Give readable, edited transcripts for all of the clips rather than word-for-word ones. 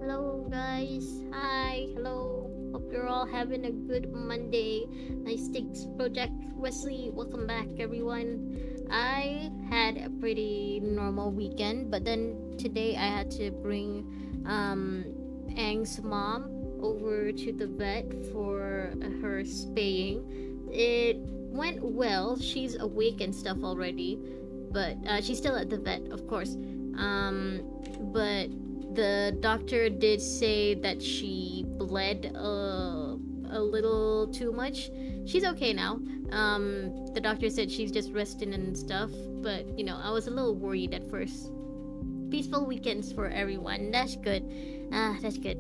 Hello, guys. Hi. Hello. Hope you're all having a good Monday. Nice Sticks Project. Wesley, welcome back, everyone. I had a pretty normal weekend, but then today I had to bring Ang's mom over to the vet for her spaying. It went well. She's awake and stuff already, but she's still at the vet, of course. But the doctor did say that she bled a little too much. She's okay now. The doctor said she's just resting and stuff, but I was a little worried at first. Peaceful weekends for everyone. That's good. That's good.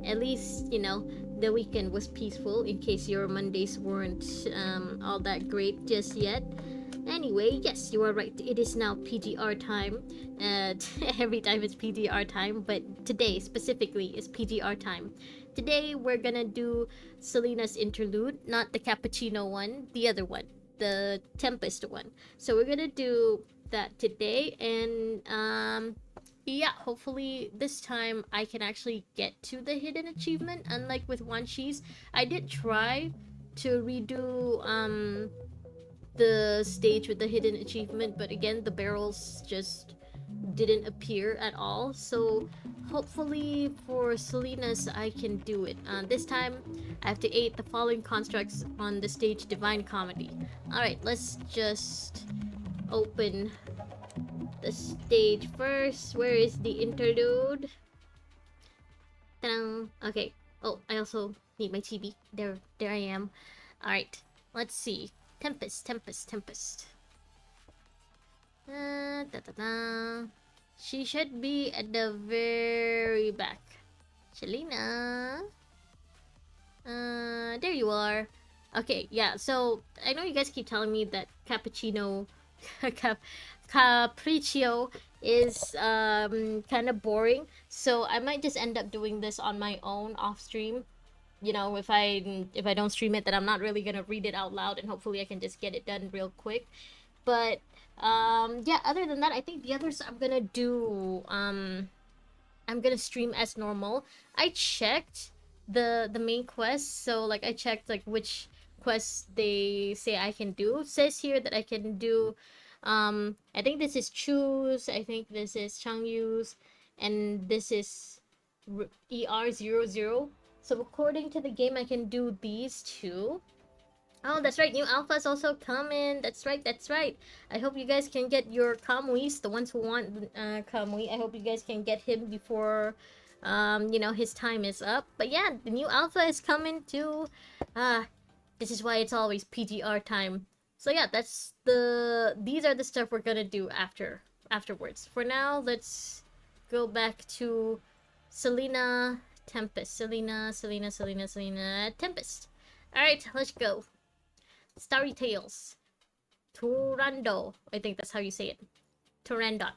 At least, the weekend was peaceful in case your Mondays weren't all that great just yet. Anyway, yes, you are right. It is now PGR time. Every time it's PGR time, but today specifically is PGR time. Today we're gonna do Selena's interlude, not the cappuccino one, the other one, the Tempest one. So we're gonna do that today, and yeah, hopefully this time I can actually get to the hidden achievement. Unlike with One Cheese, I did try to redo the stage with the hidden achievement, but again the barrels just didn't appear at all. So hopefully for Selena's I can do it. This time I have to aid the following constructs on the stage Divine Comedy. Alright, let's just open the stage first. Where is the interlude? Ta-da! Okay. Oh, I also need my TV. There I am. Alright, let's see. Tempest. Da. She should be at the very back. Selena. There you are. Okay, yeah, so I know you guys keep telling me that cappuccino capriccio is kind of boring, so I might just end up doing this on my own off stream. If I don't stream it, then I'm not really gonna read it out loud, and hopefully I can just get it done real quick. But yeah, other than that, I think the others I'm gonna do I'm gonna stream as normal. I checked the main quest, so like I checked like which quests they say I can do. It says here that I can do I think this is Choose, I think this is Changyu's, and this is ER00. So according to the game, I can do these two. Oh, that's right. New alpha is also coming. That's right. I hope you guys can get your Kamuis, the ones who want Kamui. I hope you guys can get him before, his time is up. But yeah, the new alpha is coming too. This is why it's always PGR time. So yeah, these are the stuff we're gonna do afterwards. For now, let's go back to Selena. Tempest. Selena, Tempest. Alright, let's go. Starry Tales. Turando. I think that's how you say it. Turandot.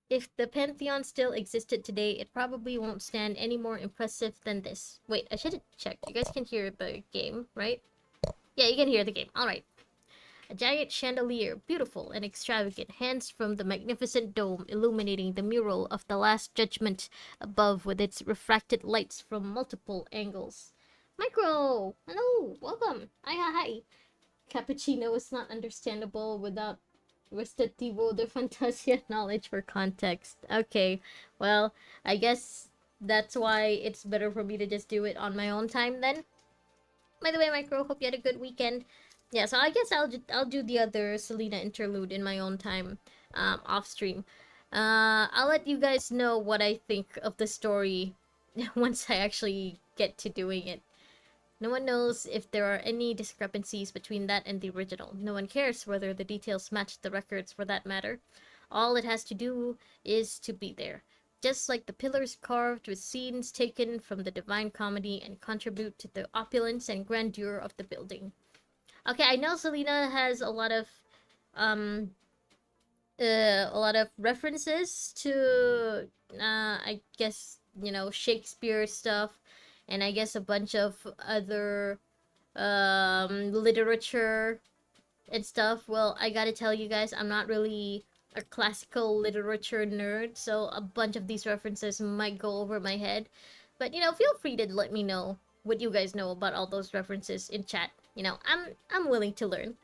If the Pantheon still existed today, it probably won't stand any more impressive than this. Wait, I should have checked. You guys can hear the game, right? Yeah, you can hear the game. Alright. A giant chandelier, beautiful and extravagant, hangs from the magnificent dome, illuminating the mural of the Last Judgment above with its refracted lights from multiple angles. Micro! Hello! Welcome! Hi! Cappuccino is not understandable without Restativo de Fantasia knowledge for context. Okay, well, I guess that's why it's better for me to just do it on my own time then. By the way, Micro, hope you had a good weekend. Yeah, so I guess I'll do the other Selena interlude in my own time, off stream. I'll let you guys know what I think of the story once I actually get to doing it. No one knows if there are any discrepancies between that and the original. No one cares whether the details match the records for that matter. All it has to do is to be there. Just like the pillars carved with scenes taken from the Divine Comedy and contribute to the opulence and grandeur of the building. Okay, I know Selena has a lot of references to I guess, Shakespeare stuff, and I guess a bunch of other literature and stuff. Well, I gotta tell you guys, I'm not really a classical literature nerd, so a bunch of these references might go over my head. But feel free to let me know what you guys know about all those references in chat. I'm willing to learn.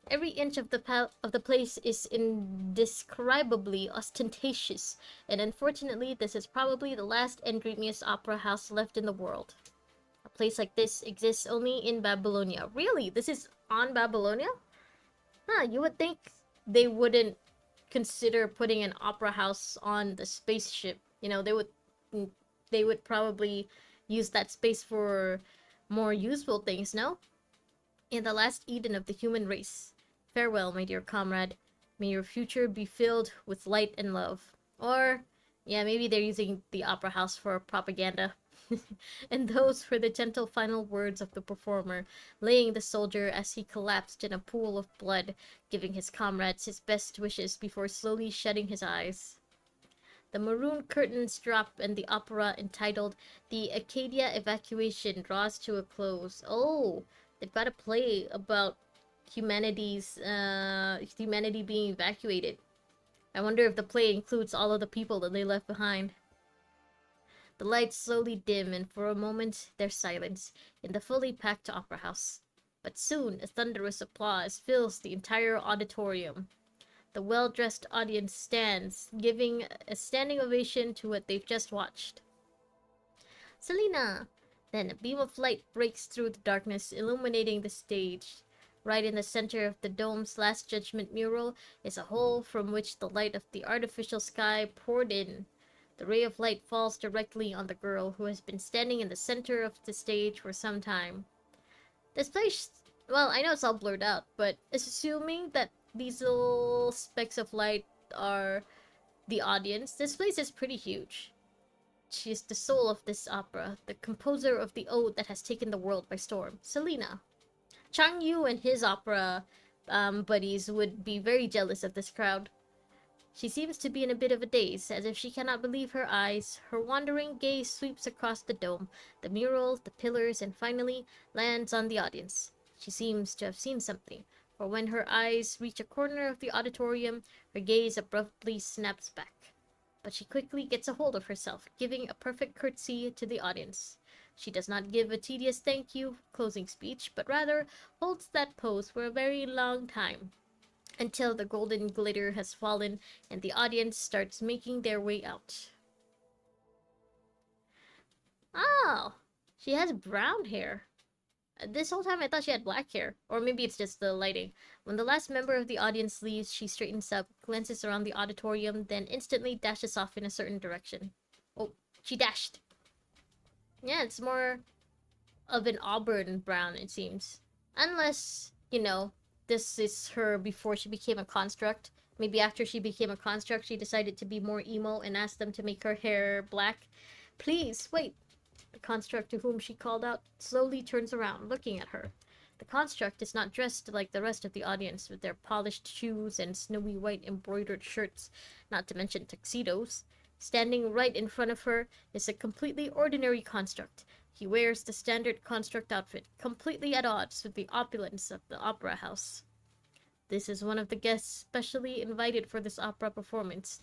Every inch of the place is indescribably ostentatious, and unfortunately, this is probably the last and dreamiest opera house left in the world. A place like this exists only in Babylonia. Really? This is on Babylonia? Huh, you would think they wouldn't consider putting an opera house on the spaceship. They would probably use that space for more useful things, no? In the last Eden of the human race. Farewell, my dear comrade. May your future be filled with light and love. Or, yeah, maybe they're using the opera house for propaganda. And those were the gentle final words of the performer, laying the soldier as he collapsed in a pool of blood, giving his comrades his best wishes before slowly shutting his eyes. The maroon curtains drop and the opera entitled The Acadia Evacuation draws to a close. Oh, they've got a play about humanity being evacuated. I wonder if the play includes all of the people that they left behind. The lights slowly dim, and for a moment there's silence in the fully packed opera house. But soon a thunderous applause fills the entire auditorium. The well-dressed audience stands, giving a standing ovation to what they've just watched. Selena! Then a beam of light breaks through the darkness, illuminating the stage. Right in the center of the dome's Last Judgment mural is a hole from which the light of the artificial sky poured in. The ray of light falls directly on the girl, who has been standing in the center of the stage for some time. This place, well, I know it's all blurred out, but assuming that these little specks of light are the audience, this place is pretty huge. She is the soul of this opera, the composer of the ode that has taken the world by storm, Selena. Chang Yu and his opera buddies would be very jealous of this crowd. She seems to be in a bit of a daze, as if she cannot believe her eyes. Her wandering gaze sweeps across the dome, the mural, the pillars, and finally lands on the audience. She seems to have seen something, for when her eyes reach a corner of the auditorium, her gaze abruptly snaps back. But she quickly gets a hold of herself, giving a perfect curtsy to the audience. She does not give a tedious thank you closing speech, but rather holds that pose for a very long time, until the golden glitter has fallen and the audience starts making their way out. Oh, she has brown hair. This whole time I thought she had black hair. Or maybe it's just the lighting. When the last member of the audience leaves, she straightens up, glances around the auditorium, then instantly dashes off in a certain direction. Oh, she dashed. Yeah, it's more of an auburn brown, it seems. Unless, this is her before she became a construct. Maybe after she became a construct, she decided to be more emo and asked them to make her hair black. Please, wait. The construct to whom she called out slowly turns around, looking at her. The construct is not dressed like the rest of the audience, with their polished shoes and snowy white embroidered shirts, not to mention tuxedos. Standing right in front of her is a completely ordinary construct. He wears the standard construct outfit, completely at odds with the opulence of the opera house. This is one of the guests specially invited for this opera performance.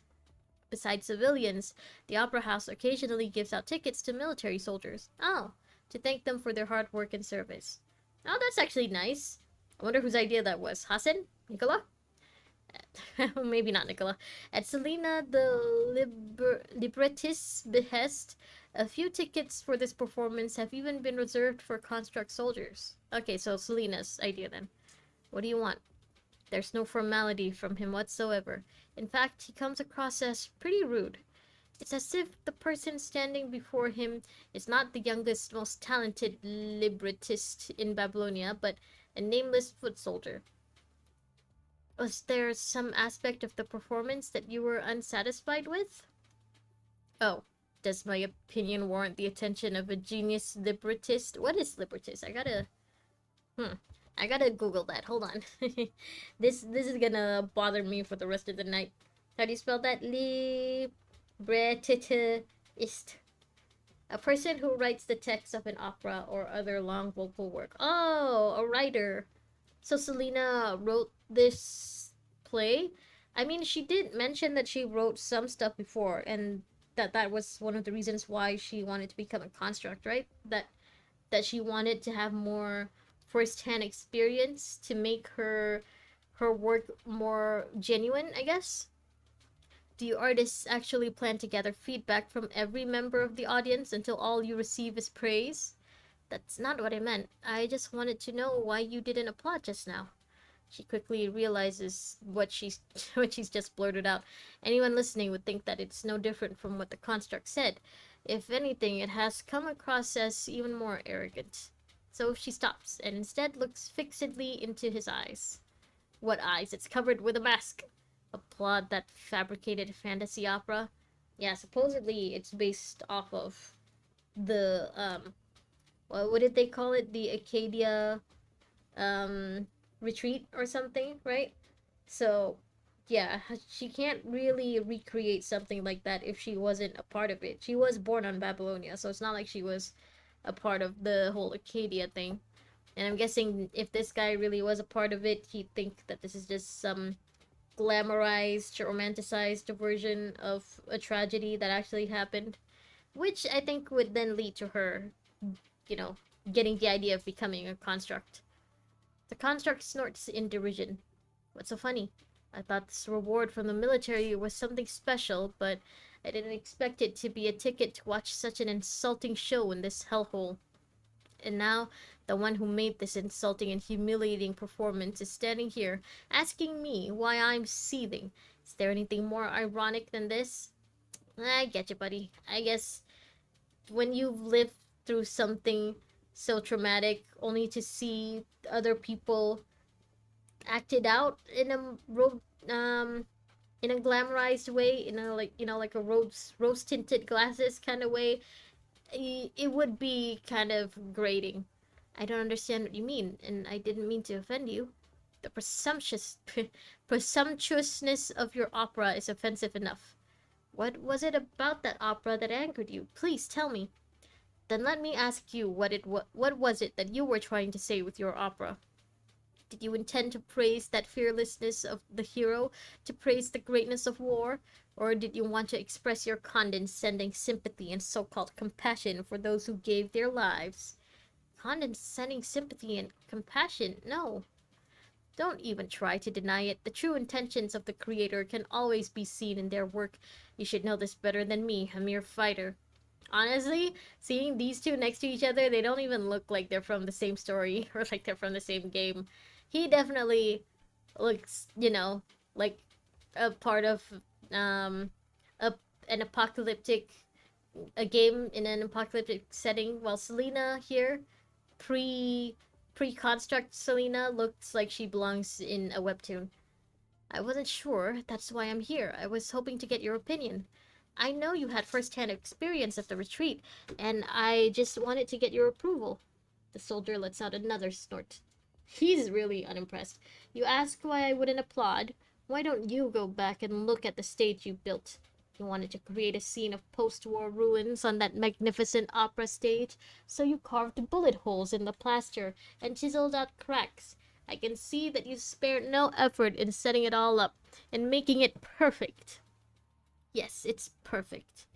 Besides civilians, the opera house occasionally gives out tickets to military soldiers. Oh, to thank them for their hard work and service. Oh, that's actually nice. I wonder whose idea that was. Hassan? Nicola? Maybe not Nicola. At Selena, the librettist's behest, a few tickets for this performance have even been reserved for construct soldiers. Okay, so Selena's idea then. What do you want? There's no formality from him whatsoever. In fact, he comes across as pretty rude. It's as if the person standing before him is not the youngest, most talented librettist in Babylonia, but a nameless foot soldier. Was there some aspect of the performance that you were unsatisfied with? Oh, does my opinion warrant the attention of a genius librettist? What is librettist? I gotta Google that. Hold on. This is gonna bother me for the rest of the night. How do you spell that? Librettist. A person who writes the text of an opera or other long vocal work. Oh, a writer. So Selena wrote this play. I mean, she did mention that she wrote some stuff before, and that was one of the reasons why she wanted to become a construct, right? That she wanted to have more first-hand experience to make her work more genuine, I guess. Do you artists actually plan to gather feedback from every member of the audience until all you receive is praise? That's not what I meant. I just wanted to know why you didn't applaud just now. She quickly realizes what she's what she's just blurted out. Anyone listening would think that it's no different from what the construct said. If anything, it has come across as even more arrogant. So she stops and instead looks fixedly into his eyes. What eyes? It's covered with a mask. Applaud that fabricated fantasy opera. Yeah, supposedly it's based off of the what did they call it? The Acadia um retreat or something, right? So yeah, she can't really recreate something like that if she wasn't a part of it. She was born on Babylonia, so it's not like she was a part of the whole Acadia thing. And I'm guessing if this guy really was a part of it, he'd think that this is just some glamorized, romanticized version of a tragedy that actually happened, which I think would then lead to her, you know, getting the idea of becoming a construct. The construct snorts in derision. What's so funny? I thought this reward from the military was something special, but I didn't expect it to be a ticket to watch such an insulting show in this hellhole. And now, the one who made this insulting and humiliating performance is standing here, asking me why I'm seething. Is there anything more ironic than this? I get you, buddy. I guess when you've lived through something so traumatic, only to see other people acted out um in a glamorized way, in a like like a rose tinted glasses kind of way, it would be kind of grating. I don't understand what you mean, and I didn't mean to offend you. The presumptuousness of your opera is offensive enough. What was it about that opera that angered you? Please tell me. Then let me ask you what was it that you were trying to say with your opera? Did you intend to praise that fearlessness of the hero, to praise the greatness of war, or did you want to express your condescending sympathy and so-called compassion for those who gave their lives? Condescending sympathy and compassion? No. Don't even try to deny it. The true intentions of the creator can always be seen in their work. You should know this better than me, a mere fighter. Honestly, seeing these two next to each other, they don't even look like they're from the same story or like they're from the same game. He definitely looks, like a part of um a an apocalyptic a game in an apocalyptic setting, while Selena here, pre pre-construct Selena, looks like she belongs in a webtoon. I wasn't sure. That's why I'm here. I was hoping to get your opinion. I know you had first-hand experience at the retreat, and I just wanted to get your approval. The soldier lets out another snort. He's really unimpressed. You ask why I wouldn't applaud? Why don't you go back and look at the stage you built? You wanted to create a scene of post-war ruins on that magnificent opera stage, so you carved bullet holes in the plaster and chiseled out cracks. I can see that you spared no effort in setting it all up and making it perfect. Yes, it's perfect.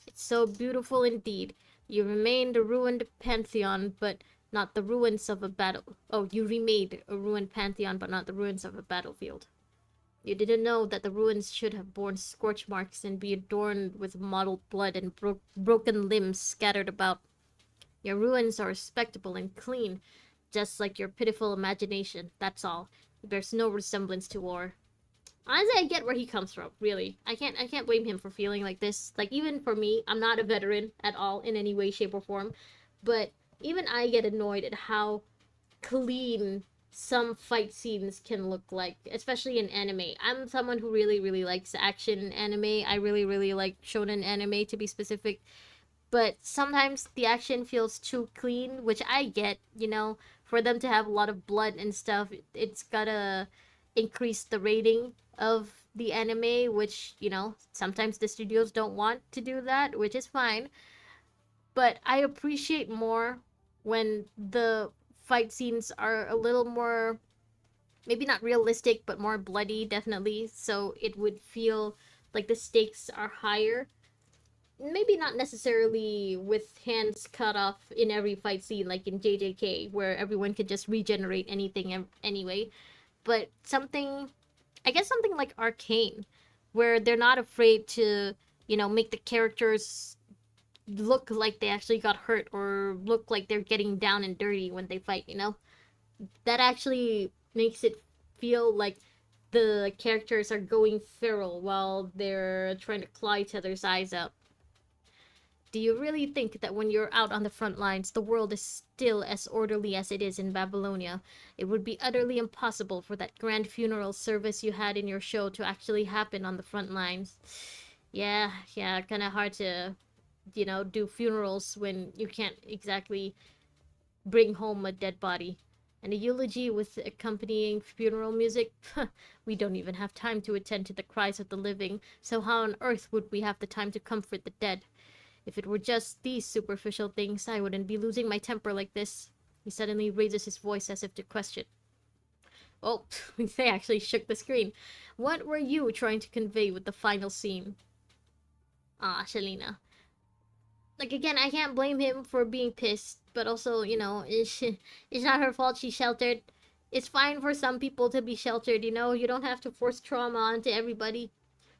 It's so beautiful indeed. You remained a ruined pantheon, but not the ruins of a battle. Oh, you remade a ruined pantheon, but not the ruins of a battlefield. You didn't know that the ruins should have borne scorch marks and be adorned with mottled blood and broken limbs scattered about. Your ruins are respectable and clean, just like your pitiful imagination, that's all. It bears no resemblance to war. Honestly, I get where he comes from, really. I can't blame him for feeling like this. Like, even for me, I'm not a veteran at all in any way, shape, or form. But even I get annoyed at how clean some fight scenes can look like, especially in anime. I'm someone who really, really likes action anime. I really, really like shonen anime, to be specific, but sometimes the action feels too clean, which I get, for them to have a lot of blood and stuff, it's gotta increase the rating of the anime, which, sometimes the studios don't want to do that, which is fine. But I appreciate more when the fight scenes are a little more maybe not realistic, but more bloody, definitely. So it would feel like the stakes are higher. Maybe not necessarily with hands cut off in every fight scene like in JJK, where everyone could just regenerate anything anyway, but something, I guess something like Arcane, where they're not afraid to, make the characters look like they actually got hurt or look like they're getting down and dirty when they fight. That actually makes it feel like the characters are going feral while they're trying to claw each other's eyes out. Do you really think that when you're out on the front lines, the world is still as orderly as it is in Babylonia? It would be utterly impossible for that grand funeral service you had in your show to actually happen on the front lines. Yeah, kind of hard to, do funerals when you can't exactly bring home a dead body. And a eulogy with accompanying funeral music? We don't even have time to attend to the cries of the living, so how on earth would we have the time to comfort the dead? If it were just these superficial things, I wouldn't be losing my temper like this. He suddenly raises his voice as if to question. Oh, they actually shook the screen. What were you trying to convey with the final scene? Ah, Selena. Like, again, I can't blame him for being pissed, but also, it's not her fault she's sheltered. It's fine for some people to be sheltered. You don't have to force trauma onto everybody.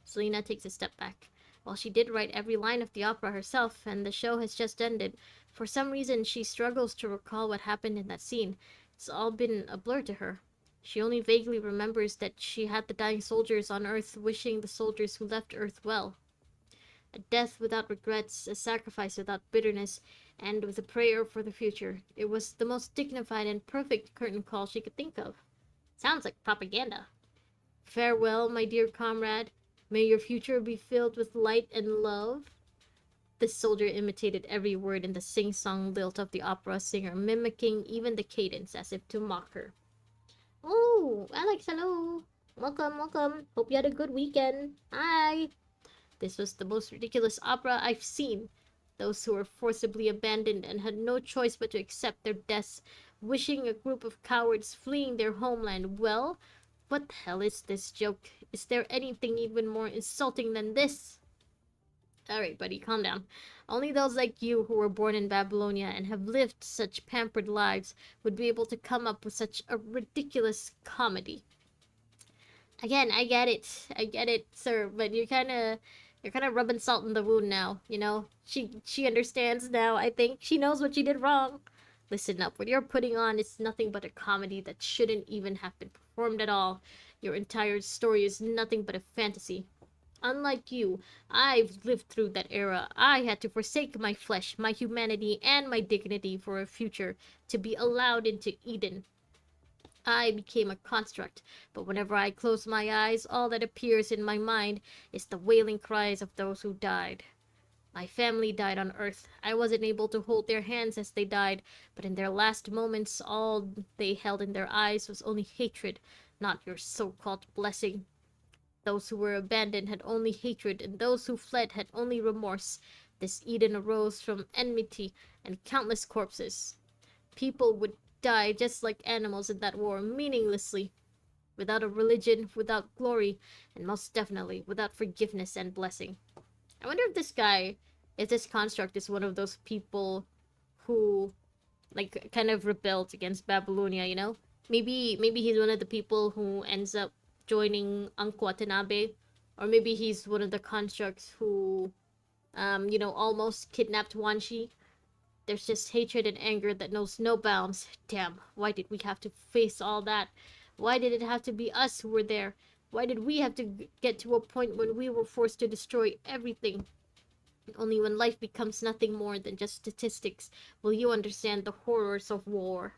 Selena takes a step back. While she did write every line of the opera herself, and the show has just ended, for some reason she struggles to recall what happened in that scene. It's all been a blur to her. She only vaguely remembers that she had the dying soldiers on Earth wishing the soldiers who left Earth well. A death without regrets, a sacrifice without bitterness, and with a prayer for the future. It was the most dignified and perfect curtain call she could think of. Sounds like propaganda. Farewell, my dear comrade. May your future be filled with light and love. The soldier imitated every word in the sing-song lilt of the opera singer, mimicking even the cadence as if to mock her. Oh, Alex, hello. Welcome, welcome. Hope you had a good weekend. Hi. This was the most ridiculous opera I've seen. Those who were forcibly abandoned and had no choice but to accept their deaths, wishing a group of cowards fleeing their homeland well. What the hell is this joke? Is there anything even more insulting than this? Alright, buddy, calm down. Only those like you who were born in Babylonia and have lived such pampered lives would be able to come up with such a ridiculous comedy. Again, I get it, sir, but you're kind of rubbing salt in the wound now. She understands now. I think she knows what she did wrong. Listen up. What you're putting on is nothing but a comedy that shouldn't even have been performed at all. Your entire story is nothing but a fantasy. Unlike you, I've lived through that era. I had to forsake my flesh, my humanity, and my dignity for a future to be allowed into Eden. I became a construct, but whenever I close my eyes, all that appears in my mind is the wailing cries of those who died. My family died on Earth. I wasn't able to hold their hands as they died, but in their last moments, all they held in their eyes was only hatred, not your so-called blessing. Those who were abandoned had only hatred, and those who fled had only remorse. This Eden arose from enmity and countless corpses. People would die just like animals in that war, meaninglessly, without a religion, without glory, and most definitely without forgiveness and blessing. I wonder if this construct is one of those people who, like, kind of rebelled against Babylonia. Maybe he's one of the people who ends up joining Uncle Watanabe, or maybe he's one of the constructs who, almost kidnapped Wanshi. There's just hatred and anger that knows no bounds. Damn, why did we have to face all that? Why did it have to be us who were there? Why did we have to get to a point when we were forced to destroy everything? Only when life becomes nothing more than just statistics will you understand the horrors of war.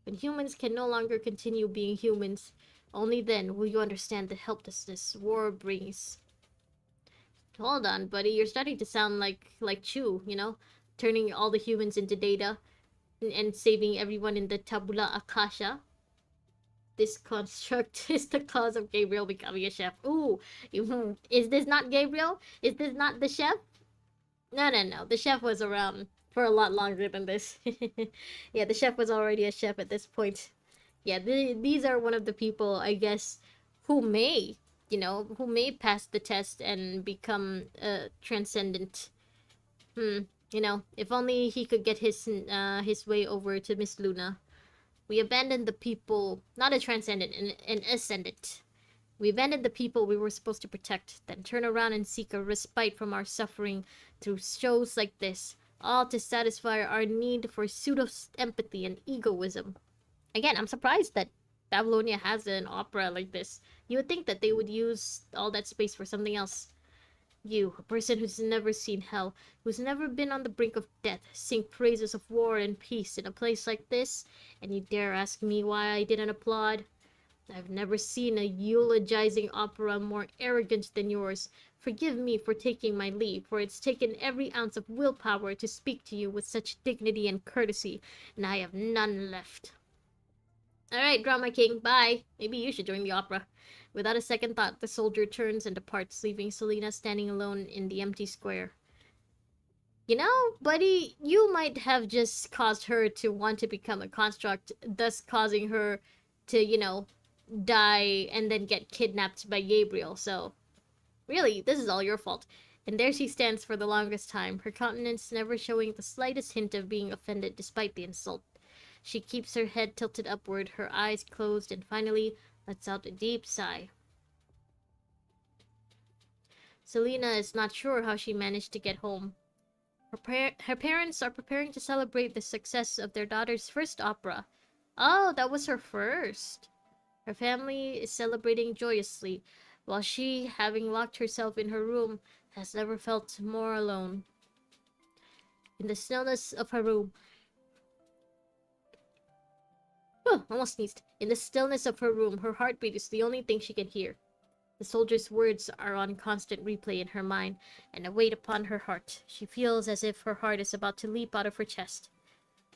When humans can no longer continue being humans, only then will you understand the helplessness war brings. Hold on, buddy. You're starting to sound like Chu. Turning all the humans into data and saving everyone in the Tabula Akasha. This construct is the cause of Gabriel becoming a chef. Ooh, is this not Gabriel? Is this not the chef? No, no, no. The chef was around for a lot longer than this. Yeah, the chef was already a chef at this point. Yeah, these are one of the people, I guess, who may, who may pass the test and become transcendent. Hmm. If only he could get his way over to Miss Luna. We abandoned the people, not a transcendent, an ascendant. We abandoned the people we were supposed to protect, then turn around and seek a respite from our suffering through shows like this, all to satisfy our need for pseudo empathy and egoism. Again, I'm surprised that Babylonia has an opera like this. You would think that they would use all that space for something else. You, a person who's never seen hell, who's never been on the brink of death, sing praises of war and peace in a place like this, and you dare ask me why I didn't applaud? I've never seen a eulogizing opera more arrogant than yours. Forgive me for taking my leave, for it's taken every ounce of willpower to speak to you with such dignity and courtesy, and I have none left. Alright, Drama King, bye. Maybe you should join the opera. Without a second thought, the soldier turns and departs, leaving Selena standing alone in the empty square. Buddy, you might have just caused her to want to become a construct, thus causing her to, die and then get kidnapped by Gabriel. So, really, this is all your fault. And there she stands for the longest time, her countenance never showing the slightest hint of being offended despite the insult. She keeps her head tilted upward, her eyes closed, and finally lets out a deep sigh. Selena is not sure how she managed to get home. Her parents are preparing to celebrate the success of their daughter's first opera. Oh, that was her first. Her family is celebrating joyously, while she, having locked herself in her room, has never felt more alone. In the stillness of her room, almost sneezed. In the stillness of her room, her heartbeat is the only thing she can hear. The soldier's words are on constant replay in her mind, and a weight upon her heart. She feels as if her heart is about to leap out of her chest.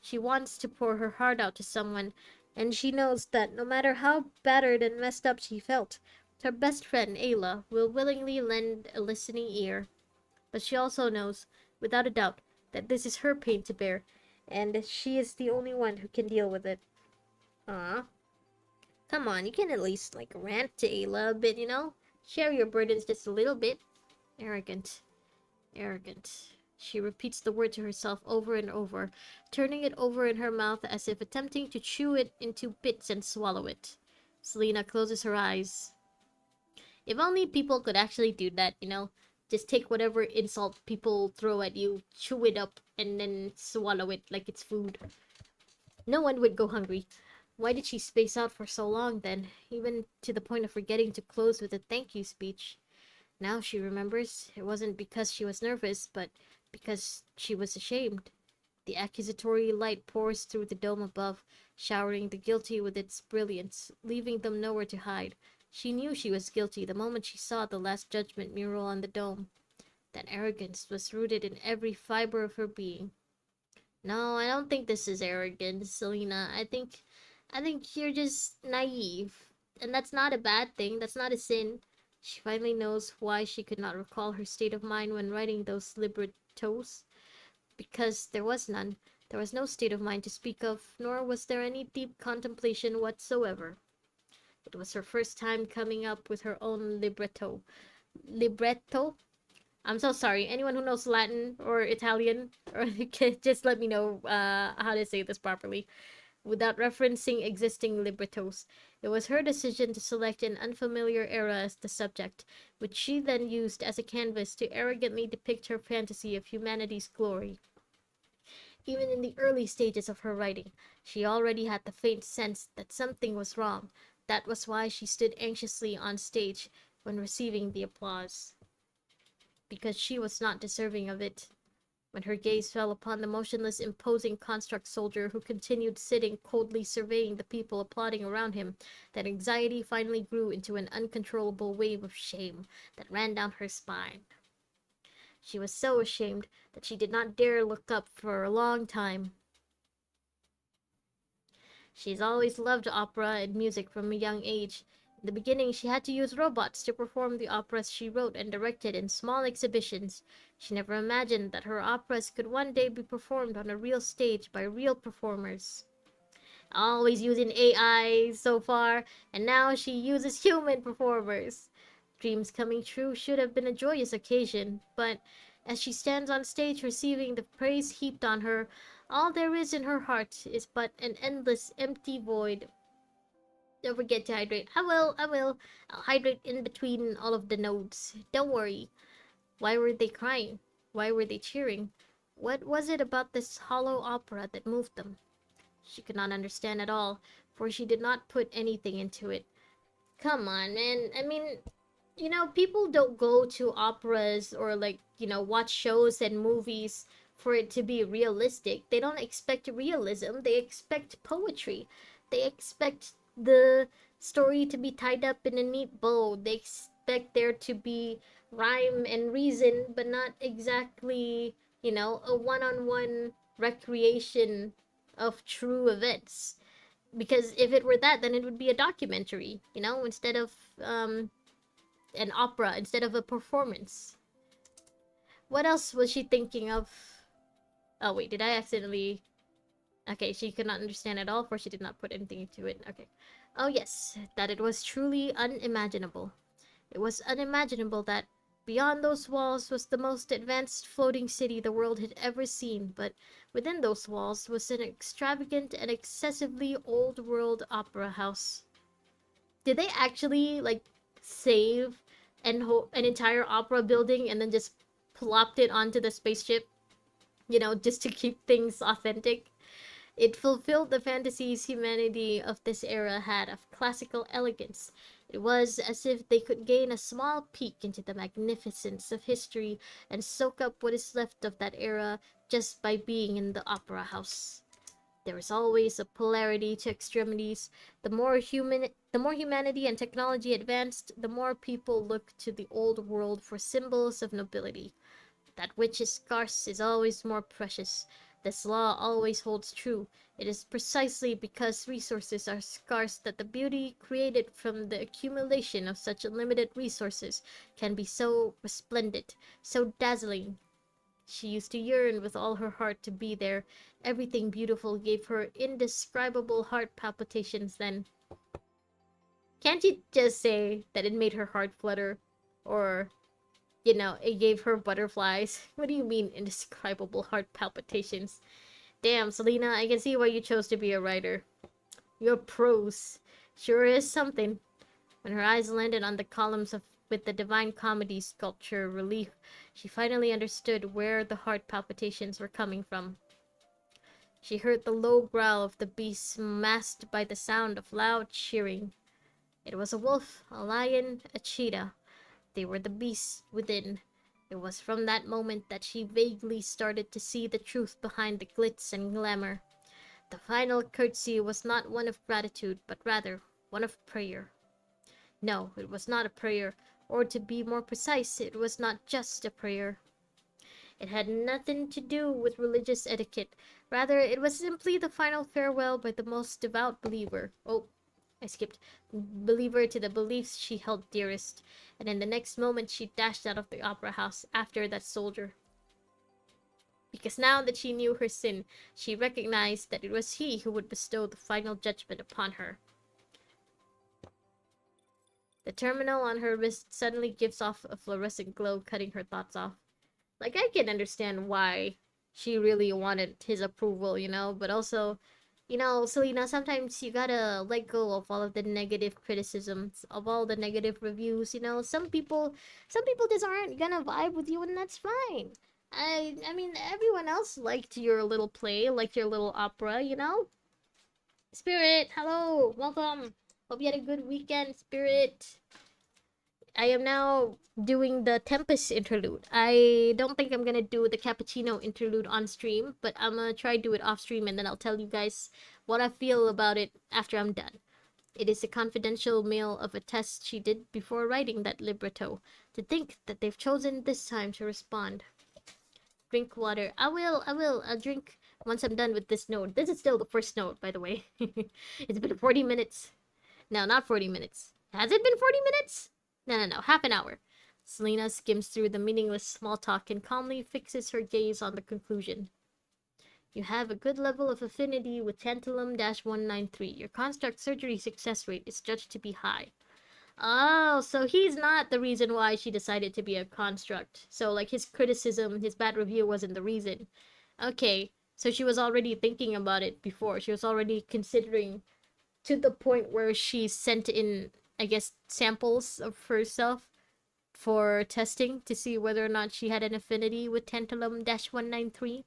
She wants to pour her heart out to someone, and she knows that no matter how battered and messed up she felt, her best friend, Ayla, will willingly lend a listening ear. But she also knows, without a doubt, that this is her pain to bear, and she is the only one who can deal with it. Ah, come on, you can at least, rant to Ayla a bit, Share your burdens just a little bit. Arrogant. Arrogant. She repeats the word to herself over and over, turning it over in her mouth as if attempting to chew it into bits and swallow it. Selena closes her eyes. If only people could actually do that, Just take whatever insult people throw at you, chew it up, and then swallow it like it's food. No one would go hungry. Why did she space out for so long then, even to the point of forgetting to close with a thank you speech? Now she remembers, it wasn't because she was nervous, but because she was ashamed. The accusatory light pours through the dome above, showering the guilty with its brilliance, leaving them nowhere to hide. She knew she was guilty the moment she saw the Last Judgment mural on the dome. That arrogance was rooted in every fiber of her being. No, I don't think this is arrogance, Selena. I think you're just naive. And that's not a bad thing. That's not a sin. She finally knows why she could not recall her state of mind when writing those librettos. Because there was none. There was no state of mind to speak of, nor was there any deep contemplation whatsoever. It was her first time coming up with her own libretto. Libretto? I'm so sorry. Anyone who knows Latin or Italian, or just let me know how to say this properly. Without referencing existing librettos, it was her decision to select an unfamiliar era as the subject, which she then used as a canvas to arrogantly depict her fantasy of humanity's glory. Even in the early stages of her writing, she already had the faint sense that something was wrong. That was why she stood anxiously on stage when receiving the applause. Because she was not deserving of it. When her gaze fell upon the motionless, imposing construct soldier who continued sitting, coldly surveying the people applauding around him, that anxiety finally grew into an uncontrollable wave of shame that ran down her spine. She was so ashamed that she did not dare look up for a long time. She's always loved opera and music from a young age. In the beginning, she had to use robots to perform the operas she wrote and directed in small exhibitions. She never imagined that her operas could one day be performed on a real stage by real performers. always using AI so far, and now she uses human performers. Dreams coming true should have been a joyous occasion, but as she stands on stage receiving the praise heaped on her, all there is in her heart is but an endless empty void. Don't forget to hydrate. I will. I'll hydrate in between all of the notes. Don't worry. Why were they crying? Why were they cheering? What was it about this hollow opera that moved them? She could not understand at all, for she did not put anything into it. Come on, man. I mean, people don't go to operas or like, watch shows and movies for it to be realistic. They don't expect realism, they expect poetry. They expect the story to be tied up in a neat bow. They expect there to be rhyme and reason, but not exactly, a one on one recreation of true events. Because if it were that, then it would be a documentary, instead of an opera, instead of a performance. What else was she thinking of? Oh, wait, did I accidentally. Okay, she could not understand at all, for she did not put anything into it. Okay. Oh, yes, that it was truly unimaginable. It was unimaginable that beyond those walls was the most advanced floating city the world had ever seen, but within those walls was an extravagant and excessively old world opera house. Did they actually like save an entire opera building and then just plopped it onto the spaceship? Just to keep things authentic. It fulfilled the fantasies humanity of this era had of classical elegance. It was as if they could gain a small peek into the magnificence of history and soak up what is left of that era just by being in the opera house. There is always a polarity to extremities. The more humanity and technology advanced, the more people look to the old world for symbols of nobility. That which is scarce is always more precious. This law always holds true. It is precisely because resources are scarce that the beauty created from the accumulation of such unlimited resources can be so resplendent, so dazzling. She used to yearn with all her heart to be there. Everything beautiful gave her indescribable heart palpitations then. Can't you just say that it made her heart flutter? Or, it gave her butterflies? What do you mean indescribable heart palpitations? Damn, Selena, I can see why you chose to be a writer. Your prose sure is something. When her eyes landed on the columns of with the Divine Comedy sculpture relief, she finally understood where the heart palpitations were coming from. She heard the low growl of the beasts masked by the sound of loud cheering. It was a wolf, a lion, a cheetah. They were the beasts within. It was from that moment that she vaguely started to see the truth behind the glitz and glamour. The final curtsy was not one of gratitude, but rather one of prayer. No, it was not a prayer, or to be more precise, it was not just a prayer. It had nothing to do with religious etiquette. Rather, it was simply the final farewell by the most devout believer. Oh, I skipped. Believer to the beliefs she held dearest. And in the next moment, she dashed out of the opera house after that soldier. Because now that she knew her sin, she recognized that it was he who would bestow the final judgment upon her. The terminal on her wrist suddenly gives off a fluorescent glow, cutting her thoughts off. Like, I can understand why she really wanted his approval, but also, Selena, sometimes you gotta let go of all of the negative criticisms, of all the negative reviews, some people just aren't gonna vibe with you, and that's fine. I mean, everyone else liked your little play, liked your little opera. Spirit, hello, welcome. Hope you had a good weekend, Spirit. I am now doing the Tempest interlude. I don't think I'm gonna do the cappuccino interlude on stream, but I'm gonna try do it off stream, and then I'll tell you guys what I feel about it after I'm done. It is a confidential mail of a test she did before writing that libretto. To think that they've chosen this time to respond. Drink water. I'll drink once I'm done with this note. This is still the first note, by the way. It's been 40 minutes. No, not 40 minutes. Has it been 40 minutes? No. Half an hour. Selena skims through the meaningless small talk and calmly fixes her gaze on the conclusion. You have a good level of affinity with tantalum-193. Your construct surgery success rate is judged to be high. Oh, so he's not the reason why she decided to be a construct. So, like, his criticism, his bad review wasn't the reason. Okay, so she was already thinking about it before. She was already considering to the point where she sent in, I guess, samples of herself for testing to see whether or not she had an affinity with tantalum-193.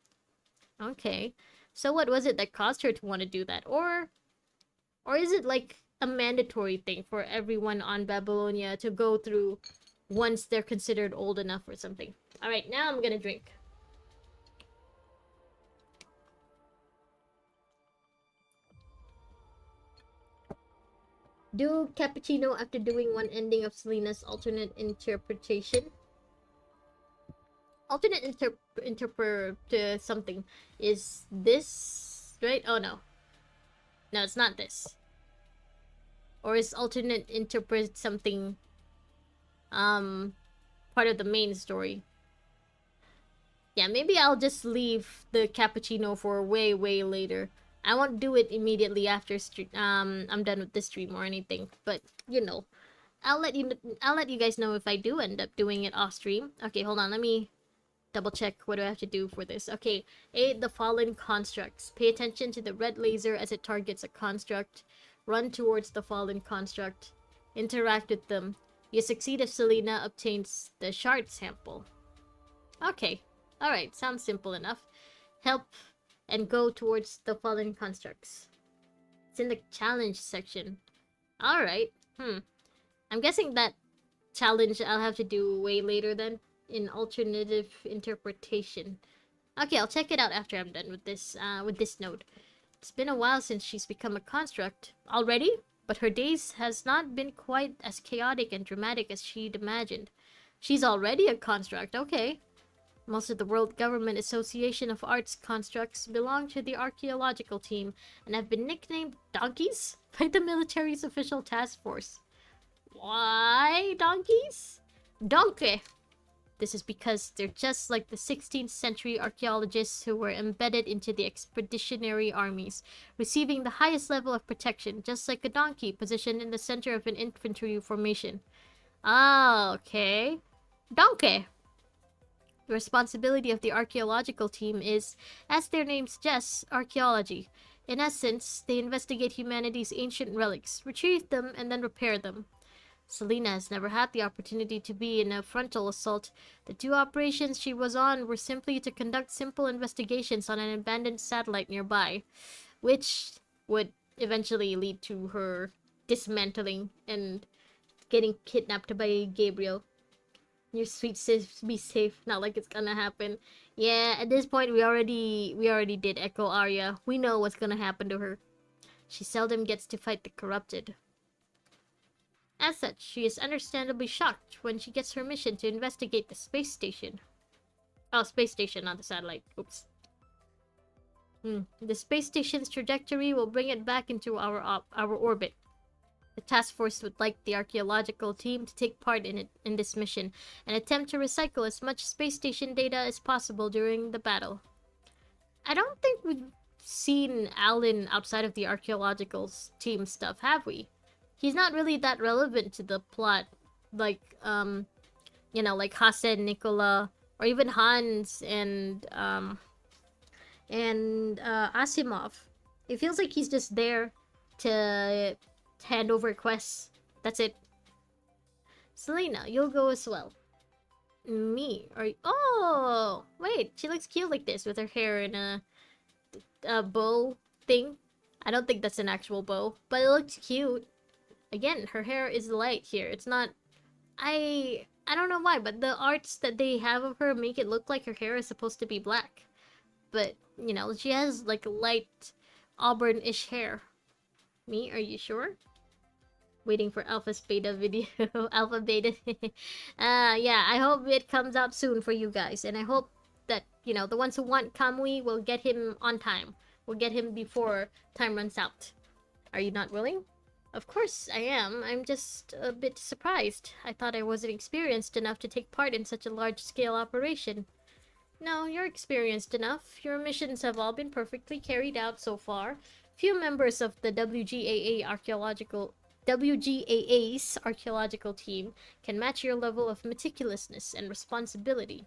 Okay. So what was it that caused her to want to do that? Or is it like a mandatory thing for everyone on Babylonia to go through once they're considered old enough or something? All right, now I'm going to drink. Do cappuccino after doing one ending of Selena's alternate interpretation. Alternate interpret something. Is this right? Oh no. No, it's not this. Or is alternate interpret something part of the main story? Yeah, maybe I'll just leave the cappuccino for way later. I won't do it immediately after I'm done with this stream or anything, but you know, I'll let you guys know if I do end up doing it off stream. Okay, hold on. Let me double check what do I have to do for this. Okay, aid the fallen constructs. Pay attention to the red laser as it targets a construct. Run towards the fallen construct. Interact with them. You succeed if Selena obtains the shard sample. Okay, alright, sounds simple enough. Help and go towards the fallen constructs. It's in the challenge section. Alright, I'm guessing that challenge I'll have to do way later then, in alternative interpretation. Okay, I'll check it out after I'm done with this node. It's been a while since she's become a construct. Already? But her days has not been quite as chaotic and dramatic as she'd imagined. She's already a construct, okay. Most of the World Government Association of Arts constructs belong to the archaeological team and have been nicknamed donkeys by the military's official task force. Why donkeys? Donkey! This is because they're just like the 16th century archaeologists who were embedded into the expeditionary armies, receiving the highest level of protection, just like a donkey positioned in the center of an infantry formation. Ah, okay. Donkey! The responsibility of the archaeological team is, as their name suggests, archaeology. In essence, they investigate humanity's ancient relics, retrieve them, and then repair them. Selena has never had the opportunity to be in a frontal assault. The two operations she was on were simply to conduct simple investigations on an abandoned satellite nearby, which would eventually lead to her dismantling and getting kidnapped by Gabriel. Your sweet sis, be safe. Not like it's gonna happen. Yeah, at this point we already did Echo Arya. We know what's gonna happen to her. She seldom gets to fight the corrupted. As such, she is understandably shocked when she gets her mission to investigate the space station. Oh, space station, not the satellite. Oops. The space station's trajectory will bring it back into our orbit. The task force would like the archaeological team to take part in this mission and attempt to recycle as much space station data as possible during the battle. I don't think we've seen Alan outside of the archaeological team stuff, have we? He's not really that relevant to the plot, like, you know, like Hasan, Nicola, or even Hans and Asimov. It feels like he's just there to hand over quests. That's it. Selena, you'll go as well. Me? Oh! Wait, she looks cute like this with her hair in a bow thing. I don't think that's an actual bow, but it looks cute. Again, her hair is light here. It's not... I don't know why, but the arts that they have of her make it look like her hair is supposed to be black. But, you know, she has, like, light auburn-ish hair. Me? Are you sure? Waiting for Alpha's beta video. Alpha beta. Yeah, I hope it comes out soon for you guys. And I hope that, you know, the ones who want Kamui will get him on time. We'll get him before time runs out. Are you not willing? Of course I am. I'm just a bit surprised. I thought I wasn't experienced enough to take part in such a large-scale operation. No, you're experienced enough. Your missions have all been perfectly carried out so far. Few members of the WGAA's archaeological team can match your level of meticulousness and responsibility.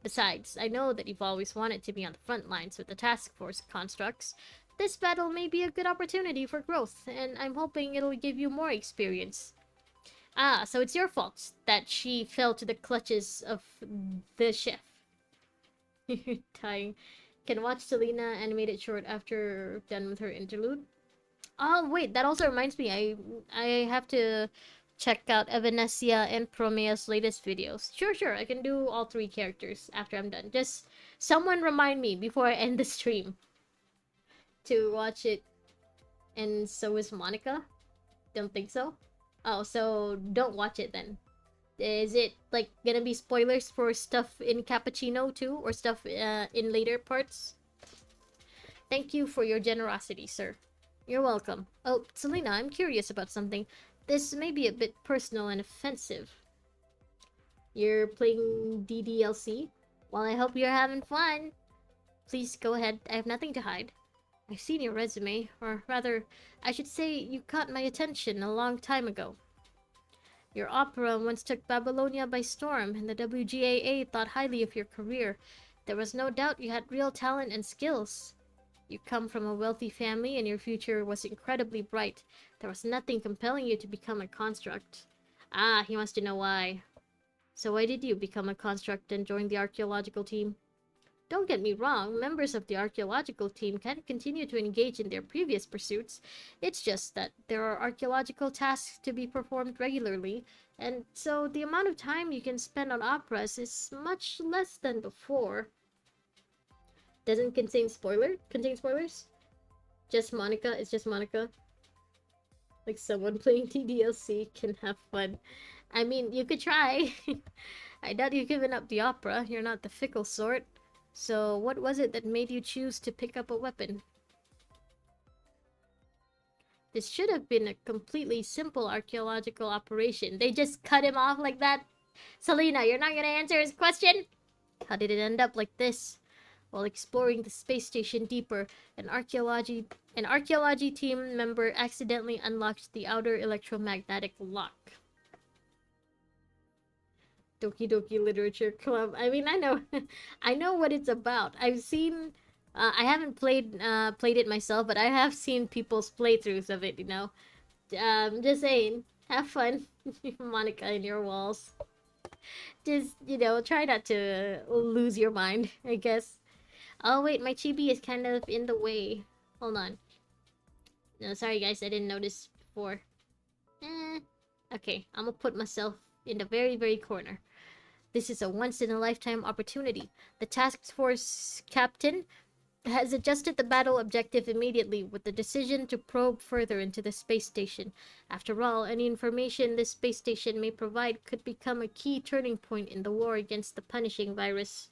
Besides, I know that you've always wanted to be on the front lines with the task force constructs. This battle may be a good opportunity for growth, and I'm hoping it'll give you more experience. Ah, so it's your fault that she fell to the clutches of the chef. Dying. Can watch Selena animated short after done with her interlude. Oh wait, that also reminds me. I have to check out Evanesia and Promea's latest videos. Sure, I can do all three characters after I'm done. Just someone remind me before I end the stream to watch it. And so is Monica. Don't think so. Oh, so don't watch it then. Is it like gonna be spoilers for stuff in Cappuccino too, or stuff in later parts? Thank you for your generosity, sir. You're welcome. Oh, Selena, I'm curious about something. This may be a bit personal and offensive. You're playing DDLC? Well, I hope you're having fun. Please go ahead. I have nothing to hide. I've seen your resume, or rather, I should say you caught my attention a long time ago. Your opera once took Babylonia by storm, and the WGAA thought highly of your career. There was no doubt you had real talent and skills. You come from a wealthy family, and your future was incredibly bright. There was nothing compelling you to become a construct. Ah, he wants to know why. So why did you become a construct and join the archaeological team? Don't get me wrong, members of the archaeological team can continue to engage in their previous pursuits. It's just that there are archaeological tasks to be performed regularly, and so the amount of time you can spend on operas is much less than before. Doesn't contain spoilers? Just Monica, it's just Monica. Like someone playing TDLC can have fun. I mean, you could try. I doubt you've given up the opera. You're not the fickle sort. So, what was it that made you choose to pick up a weapon? This should have been a completely simple archaeological operation. They just cut him off like that? Selena, you're not gonna answer his question? How did it end up like this? While exploring the space station deeper, an archaeology team member accidentally unlocked the outer electromagnetic lock. Doki Doki Literature Club. I mean, I know, I know what it's about. I've seen. I haven't played it myself, but I have seen people's playthroughs of it. Just saying, have fun, Monica, in your walls. Just try not to lose your mind. I guess. Oh wait, my chibi is kind of in the way. Hold on. No, sorry guys, I didn't notice before. Okay, I'm gonna put myself in the very, very corner. This is a once-in-a-lifetime opportunity. The task force captain has adjusted the battle objective immediately with the decision to probe further into the space station. After all, any information this space station may provide could become a key turning point in the war against the punishing virus.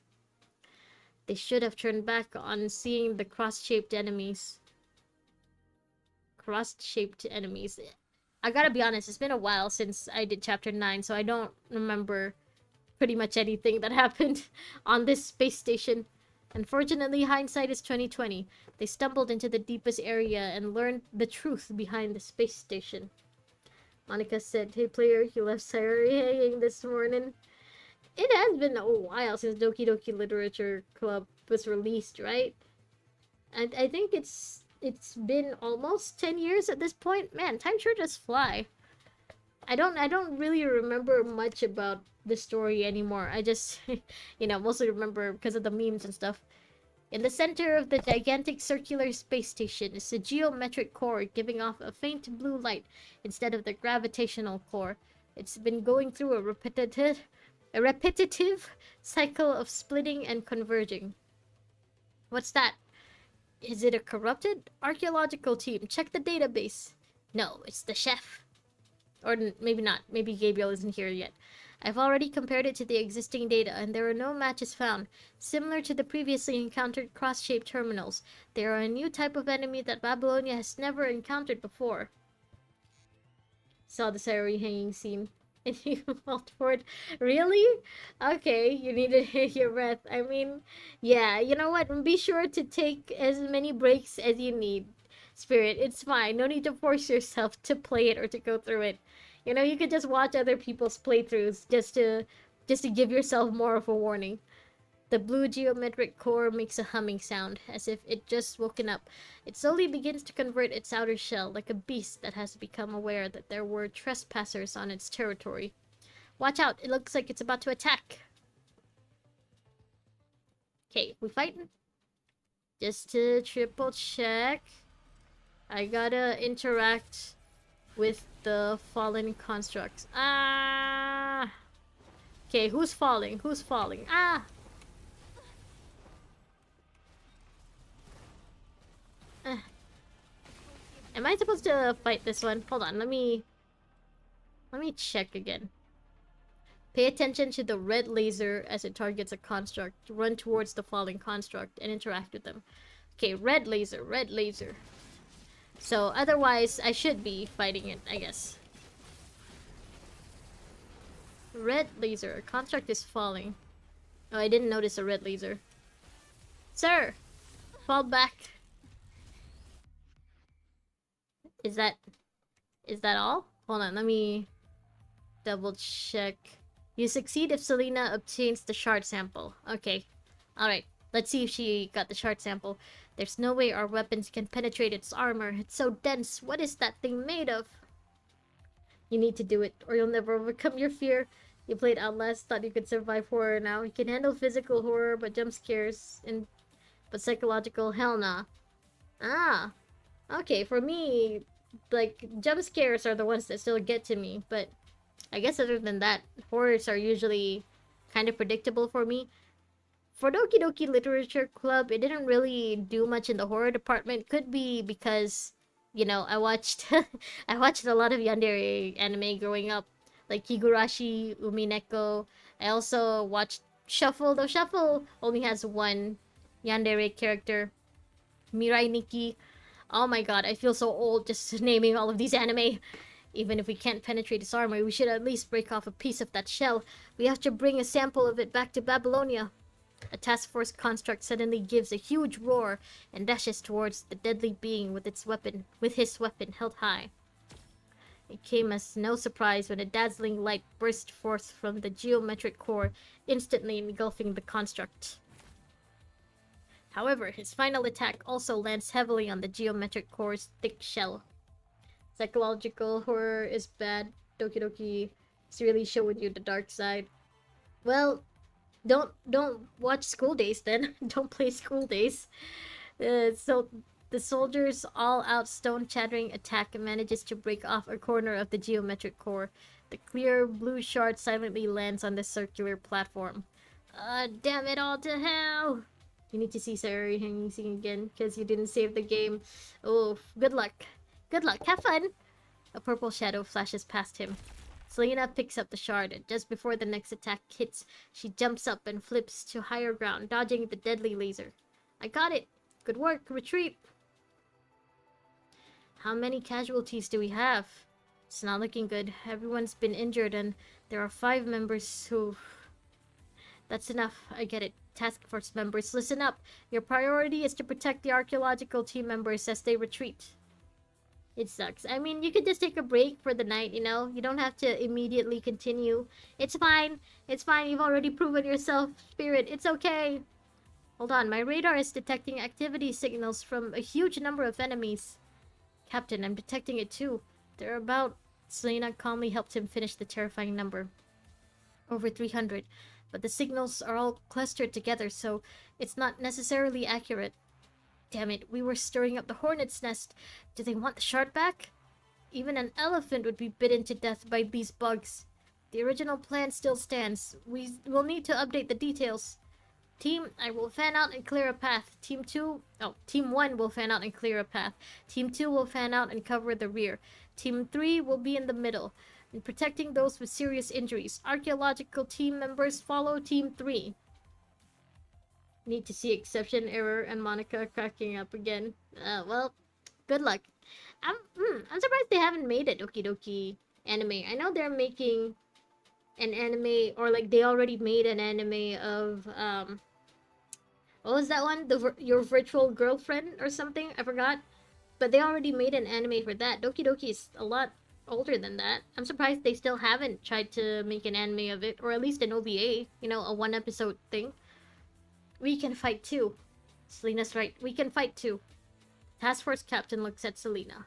They should have turned back on seeing the cross-shaped enemies. Cross-shaped enemies. I gotta be honest, it's been a while since I did chapter 9, so I don't remember pretty much anything that happened on this space station. Unfortunately, hindsight is 2020. They stumbled into the deepest area and learned the truth behind the space station. Monica said, "Hey player, you left Sayori hanging this morning." It has been a while since Doki Doki Literature Club was released, right? And I think it's been almost 10 years at this point. Man, time sure does fly. I don't really remember much about the story anymore. I just mostly remember because of the memes and stuff. In the center of the gigantic circular space station is a geometric core giving off a faint blue light instead of the gravitational core. It's been going through a repetitive cycle of splitting and converging. What's that? Is it a corrupted archaeological team? Check the database. No, it's the chef. Or maybe not. Maybe Gabriel isn't here yet. I've already compared it to the existing data, and there are no matches found. Similar to the previously encountered cross-shaped terminals, they are a new type of enemy that Babylonia has never encountered before. Saw the Sayori hanging scene. and you felt forward. Really? Okay, you need to hit your breath. I mean, yeah, you know what? Be sure to take as many breaks as you need. Spirit, it's fine. No need to force yourself to play it or to go through it. You know, you could just watch other people's playthroughs just to give yourself more of a warning. The blue geometric core makes a humming sound, as if it just woken up. It slowly begins to convert its outer shell, like a beast that has become aware that there were trespassers on its territory. Watch out, it looks like it's about to attack. Okay, we fighting? Just to triple check, I gotta interact with the fallen constructs. Ah! Okay, who's falling? Who's falling? Ah! Uh, am I supposed to fight this one? Hold on, let me check again. Pay attention to the red laser as it targets a construct. Run towards the falling construct and interact with them. Okay, red laser, red laser. So otherwise, I should be fighting it, I guess. Red laser. A construct is falling. Oh, I didn't notice a red laser. Sir! Fall back. Is that... Is that all? Hold on, let me double check. You succeed if Selena obtains the shard sample. Okay. Alright. Let's see if she got the shard sample. There's no way our weapons can penetrate its armor. It's so dense. What is that thing made of? You need to do it, or you'll never overcome your fear. You played Outlast, thought you could survive horror now. You can handle physical horror, but jump scares, but psychological, hell nah. Ah. Okay, for me, like, jump scares are the ones that still get to me, but I guess other than that, horrors are usually kind of predictable for me. For Doki Doki Literature Club, it didn't really do much in the horror department. Could be because, you know, I watched I watched a lot of yandere anime growing up, like Higurashi, Umineko. I also watched Shuffle, though Shuffle only has one yandere character, Mirai Nikki. Oh my god, I feel so old just naming all of these anime. Even if we can't penetrate its armor, we should at least break off a piece of that shell. We have to bring a sample of it back to Babylonia. A task force construct suddenly gives a huge roar and dashes towards the deadly being with his weapon held high. It came as no surprise when a dazzling light burst forth from the geometric core, instantly engulfing the construct. However, his final attack also lands heavily on the geometric core's thick shell. Psychological horror is bad. Doki Doki is really showing you the dark side. Well, don't watch School Days then. Don't play School Days. So the soldier's all-out stone-shattering attack manages to break off a corner of the geometric core. The clear blue shard silently lands on the circular platform. Damn it all to hell! You need to see Sayori hanging scene again because you didn't save the game. Oh, good luck. Good luck. Have fun! A purple shadow flashes past him. Selena picks up the shard, and just before the next attack hits, she jumps up and flips to higher ground, dodging the deadly laser. I got it! Good work! Retreat! How many casualties do we have? It's not looking good. Everyone's been injured, and there are 5 members who... That's enough. I get it. Task force members, listen up. Your priority is to protect the archaeological team members as they retreat. It sucks. I mean, you could just take a break for the night, you know? You don't have to immediately continue. It's fine. It's fine. You've already proven yourself, Spirit. It's okay. Hold on. My radar is detecting activity signals from a huge number of enemies. Captain, I'm detecting it too. There are about... Selena calmly helped him finish the terrifying number. Over 300. But the signals are all clustered together, so it's not necessarily accurate. Damn it, we were stirring up the hornet's nest. Do they want the shard back? Even an elephant would be bitten to death by these bugs. The original plan still stands. We will need to update the details. Team, I will fan out and clear a path. Team 1 will fan out and clear a path. Team 2 will fan out and cover the rear. Team 3 will be in the middle, and protecting those with serious injuries. Archaeological team members follow Team 3. Need to see exception error and Monica cracking up again. Well, good luck. I'm surprised they haven't made a Doki Doki anime. I know they're making an anime, or like they already made an anime of what was that one? Your virtual girlfriend or something? I forgot. But they already made an anime for that. Doki Doki is a lot older than that. I'm surprised they still haven't tried to make an anime of it, or at least an OVA, a one episode thing. We can fight too. Selena's right. We can fight too. Task Force Captain looks at Selena.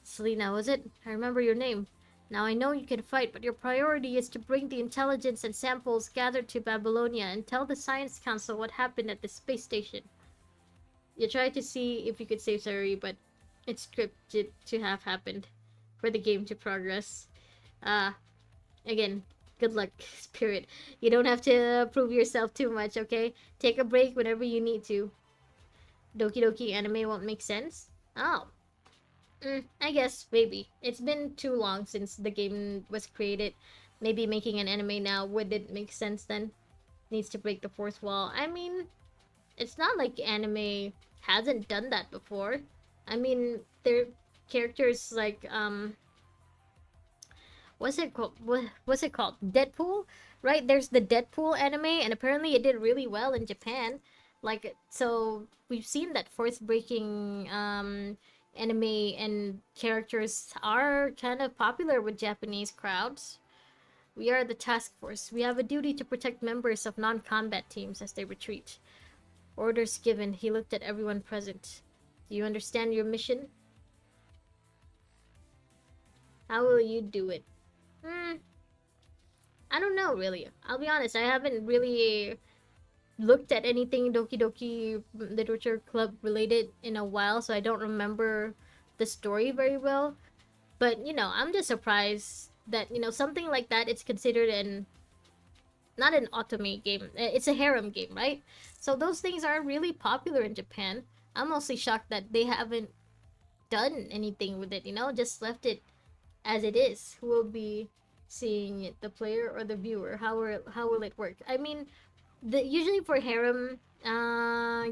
Selena, was it? I remember your name. Now I know you can fight, but your priority is to bring the intelligence and samples gathered to Babylonia and tell the Science Council what happened at the space station. You tried to see if you could save Sari, but it's scripted to have happened for the game to progress. Uh, Again, good luck, Spirit. You don't have to prove yourself too much, okay? Take a break whenever you need to. Doki Doki anime won't make sense? Oh. I guess, maybe. It's been too long since the game was created. Maybe making an anime now wouldn't make sense then. Needs to break the fourth wall. I mean, it's not like anime hasn't done that before. I mean, their characters like what's it called? What's it called? Deadpool, right? There's the Deadpool anime, and apparently it did really well in Japan. Like, so we've seen that fourth breaking anime and characters are kind of popular with Japanese crowds. We are the task force. We have a duty to protect members of non-combat teams as they retreat. Orders given. He looked at everyone present. Do you understand your mission? How will you do it? I don't know, really. I'll be honest, I haven't really looked at anything Doki Doki Literature Club related in a while, so I don't remember the story very well. But, I'm just surprised that, something like that, it's considered not an otome game. It's a harem game, right? So those things are really popular in Japan. I'm mostly shocked that they haven't done anything with it, just left it as it is. Who will be seeing it, the player or the viewer? How will it work? I mean, usually for harem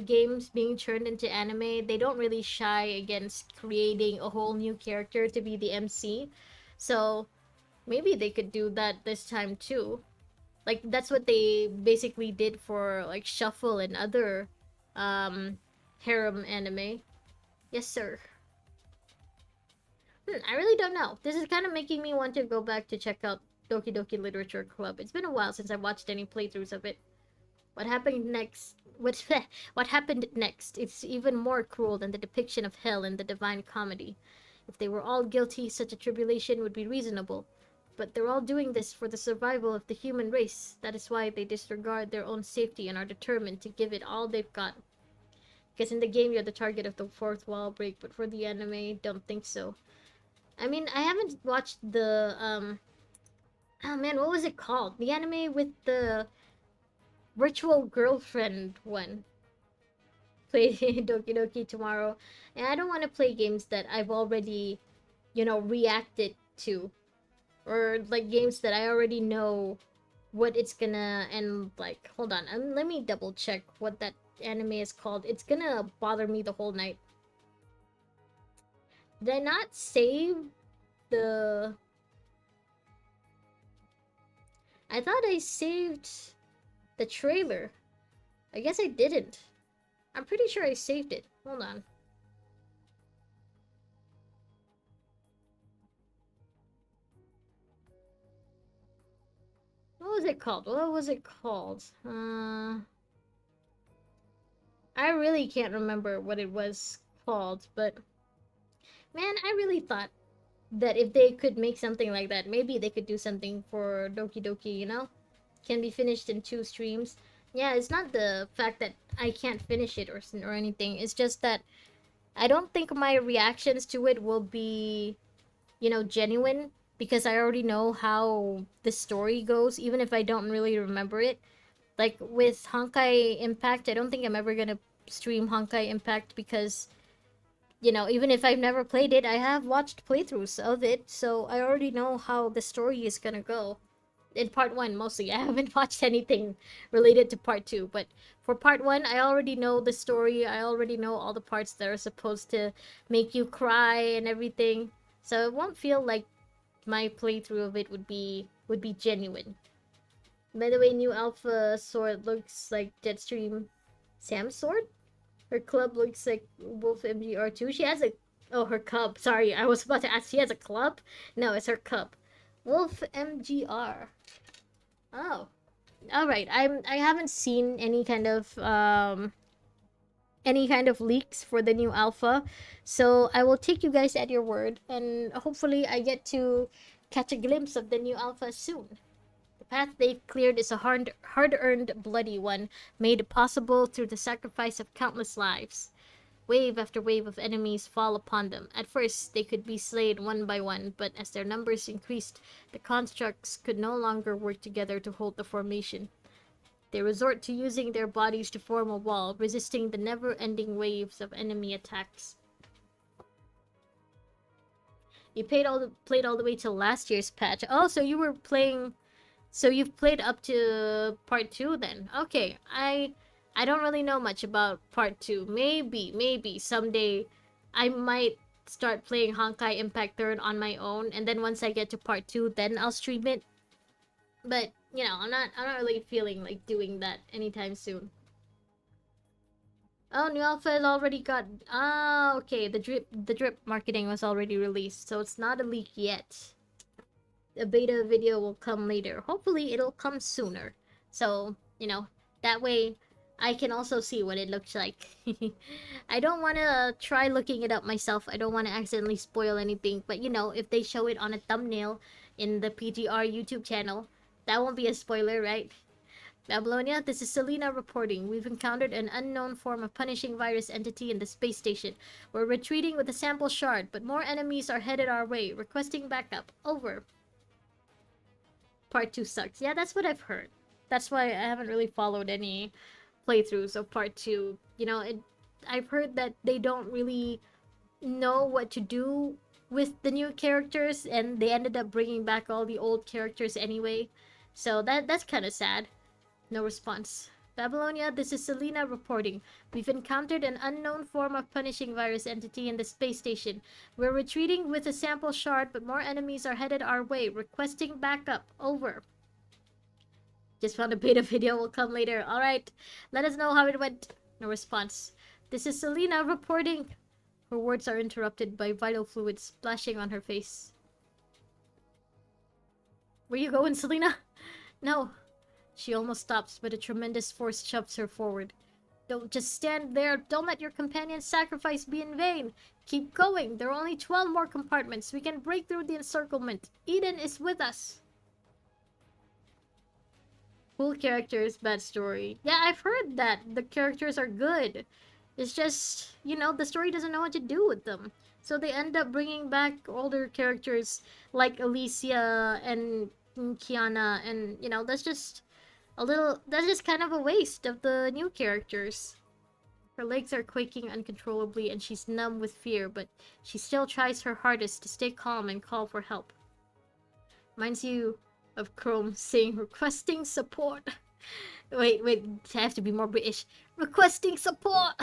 games being turned into anime, they don't really shy against creating a whole new character to be the MC. So maybe they could do that this time too. Like, that's what they basically did for like Shuffle and other harem anime. Yes, sir. I really don't know. This is kind of making me want to go back to check out Doki Doki Literature Club. It's been a while since I watched any playthroughs of it. What happened next? What happened next? It's even more cruel than the depiction of hell in the Divine Comedy. If they were all guilty, such a tribulation would be reasonable. But they're all doing this for the survival of the human race. That is why they disregard their own safety and are determined to give it all they've got. Because in the game, you're the target of the fourth wall break, but for the anime, don't think so. I mean, I haven't watched the, oh man, what was it called? The anime with the virtual girlfriend one. Play Doki Doki tomorrow. And I don't want to play games that I've already, reacted to. Or, like, games that I already know what it's gonna, and, like, hold on. Let me double check what that anime is called. It's gonna bother me the whole night. Did I not save the... I thought I saved the trailer. I guess I didn't. I'm pretty sure I saved it. Hold on. What was it called? What was it called? I really can't remember what it was called, but... Man, I really thought that if they could make something like that, maybe they could do something for Doki Doki, Can be finished in 2 streams. Yeah, it's not the fact that I can't finish it or anything. It's just that I don't think my reactions to it will be, genuine, because I already know how the story goes, even if I don't really remember it. Like, with Honkai Impact, I don't think I'm ever gonna stream Honkai Impact because, even if I've never played it, I have watched playthroughs of it, so I already know how the story is gonna go. In part 1, mostly. I haven't watched anything related to part 2, but for part 1, I already know the story. I already know all the parts that are supposed to make you cry and everything. So it won't feel like my playthrough of it would be would be genuine. By the way, new alpha sword looks like Jetstream Sam's sword. Her club looks like Wolf MGR2. She has a oh her cub. Sorry, I was about to ask. She has a club. No, it's her cub. Wolf MGR. Oh, all right. I haven't seen any kind of leaks for the new alpha, so I will take you guys at your word, and hopefully I get to catch a glimpse of the new alpha soon. The path they've cleared is a hard-earned, bloody one, made possible through the sacrifice of countless lives. Wave after wave of enemies fall upon them. At first, they could be slain one by one, but as their numbers increased, the constructs could no longer work together to hold the formation. They resort to using their bodies to form a wall, resisting the never-ending waves of enemy attacks. You played all the way till last year's patch. Oh, so you were playing. So you've played up to part 2 then. Okay, I don't really know much about part 2. Maybe someday I might start playing Honkai Impact Third on my own, and then once I get to part 2, then I'll stream it. But you know, I'm not really feeling like doing that anytime soon. Oh, new alpha has already got. Ah, okay. The drip marketing was already released, so it's not a leak yet. The beta video will come later. Hopefully, it'll come sooner. So you know, that way I can also see what it looks like. I don't want to try looking it up myself. I don't want to accidentally spoil anything. But you know, if they show it on a thumbnail in the PGR YouTube channel, that won't be a spoiler, right? Babylonia, this is Selena reporting. We've encountered an unknown form of punishing virus entity in the space station. We're retreating with a sample shard, but more enemies are headed our way. Requesting backup. Over. Part 2 sucks. Yeah, that's what I've heard. That's why I haven't really followed any playthroughs of part 2. You know, I've heard that they don't really know what to do with the new characters, and they ended up bringing back all the old characters anyway. So that's kind of sad. No response. Babylonia, this is Selena reporting. We've encountered an unknown form of punishing virus entity in the space station. We're retreating with a sample shard, but more enemies are headed our way. Requesting backup. Over. Just found a beta video will come later. Alright, let us know how it went. No response. This is Selena reporting. Her words are interrupted by vital fluids splashing on her face. Where you going, Selena? No. She almost stops, but a tremendous force shoves her forward. Don't just stand there. Don't let your companion's sacrifice be in vain. Keep going. There are only 12 more compartments. We can break through the encirclement. Eden is with us. Cool characters, bad story. Yeah, I've heard that. The characters are good. It's just, you know, the story doesn't know what to do with them. So they end up bringing back older characters like Alicia and Kiana, and, you know, that's just kind of a waste of the new characters. Her legs are quaking uncontrollably and she's numb with fear, but she still tries her hardest to stay calm and call for help. Reminds you of Chrome saying requesting support. wait, I have to be more British. Requesting support!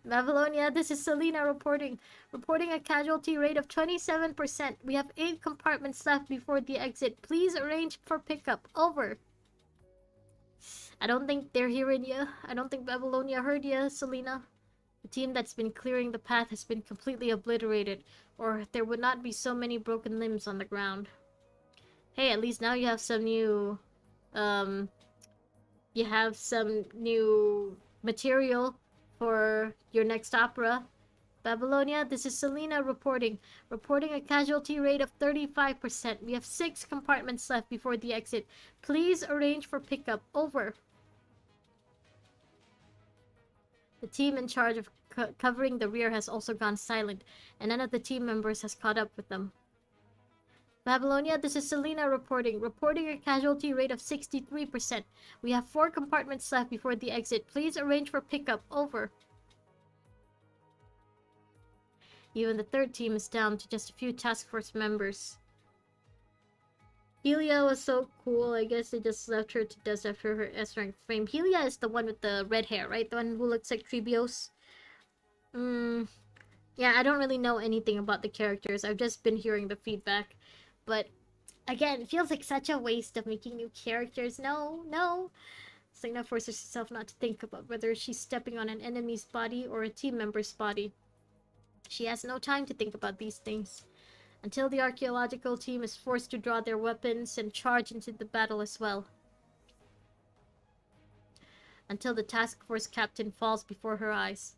Babylonia, this is Selena reporting. Reporting a casualty rate of 27%. We have 8 compartments left before the exit. Please arrange for pickup. Over. I don't think they're hearing you. I don't think Babylonia heard you, Selena. The team that's been clearing the path has been completely obliterated, or there would not be so many broken limbs on the ground. Hey, at least now you have some new... you have some new material for your next opera. Babylonia, this is Selena reporting. Reporting a casualty rate of 35%. We have 6 compartments left before the exit. Please arrange for pickup. Over. The team in charge of covering the rear has also gone silent, and none of the team members has caught up with them. Babylonia, this is Selena reporting. Reporting a casualty rate of 63%. We have 4 compartments left before the exit. Please arrange for pickup. Over. Even the 3rd team is down to just a few task force members. Helia was so cool. I guess they just left her to dust after her S-rank frame. Helia is the one with the red hair, right? The one who looks like Tribios. Yeah, I don't really know anything about the characters. I've just been hearing the feedback. But Again, it feels like such a waste of making new characters. No, no. Selena forces herself not to think about whether she's stepping on an enemy's body or a team member's body. She has no time to think about these things until the archaeological team is forced to draw their weapons and charge into the battle as well. Until the task force captain falls before her eyes.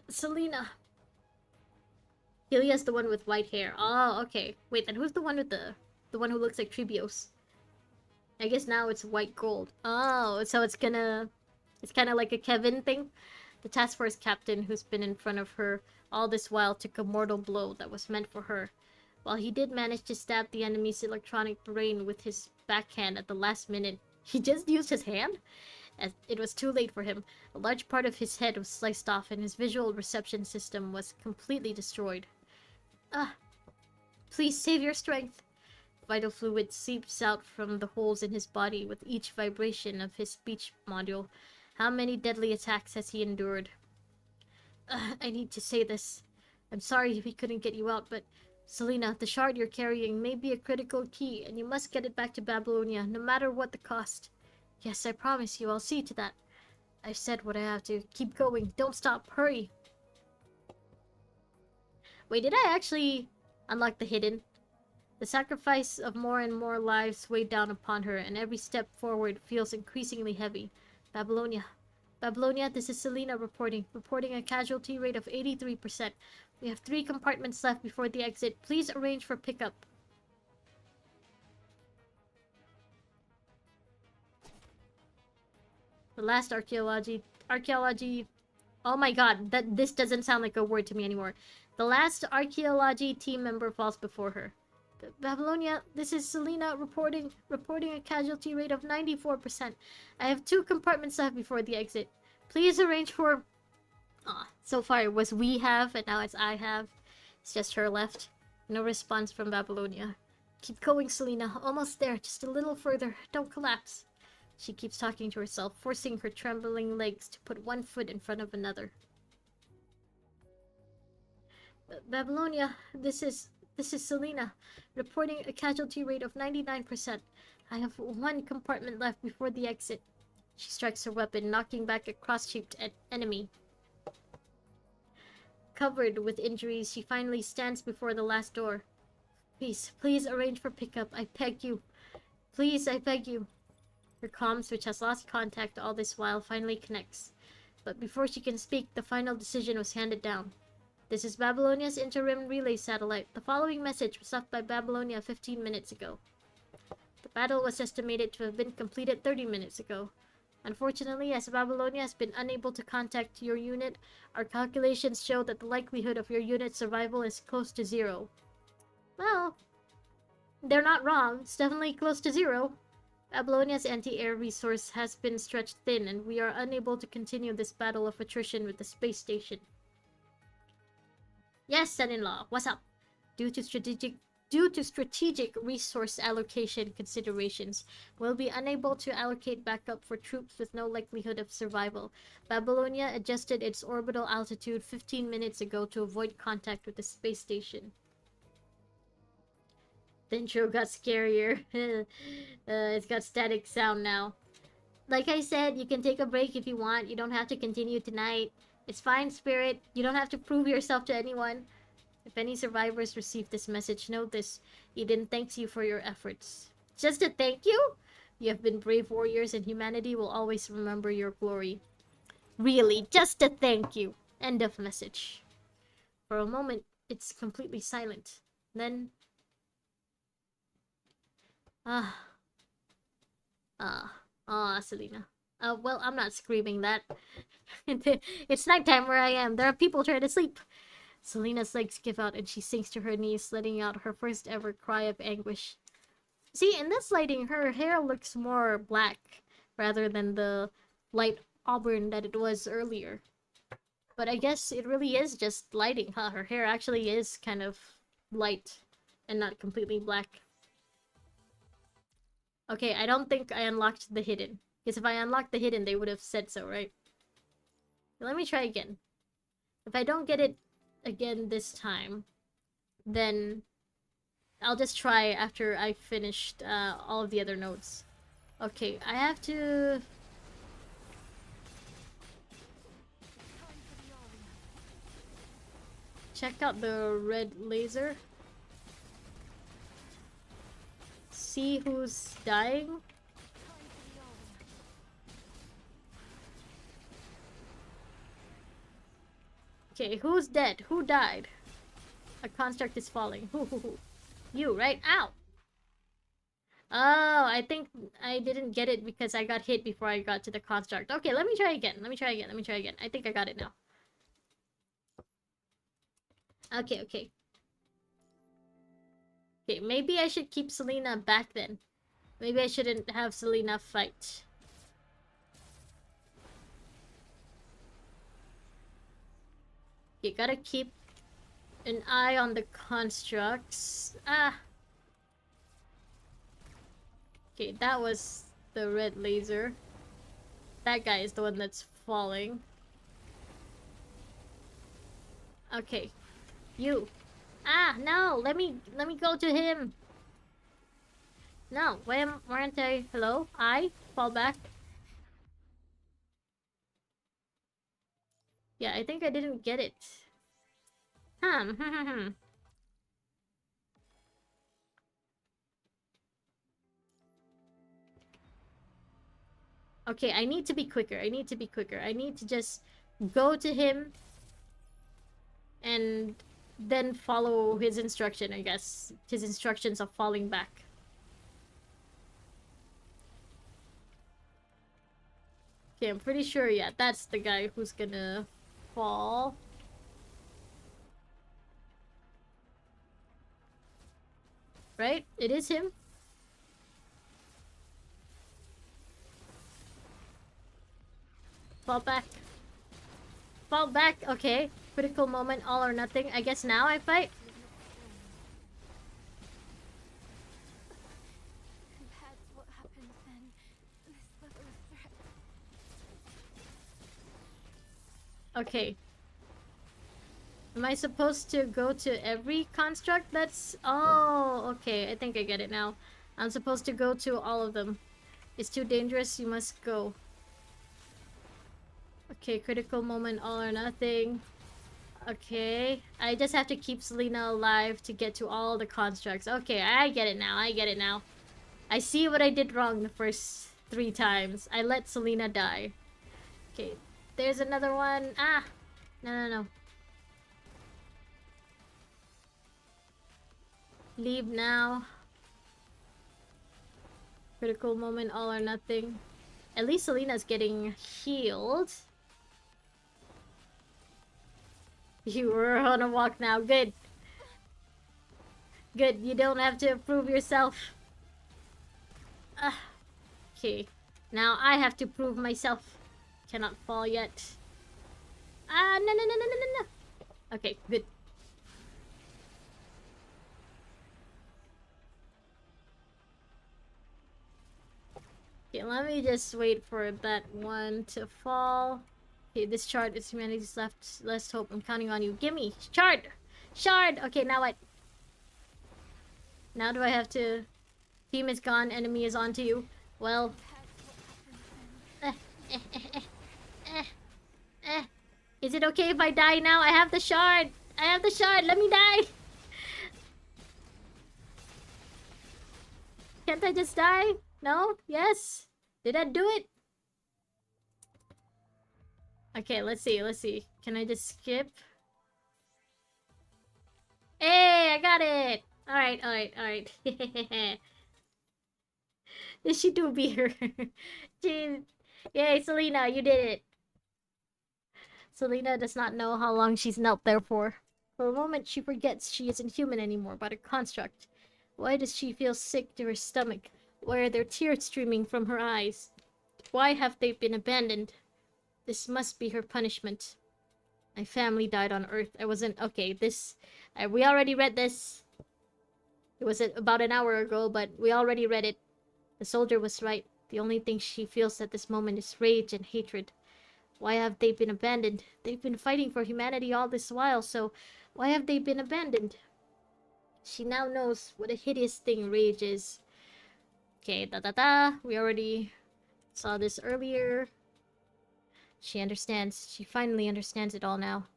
Selena. Helia's the one with white hair. Oh, okay. Wait, and who's the one with the one who looks like Tribios? I guess now it's white gold. Oh, so it's kind of like a Kevin thing. The task force captain who's been in front of her all this while took a mortal blow that was meant for her. While he did manage to stab the enemy's electronic brain with his backhand at the last minute, he just used his hand? As it was too late for him. A large part of his head was sliced off and his visual reception system was completely destroyed. Ah, please save your strength. Vital fluid seeps out from the holes in his body with each vibration of his speech module. How many deadly attacks has he endured? I need to say this. I'm sorry if we couldn't get you out, but Selena, the shard you're carrying may be a critical key, and you must get it back to Babylonia, no matter what the cost. Yes, I promise you, I'll see to that. I've said what I have to. Keep going. Don't stop. Hurry. Wait, did I actually unlock the hidden? The sacrifice of more and more lives weighed down upon her, and every step forward feels increasingly heavy. Babylonia. Babylonia, this is Selena reporting. Reporting a casualty rate of 83%. We have 3 compartments left before the exit. Please arrange for pickup. The last archaeology... Oh my god, this doesn't sound like a word to me anymore. The last archaeology team member falls before her. Babylonia, this is Selena reporting a casualty rate of 94%. I have 2 compartments left before the exit. Please arrange for... so far it was we have, and now it's I have. It's just her left. No response from Babylonia. Keep going, Selena. Almost there. Just a little further. Don't collapse. She keeps talking to herself, forcing her trembling legs to put one foot in front of another. Babylonia, this is Selena, reporting a casualty rate of 99%. I have 1 compartment left before the exit. She strikes her weapon, knocking back a cross-shaped enemy. Covered with injuries, she finally stands before the last door. Please, please arrange for pickup. I beg you. Please, I beg you. Her comms, which has lost contact all this while, finally connects. But before she can speak, the final decision was handed down. This is Babylonia's interim relay satellite. The following message was left by Babylonia 15 minutes ago. The battle was estimated to have been completed 30 minutes ago. Unfortunately, as Babylonia has been unable to contact your unit, our calculations show that the likelihood of your unit's survival is close to 0. Well, they're not wrong. It's definitely close to 0. Babylonia's anti-air resource has been stretched thin, and we are unable to continue this battle of attrition with the space station. Yes, son-in-law, what's up? Due to strategic resource allocation considerations, we'll be unable to allocate backup for troops with no likelihood of survival. Babylonia adjusted its orbital altitude 15 minutes ago to avoid contact with the space station. The intro got scarier. It's got static sound now. Like I said, you can take a break if you want. You don't have to continue tonight. It's fine, Spirit. You don't have to prove yourself to anyone. If any survivors receive this message, know this. Eden thanks you for your efforts. Just a thank you? You have been brave warriors, and humanity will always remember your glory. Really, just a thank you. End of message. For a moment, it's completely silent. Then... Selena. Well, I'm not screaming that. It's nighttime where I am. There are people trying to sleep. Selena's legs give out and she sinks to her knees, letting out her first ever cry of anguish. See, in this lighting, her hair looks more black rather than the light auburn that it was earlier. But I guess it really is just lighting, huh? Her hair actually is kind of light and not completely black. Okay, I don't think I unlocked the hidden. Because if I unlocked the hidden, they would have said so, right? Let me try again. If I don't get it again this time, then I'll just try after I finished all of the other nodes. Okay, I have to... check out the red laser. See who's dying. Okay, who's dead? Who died? A construct is falling. Who? You, right? Ow! Oh, I think I didn't get it because I got hit before I got to the construct. Okay, let me try again. Let me try again. I think I got it now. Okay. Okay, maybe I should keep Selena back then. Maybe I shouldn't have Selena fight. You gotta keep an eye on the constructs. Okay, that was the red laser. That guy is the one that's falling. Okay. You. No! Let me go to him! No, weren't I? Hello? I? Fall back? Yeah, I think I didn't get it. Okay, I need to be quicker. I need to just go to him and then follow his instruction, I guess. His instructions of falling back. Okay, I'm pretty sure, yeah, that's the guy who's gonna fall. Right? It is him? Fall back. Fall back, okay. Critical moment, all or nothing. I guess now I fight? That's what happened then. This level of threat. Okay. Am I supposed to go to every construct that's... Oh, okay. I think I get it now. I'm supposed to go to all of them. It's too dangerous, you must go. Okay, critical moment, all or nothing. Okay. I just have to keep Selena alive to get to all the constructs. Okay, I get it now. I see what I did wrong the first 3 times. I let Selena die. Okay, there's another one. No. Leave now. Critical moment, all or nothing. At least Selena's getting healed. You were on a walk now. Good. Good, you don't have to prove yourself. Okay. Now I have to prove myself. Cannot fall yet. No. Okay, good. Okay, let me just wait for that one to fall. Okay, this shard is humanity's last hope. I'm counting on you. Gimme! Shard! Shard! Okay, now what? Now do I have to... Team is gone, enemy is onto you. Well... Is it okay if I die now? I have the shard! Let me die! Can't I just die? No? Yes? Did I do it? Okay, let's see. Can I just skip? Hey, I got it! Alright. She do beat her. Jeez. Yay, Selena, you did it. Selena does not know how long she's knelt there for. For a moment, she forgets she isn't human anymore, but a construct. Why does she feel sick to her stomach? Why are there tears streaming from her eyes? Why have they been abandoned? This must be her punishment. My family died on Earth. I wasn't... Okay, this... we already read this. It was about an hour ago, but we already read it. The soldier was right. The only thing she feels at this moment is rage and hatred. Why have they been abandoned? They've been fighting for humanity all this while, so why have they been abandoned? She now knows what a hideous thing rage is. Okay, we already saw this earlier. She understands. She finally understands it all now.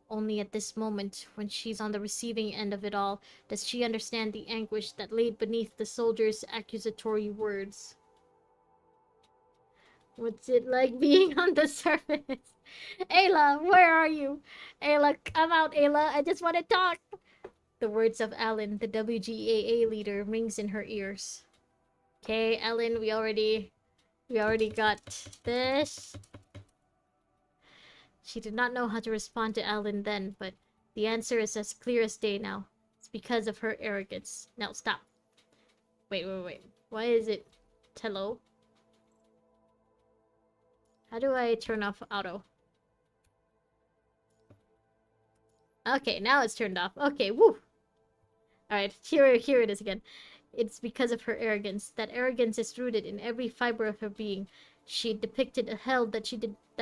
Only at this moment, when she's on the receiving end of it all, does she understand the anguish that lay beneath the soldier's accusatory words. What's it like being on the surface? Ayla, where are you? Ayla, come out, Ayla. I just want to talk. The words of Alan, the WGAA leader, rings in her ears. Okay, Alan, we already got this. She did not know how to respond to Alan then, but the answer is as clear as day now. It's because of her arrogance. Now stop. Wait. Why is it hello? How do I turn off auto? Okay, now it's turned off. Okay, woo! Alright, here it is again. It's because of her arrogance. That arrogance is rooted in every fiber of her being. She depicted a hell that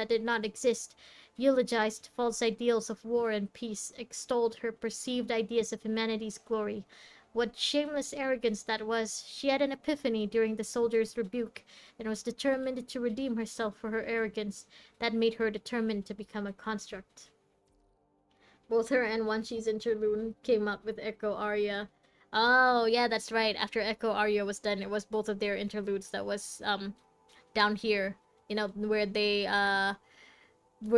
did not exist, eulogized false ideals of war and peace, extolled her perceived ideas of humanity's glory. What shameless arrogance that was! She had an epiphany during the soldier's rebuke, and was determined to redeem herself for her arrogance. That made her determined to become a construct. Both her and Wanshi's interlude came up with Echo Aria. Oh, yeah, that's right. After Echo Aria was done, it was both of their interludes that was down here. You know, where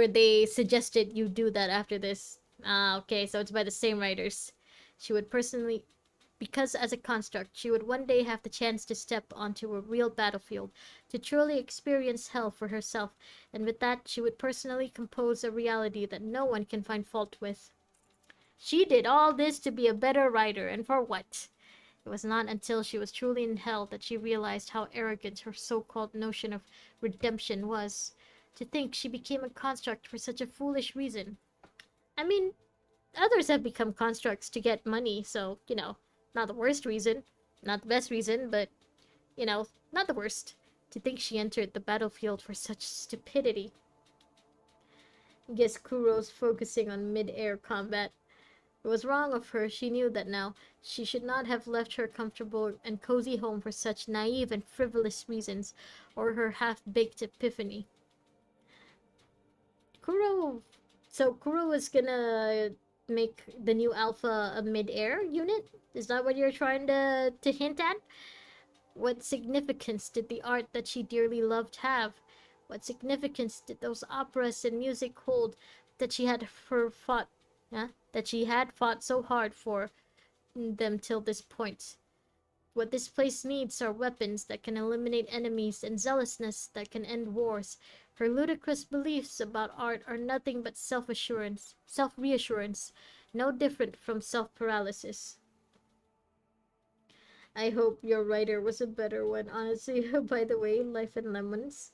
they suggested you do that after this. Ah, okay, so it's by the same writers. She would personally, because as a construct, she would one day have the chance to step onto a real battlefield, to truly experience hell for herself, and with that, she would personally compose a reality that no one can find fault with. She did all this to be a better writer, and for what? It was not until she was truly in hell that she realized how arrogant her so-called notion of redemption was. To think she became a construct for such a foolish reason. I mean, others have become constructs to get money, so, not the worst reason. Not the best reason, but, not the worst. To think she entered the battlefield for such stupidity. Guess Kuro's focusing on mid-air combat. It was wrong of her, she knew that now. She should not have left her comfortable and cozy home for such naive and frivolous reasons, or her half-baked epiphany. Kuro... So Kuro was gonna make the new Alpha a mid-air unit? Is that what you're trying to hint at? What significance did the art that she dearly loved have? What significance did those operas and music hold that she had fought so hard for them till this point? What this place needs are weapons that can eliminate enemies and zealousness that can end wars. Her ludicrous beliefs about art are nothing but self-reassurance, no different from self-paralysis. I hope your writer was a better one, honestly. By the way, Life and Lemons.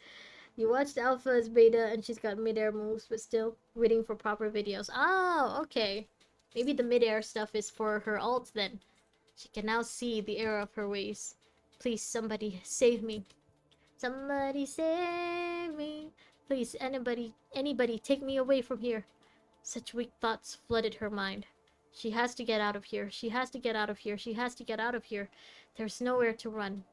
You watched Alpha as Beta and she's got mid-air moves, but still waiting for proper videos. Oh, okay. Maybe the mid-air stuff is for her alt then. She can now see the error of her ways. Please, somebody, save me. Somebody save me. Please, anybody, take me away from here. Such weak thoughts flooded her mind. She has to get out of here. She has to get out of here. She has to get out of here. There's nowhere to run.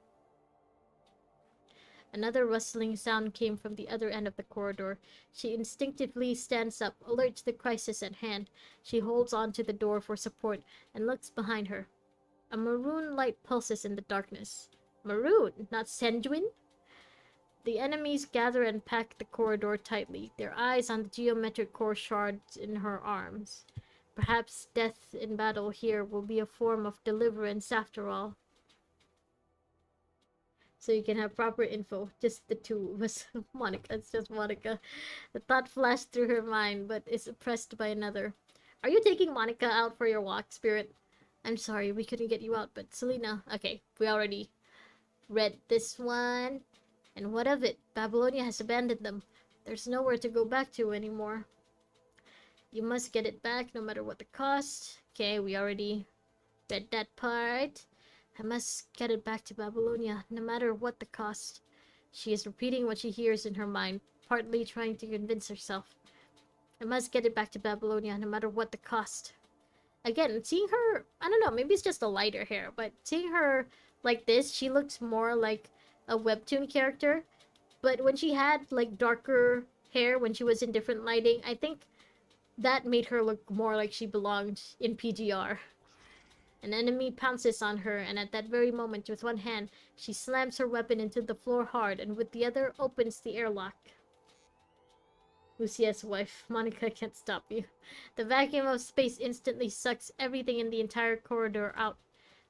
Another rustling sound came from the other end of the corridor. She instinctively stands up, alert to the crisis at hand. She holds on to the door for support and looks behind her. A maroon light pulses in the darkness. Maroon, not sanguine? The enemies gather and pack the corridor tightly, their eyes on the geometric core shards in her arms. Perhaps death in battle here will be a form of deliverance after all. So you can have proper info. Just the two of us. Monica, it's just Monica. The thought flashed through her mind, but is oppressed by another. Are you taking Monica out for your walk, Spirit? I'm sorry, we couldn't get you out, but Selena... Okay, we already read this one. And what of it? Babylonia has abandoned them. There's nowhere to go back to anymore. You must get it back no matter what the cost. Okay, we already read that part. I must get it back to Babylonia no matter what the cost. She is repeating what she hears in her mind, partly trying to convince herself. I must get it back to Babylonia no matter what the cost. Again, seeing her, I don't know, maybe it's just the lighter hair, but seeing her like this, she looks more like a webtoon character. But when she had like darker hair when she was in different lighting, I think that made her look more like she belonged in PGR. An enemy pounces on her, and at that very moment, with one hand, she slams her weapon into the floor hard, and with the other opens the airlock. Lucia's wife, Monica can't stop you. The vacuum of space instantly sucks everything in the entire corridor out.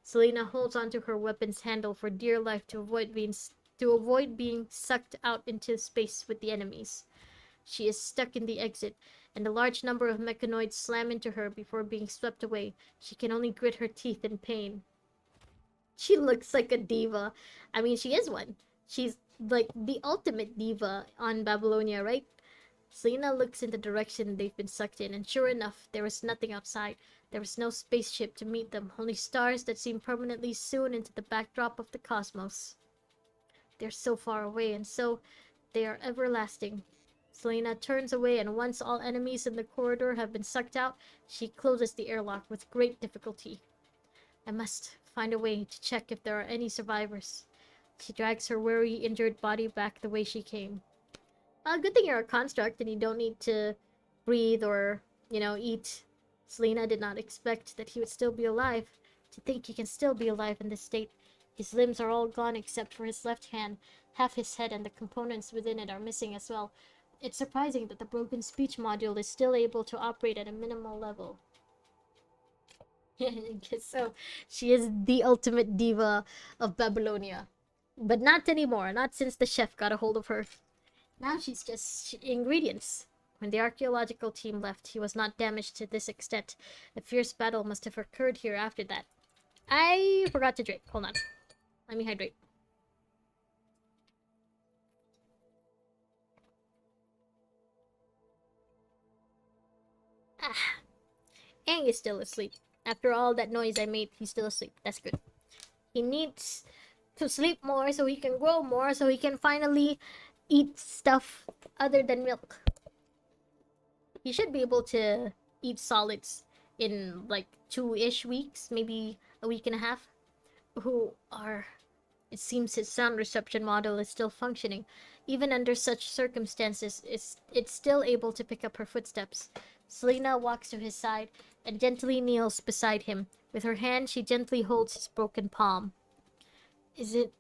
Selena holds onto her weapon's handle for dear life to avoid being sucked out into space with the enemies. She is stuck in the exit, and a large number of mechanoids slam into her before being swept away. She can only grit her teeth in pain. She looks like a diva. I mean, she is one. She's like the ultimate diva on Babylonia, right? Selena looks in the direction they've been sucked in, and sure enough, there was nothing outside. There was no spaceship to meet them, only stars that seem permanently sewn into the backdrop of the cosmos. They're so far away, and so they are everlasting. Selena turns away, and once all enemies in the corridor have been sucked out, she closes the airlock with great difficulty. I must find a way to check if there are any survivors. She drags her weary, injured body back the way she came. Good thing you're a construct and you don't need to breathe or, eat. Selena did not expect that he would still be alive. To think he can still be alive in this state. His limbs are all gone except for his left hand. Half his head and the components within it are missing as well. It's surprising that the broken speech module is still able to operate at a minimal level. I guess so. She is the ultimate diva of Babylonia. But not anymore, not since the chef got a hold of her. Now she's just ingredients. When the archaeological team left, he was not damaged to this extent. A fierce battle must have occurred here after that. I forgot to drink. Hold on. Let me hydrate. Ah, Aang is still asleep. After all that noise I made, he's still asleep. That's good. He needs to sleep more so he can grow more so he can finally eat stuff other than milk. He should be able to eat solids in like 2-ish weeks, maybe a week and a half. Who are It seems his sound reception model is still functioning. Even under such circumstances, it's still able to pick up her footsteps. Selena walks to his side and gently kneels beside him. With her hand, she gently holds his broken palm. Is it...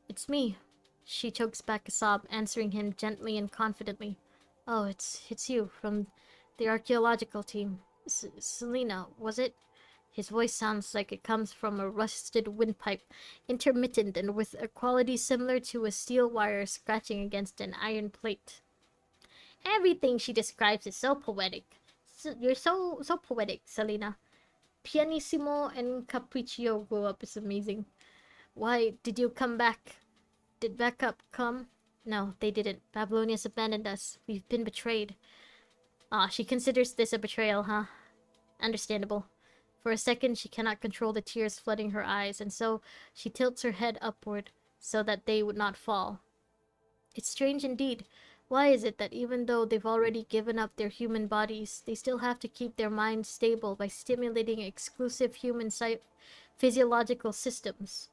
It's me. She chokes back a sob, answering him gently and confidently. Oh, it's you, from the archaeological team. Selena, was it? His voice sounds like it comes from a rusted windpipe, intermittent and with a quality similar to a steel wire scratching against an iron plate. Everything she describes is so poetic. You're so poetic, Selena. Pianissimo and Capriccio go up is amazing. Why did you come back? Did backup come? No, they didn't. Babylonia's abandoned us. We've been betrayed. She considers this a betrayal, huh? Understandable. For a second, she cannot control the tears flooding her eyes, and so she tilts her head upward so that they would not fall. It's strange indeed. Why is it that even though they've already given up their human bodies, they still have to keep their minds stable by stimulating exclusive human physiological systems?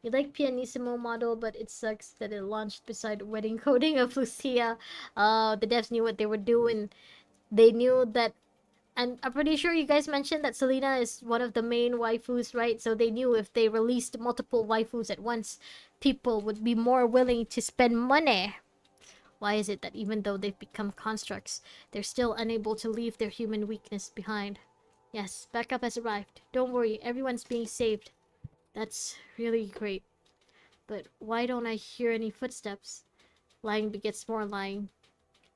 You like Pianissimo model, but it sucks that it launched beside wedding coding of Lucia. The devs knew what they were doing. They knew that, and I'm pretty sure you guys mentioned that Selena is one of the main waifus, right? So they knew if they released multiple waifus at once, people would be more willing to spend money. Why is it that even though they've become constructs, they're still unable to leave their human weakness behind? Yes, backup has arrived. Don't worry, everyone's being saved. That's really great. But why don't I hear any footsteps? Lying begets more lying.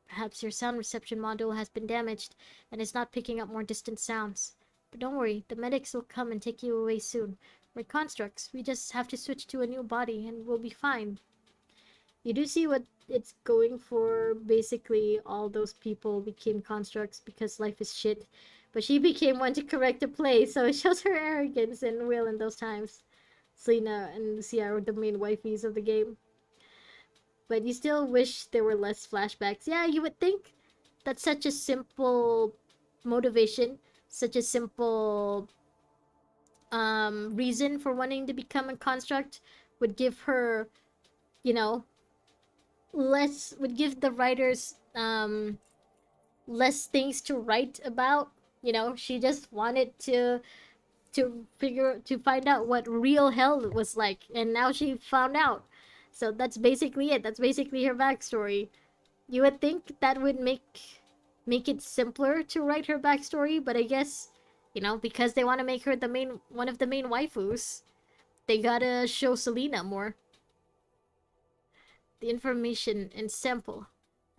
Perhaps your sound reception module has been damaged and is not picking up more distant sounds. But don't worry, the medics will come and take you away soon. We're constructs. We just have to switch to a new body and we'll be fine. You do see what it's going for. Basically, all those people became constructs because life is shit. But she became one to correct the play, so it shows her arrogance and will in those times. Selena and Lucia are the main wifeys of the game. But you still wish there were less flashbacks. Yeah, you would think that's such a simple motivation. such a simple reason for wanting to become a construct would give her, you know, less would give the writers less things to write about. You know, she just wanted to find out what real hell was like, and now she found out. So that's basically it. That's basically her backstory. You would think that would make it simpler to write her backstory, but I guess, you know, because they want to make her the main one of the main waifus, they gotta show Selena more. The information and sample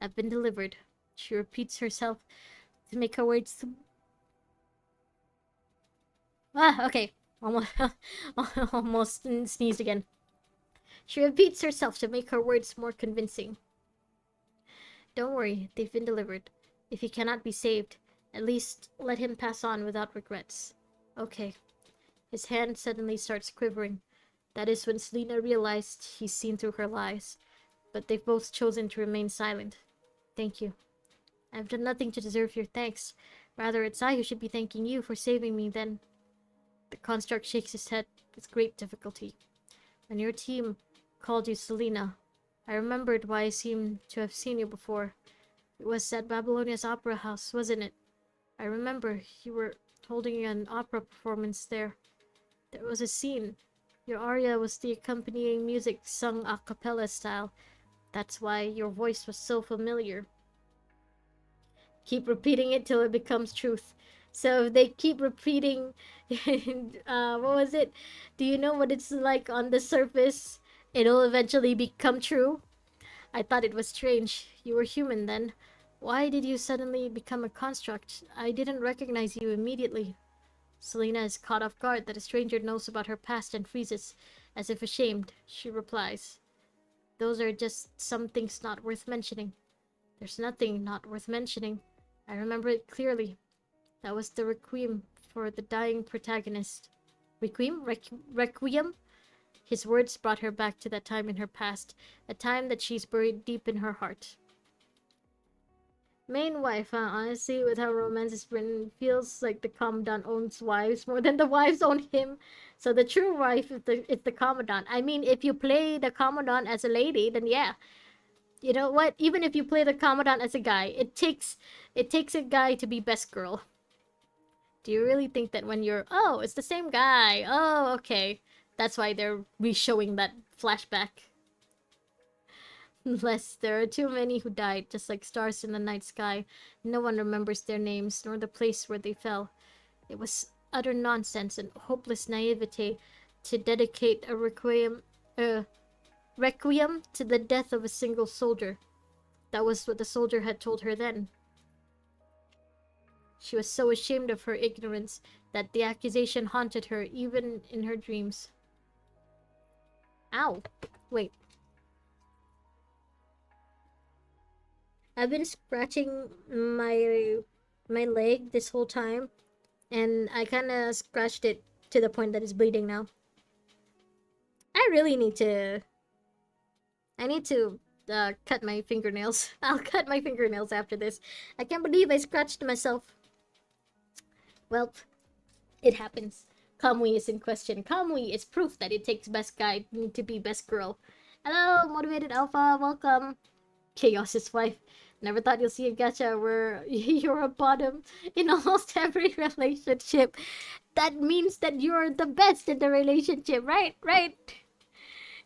have been delivered. She repeats herself to make her words. Okay. Almost, almost sneezed again. She repeats herself to make her words more convincing. Don't worry, they've been delivered. If he cannot be saved, at least let him pass on without regrets. Okay. His hand suddenly starts quivering. That is when Selena realized he's seen through her lies. But they've both chosen to remain silent. Thank you. I've done nothing to deserve your thanks. Rather, it's I who should be thanking you for saving me then. The construct shakes his head with great difficulty. When your team called you Selena, I remembered why I seemed to have seen you before. It was at Babylonia's opera house, wasn't it? I remember you were holding an opera performance there. There was a scene. Your aria was the accompanying music sung a cappella style. That's why your voice was so familiar. Keep repeating it till it becomes truth. So they keep repeating. What was it? Do you know what it's like on the surface? It'll eventually become true. I thought it was strange. You were human then. Why did you suddenly become a construct? I didn't recognize you immediately. Selena is caught off guard that a stranger knows about her past and freezes, as if ashamed. She replies, "Those are just some things not worth mentioning." There's nothing not worth mentioning. I remember it clearly. That was the requiem for the dying protagonist. Requiem? Requiem? His words brought her back to that time in her past, a time that she's buried deep in her heart. Main wife, huh? Honestly, with how romance is written, feels like the Commandant owns wives more than the wives own him. So the true wife is the Commandant. I mean, if you play the Commandant as a lady, then yeah. You know what? Even if you play the Commandant as a guy, it takes a guy to be best girl. Do you really think that when you're, oh, it's the same guy. Oh, okay. That's why they're re-showing that flashback. Unless there are too many who died, just like stars in the night sky. No one remembers their names, nor the place where they fell. It was utter nonsense and hopeless naivete to dedicate a requiem to the death of a single soldier. That was what the soldier had told her then. She was so ashamed of her ignorance that the accusation haunted her even in her dreams. Ow. Wait. I've been scratching my leg this whole time, and I kind of scratched it to the point that it's bleeding now. I really need to. I need to cut my fingernails. I'll cut my fingernails after this. I can't believe I scratched myself. Well, it happens. Kamui is in question. Kamui is proof that it takes best guy to be best girl. Hello, Motivated Alpha. Welcome. Chaos's wife. Never thought you'll see a gacha where you're a bottom in almost every relationship. That means that you're the best in the relationship, right? Right?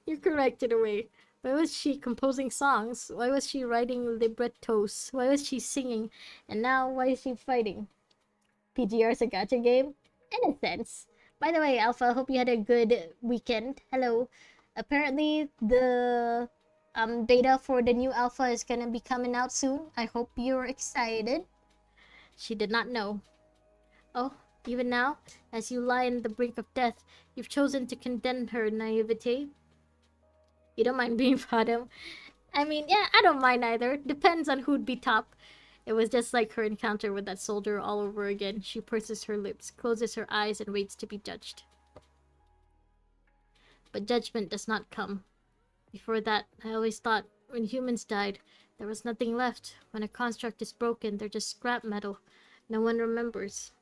You're correct in a way. Why was she composing songs? Why was she writing librettos? Why was she singing? And now, why is she fighting? PGR is a gacha game? In a sense. By the way, Alpha, hope you had a good weekend. Hello. Apparently, the beta for the new alpha is gonna be coming out soon. I hope you're excited. She did not know. Oh, even now, as you lie on the brink of death, you've chosen to condemn her naivete. You don't mind being bottom? I mean, yeah, I don't mind either. Depends on who'd be top. It was just like her encounter with that soldier all over again. She purses her lips, closes her eyes, and waits to be judged. But judgment does not come. Before that, I always thought when humans died, there was nothing left. When a construct is broken, they're just scrap metal. No one remembers.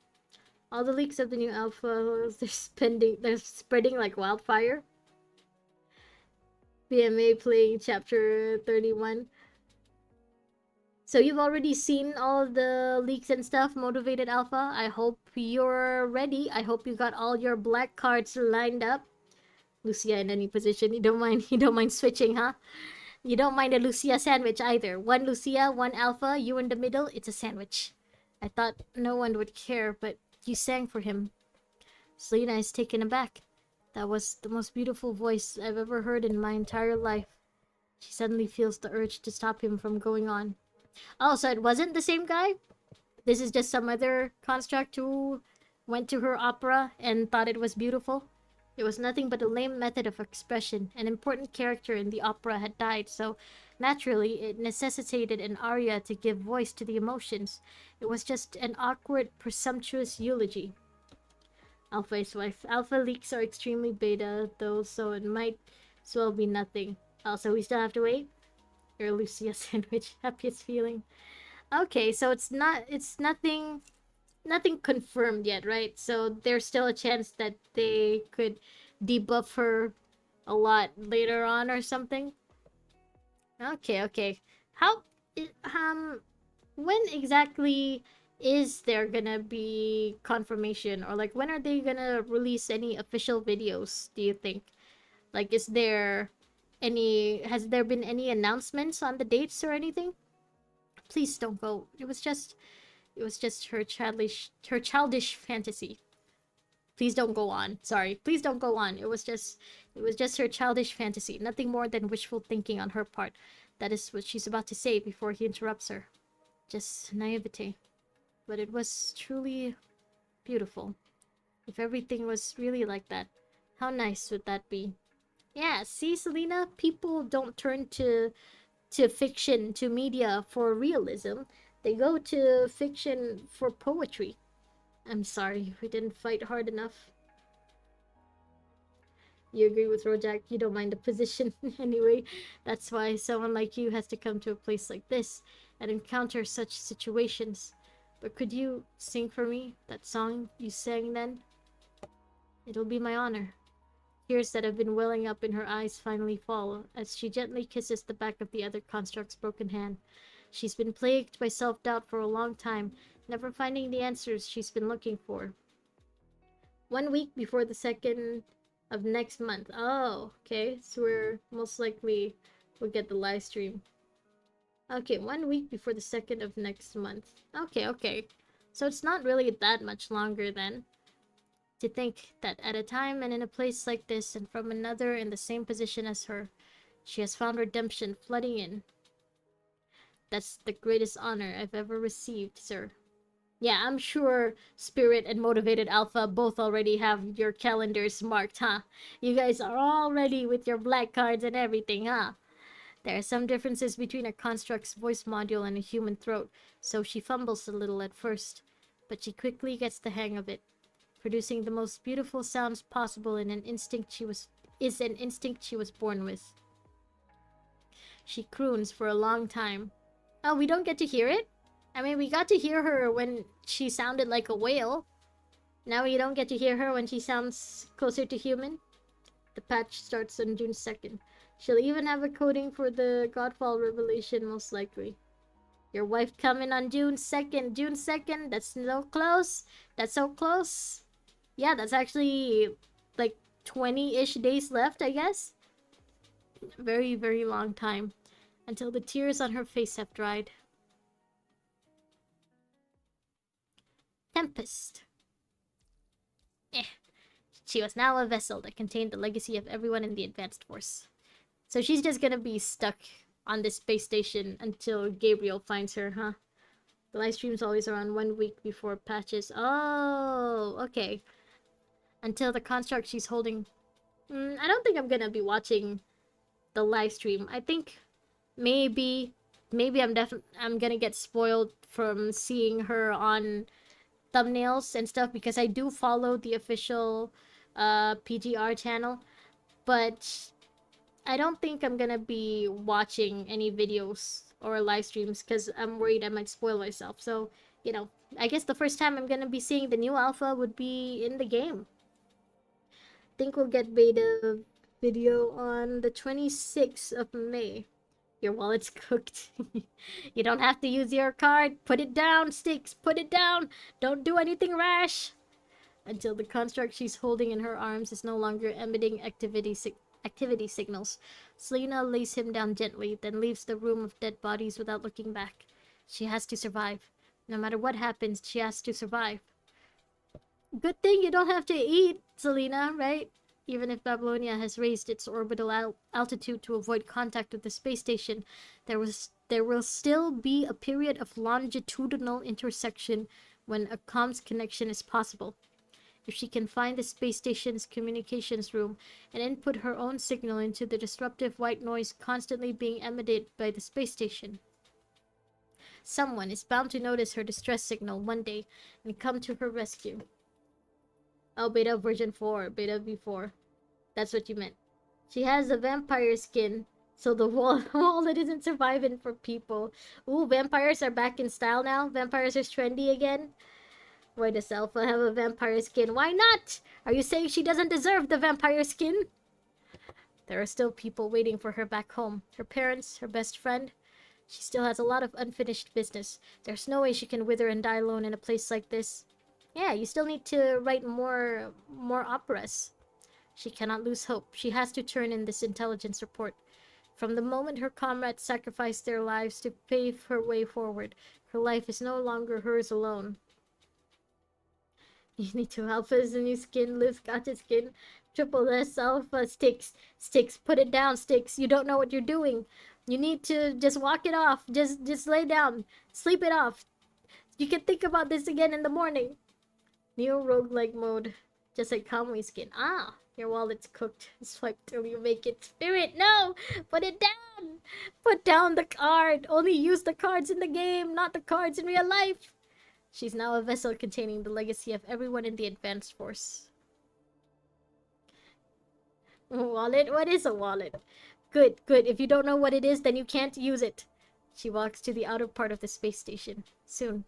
All the leaks of the new alpha, they're spreading like wildfire. BMA playing chapter 31. So you've already seen all the leaks and stuff, Motivated Alpha. I hope you're ready. I hope you got all your black cards lined up. Lucia in any position. You don't mind you don't mind switching, huh? You don't mind a Lucia sandwich either. One Lucia, one Alpha, you in the middle, it's a sandwich. I thought no one would care, but you sang for him. Selena is taken aback. That was the most beautiful voice I've ever heard in my entire life. She suddenly feels the urge to stop him from going on. Oh, so it wasn't the same guy? This is just some other construct who went to her opera and thought it was beautiful? It was nothing but a lame method of expression. An important character in the opera had died, so naturally it necessitated an aria to give voice to the emotions. It was just an awkward, presumptuous eulogy. Alpha is wife. Alpha leaks are extremely beta, though, so it might as well be nothing. Also, we still have to wait? Your Lucia sandwich. Happiest feeling. Okay, so it's nothing confirmed yet, right? So there's still a chance that they could debuff her a lot later on or something. Okay, okay. How when exactly is there gonna be confirmation, or like when are they gonna release any official videos, do you think? Like, is there any has there been any announcements on the dates or anything? Please don't go. It was just her childish fantasy. Please don't go on. Sorry. Please don't go on. It was just her childish fantasy. Nothing more than wishful thinking on her part. That is what she's about to say before he interrupts her. Just naivete. But it was truly beautiful. If everything was really like that, how nice would that be? Yeah, see, Selena, people don't turn to fiction, to media for realism. They go to fiction for poetry. I'm sorry, we didn't fight hard enough. You agree with Rojak, you don't mind the position anyway. That's why someone like you has to come to a place like this and encounter such situations. But could you sing for me that song you sang then? It'll be my honor. Tears that have been welling up in her eyes finally fall as she gently kisses the back of the other construct's broken hand. She's been plagued by self-doubt for a long time, never finding the answers she's been looking for. 1 week before the 2nd of next month. Oh, okay. So we're most likely we'll get the live stream. Okay, 1 week before the 2nd of next month. Okay, okay. So it's not really that much longer then. To think that at a time and in a place like this, and from another in the same position as her, she has found redemption flooding in. That's the greatest honor I've ever received, sir. Yeah, I'm sure Spirit and Motivated Alpha both already have your calendars marked, huh? You guys are all ready with your black cards and everything, huh? There are some differences between a construct's voice module and a human throat, so she fumbles a little at first, but she quickly gets the hang of it, producing the most beautiful sounds possible in an instinct she was born with. She croons for a long time. Oh, we don't get to hear it? I mean, we got to hear her when she sounded like a whale. Now we don't get to hear her when she sounds closer to human. The patch starts on June 2nd. She'll even have a coding for the Godfall revelation, most likely. Your wife coming on June 2nd. June 2nd? That's so close. That's so close. Yeah, that's actually like 20-ish days left, I guess. Very, very long time. Until the tears on her face have dried. Tempest. Eh. She was now a vessel that contained the legacy of everyone in the advanced force. So she's just gonna be stuck on this space station until Gabriel finds her, huh? The live stream's always around 1 week before patches. Oh, okay. Until the construct she's holding. I don't think I'm gonna be watching the live stream. I think maybe I'm gonna get spoiled from seeing her on thumbnails and stuff, because I do follow the official PGR channel, but I don't think I'm gonna be watching any videos or live streams because I'm worried I might spoil myself. So You know, I guess the first time I'm gonna be seeing the new alpha would be in the game. Think we'll get beta video on the 26th of May. Your wallet's cooked. You don't have to use your card. Put it down, Sticks. Put it down. Don't do anything rash. Until the construct she's holding in her arms is no longer emitting activity signals. Selena lays him down gently, then leaves the room of dead bodies without looking back. She has to survive. No matter what happens, she has to survive. Good thing you don't have to eat, Selena, right? Even if Babylonia has raised its orbital altitude to avoid contact with the space station, there will still be a period of longitudinal intersection when a comms connection is possible. If she can find the space station's communications room and input her own signal into the disruptive white noise constantly being emitted by the space station, someone is bound to notice her distress signal one day and come to her rescue. Oh, beta version 4, beta v4. That's what you meant. She has a vampire skin, so the wallet isn't surviving for people. Ooh, vampires are back in style now. Vampires are trendy again. Why does Alpha have a vampire skin? Why not? Are you saying she doesn't deserve the vampire skin? There are still people waiting for her back home. Her parents, her best friend. She still has a lot of unfinished business. There's no way she can wither and die alone in a place like this. Yeah, you still need to write more operas. She cannot lose hope. She has to turn in this intelligence report. From the moment her comrades sacrificed their lives to pave her way forward, her life is no longer hers alone. You need to alpha is a new skin, Liz got his skin. Triple S alpha Sticks. Sticks, put it down, Sticks. You don't know what you're doing. You need to just walk it off. Just lay down. Sleep it off. You can think about this again in the morning. Neo roguelike mode. Just like Kamui skin. Ah, your wallet's cooked. Swipe till you make it. Spirit, no! Put it down! Put down the card! Only use the cards in the game, not the cards in real life! She's now a vessel containing the legacy of everyone in the advanced force. Wallet? What is a wallet? Good, good. If you don't know what it is, then you can't use it. She walks to the outer part of the space station. Soon.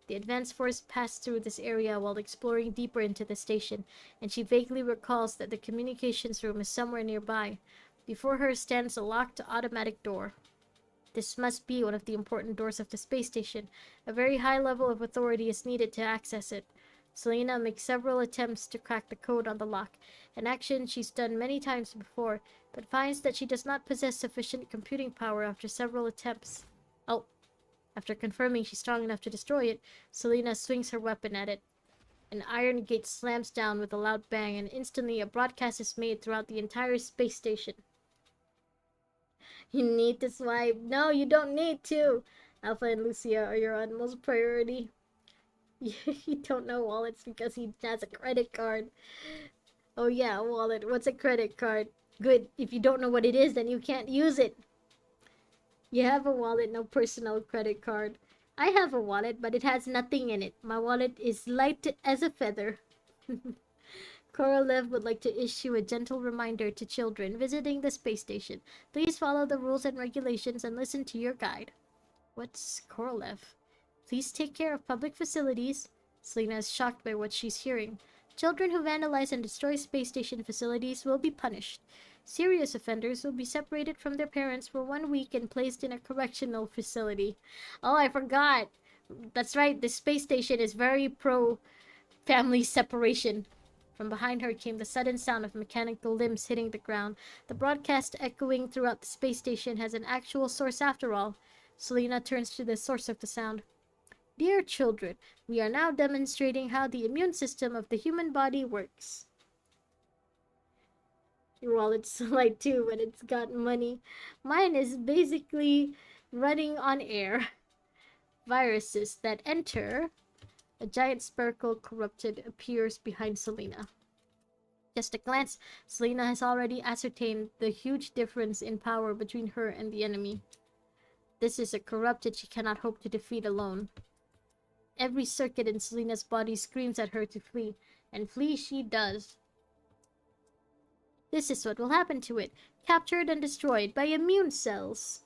The advanced force passed through this area while exploring deeper into the station, and she vaguely recalls that the communications room is somewhere nearby. Before her stands a locked automatic door. This must be one of the important doors of the space station. A very high level of authority is needed to access it. Selena makes several attempts to crack the code on the lock, an action she's done many times before, but finds that she does not possess sufficient computing power after several attempts. Oh. After confirming she's strong enough to destroy it, Selena swings her weapon at it. An iron gate slams down with a loud bang, and instantly a broadcast is made throughout the entire space station. You need to swipe. No, you don't need to. Alpha and Lucia are your utmost priority. You don't know wallets because he has a credit card. Oh yeah, wallet. What's a credit card? Good. If you don't know what it is, then you can't use it. You have a wallet, no personal credit card. I have a wallet, but it has nothing in it. My wallet is light as a feather. Korolev would like to issue a gentle reminder to children visiting the space station. Please follow the rules and regulations and listen to your guide. What's Korolev? Please take care of public facilities. Selena is shocked by what she's hearing. Children who vandalize and destroy space station facilities will be punished. Serious offenders will be separated from their parents for 1 week and placed in a correctional facility. Oh, I forgot. That's right, the space station is very pro family separation. From behind her came the sudden sound of mechanical limbs hitting the ground. The broadcast echoing throughout the space station has an actual source after all. Selena turns to the source of the sound. Dear children, we are now demonstrating how the immune system of the human body works. Your wallet's light too, but it's got money. Mine is basically running on air. Viruses that enter. A giant spherical corrupted appears behind Selena. Just a glance, Selena has already ascertained the huge difference in power between her and the enemy. This is a corrupted she cannot hope to defeat alone. Every circuit in Selena's body screams at her to flee, and flee she does. This is what will happen to it, captured and destroyed by immune cells.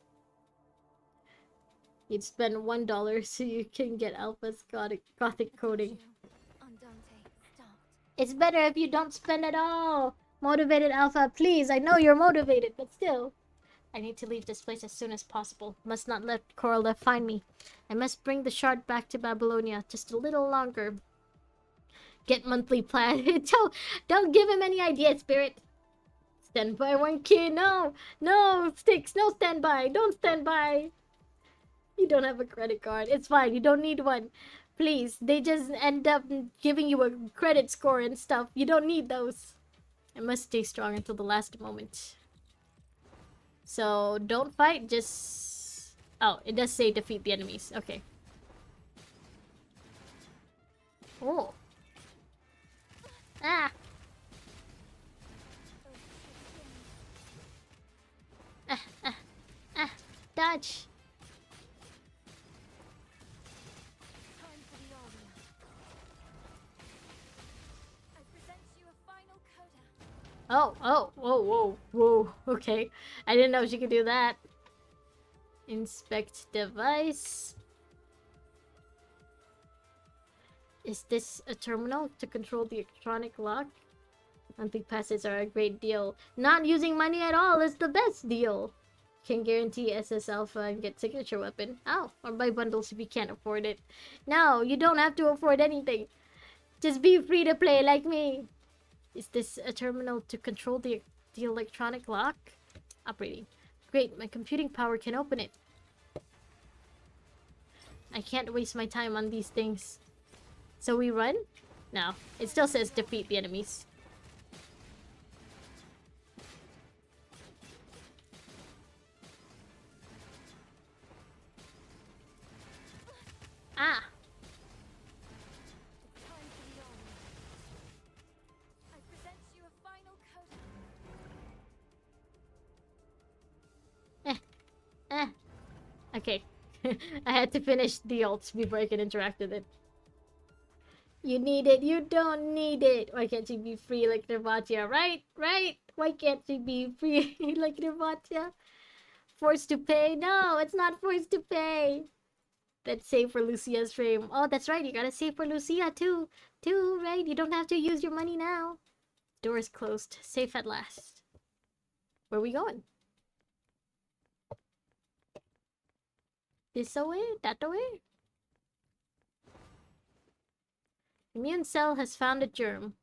You'd spend $1 so you can get Alpha's gothic coding. Andante, start. It's better if you don't spend at all. Motivated Alpha, please. I know you're motivated, but still. I need to leave this place as soon as possible. Must not let Korolev find me. I must bring the shard back to Babylonia just a little longer. Get monthly plan. don't give him any idea, Spirit. Stand by 1K. No, no, Sticks. No standby. Don't stand by. You don't have a credit card. It's fine. You don't need one. Please. They just end up giving you a credit score and stuff. You don't need those. I must stay strong until the last moment. So, don't fight, just... Oh, it does say defeat the enemies. Okay. Oh. Ah! Ah, ah, ah. Dodge! Time for the aria. I present you a final coda. Oh, whoa, whoa. Okay. I didn't know she could do that. Inspect device. Is this a terminal to control the electronic lock? Monthly passes are a great deal. Not using money at all is the best deal. Can guarantee SS Alpha and get signature weapon. Oh, or buy bundles if you can't afford it. No, you don't have to afford anything. Just be free to play like me. Is this a terminal to control the electronic lock? Operating. Great, my computing power can open it. I can't waste my time on these things. So we run? No, it still says defeat the enemies. Ah! It's time for the aria. I present you a final coda. Okay. I had to finish the ults before I could interact with it. You need it. You don't need it. Why can't you be free like Nirvatia? Right? Right? Why can't you be free like Nirvatia? Forced to pay? No, it's not forced to pay. Let's save for Lucia's frame. Oh, that's right. You gotta save for Lucia too. Too, right? You don't have to use your money now. Door is closed. Safe at last. Where are we going? This away? That away? Immune cell has found a germ.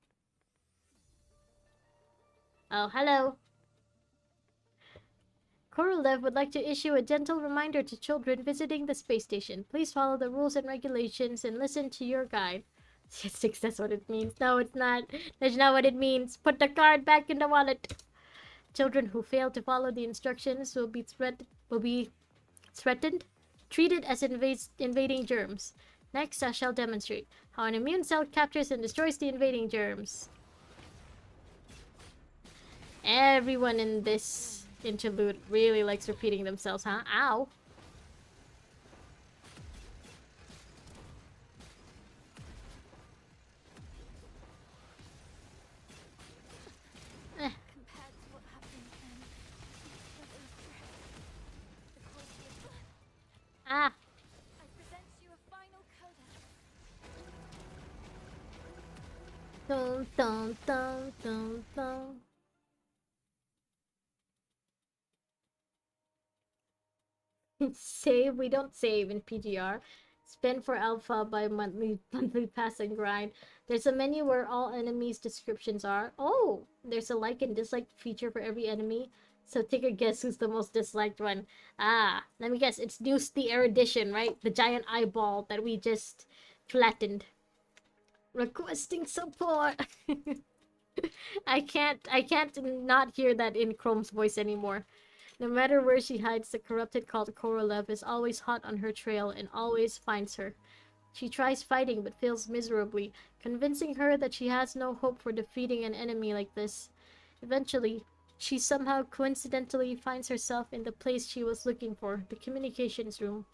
Oh, hello. Korolev would like to issue a gentle reminder to children visiting the space station. Please follow the rules and regulations and listen to your guide. Six, that's what it means. No, it's not. That's not what it means. Put the card back in the wallet. Children who fail to follow the instructions will be threatened, treated as invading germs. Next, I shall demonstrate how an immune cell captures and destroys the invading germs. Everyone in this interlude really likes repeating themselves, huh? Ow! Compared to what happened then, what is the quality of blood? Ah! I present you a final coda. Dun dun dun dun dun. Save? We don't save in PGR. Spend for alpha by monthly pass and grind. There's a menu where all enemies' descriptions are. Oh! There's a like and dislike feature for every enemy. So take a guess who's the most disliked one. Ah, let me guess. It's Deuce the Erudition, right? The giant eyeball that we just flattened. Requesting support! I can't not hear that in Chrome's voice anymore. No matter where she hides, the corrupted cult Korolev is always hot on her trail and always finds her. She tries fighting but fails miserably, convincing her that she has no hope for defeating an enemy like this. Eventually, she somehow coincidentally finds herself in the place she was looking for, the communications room.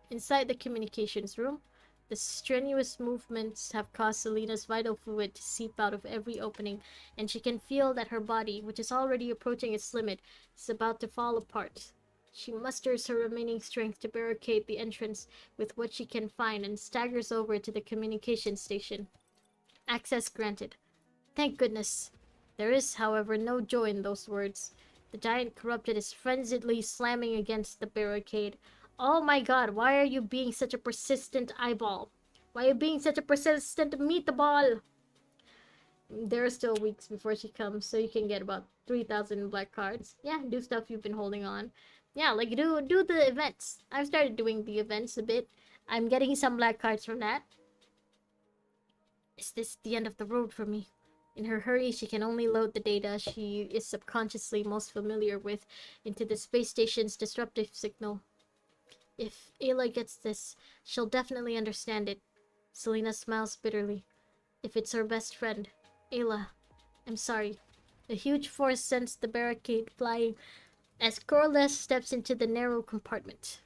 Inside the communications room, the strenuous movements have caused Selena's vital fluid to seep out of every opening, and she can feel that her body, which is already approaching its limit, is about to fall apart. She musters her remaining strength to barricade the entrance with what she can find and staggers over to the communication station. Access granted. Thank goodness. There is, however, no joy in those words. The giant corrupted is frenziedly slamming against the barricade. Oh my god, why are you being such a persistent eyeball? Why are you being such a persistent meatball? There are still weeks before she comes, so you can get about 3,000 black cards. Yeah, do stuff you've been holding on. Yeah, like do the events. I've started doing the events a bit. I'm getting some black cards from that. Is this the end of the road for me? In her hurry, she can only load the data she is subconsciously most familiar with into the space station's disruptive signal. If Ayla gets this, she'll definitely understand it. Selena smiles bitterly. If it's her best friend. Ayla, I'm sorry. A huge force sends the barricade flying as Corliss steps into the narrow compartment.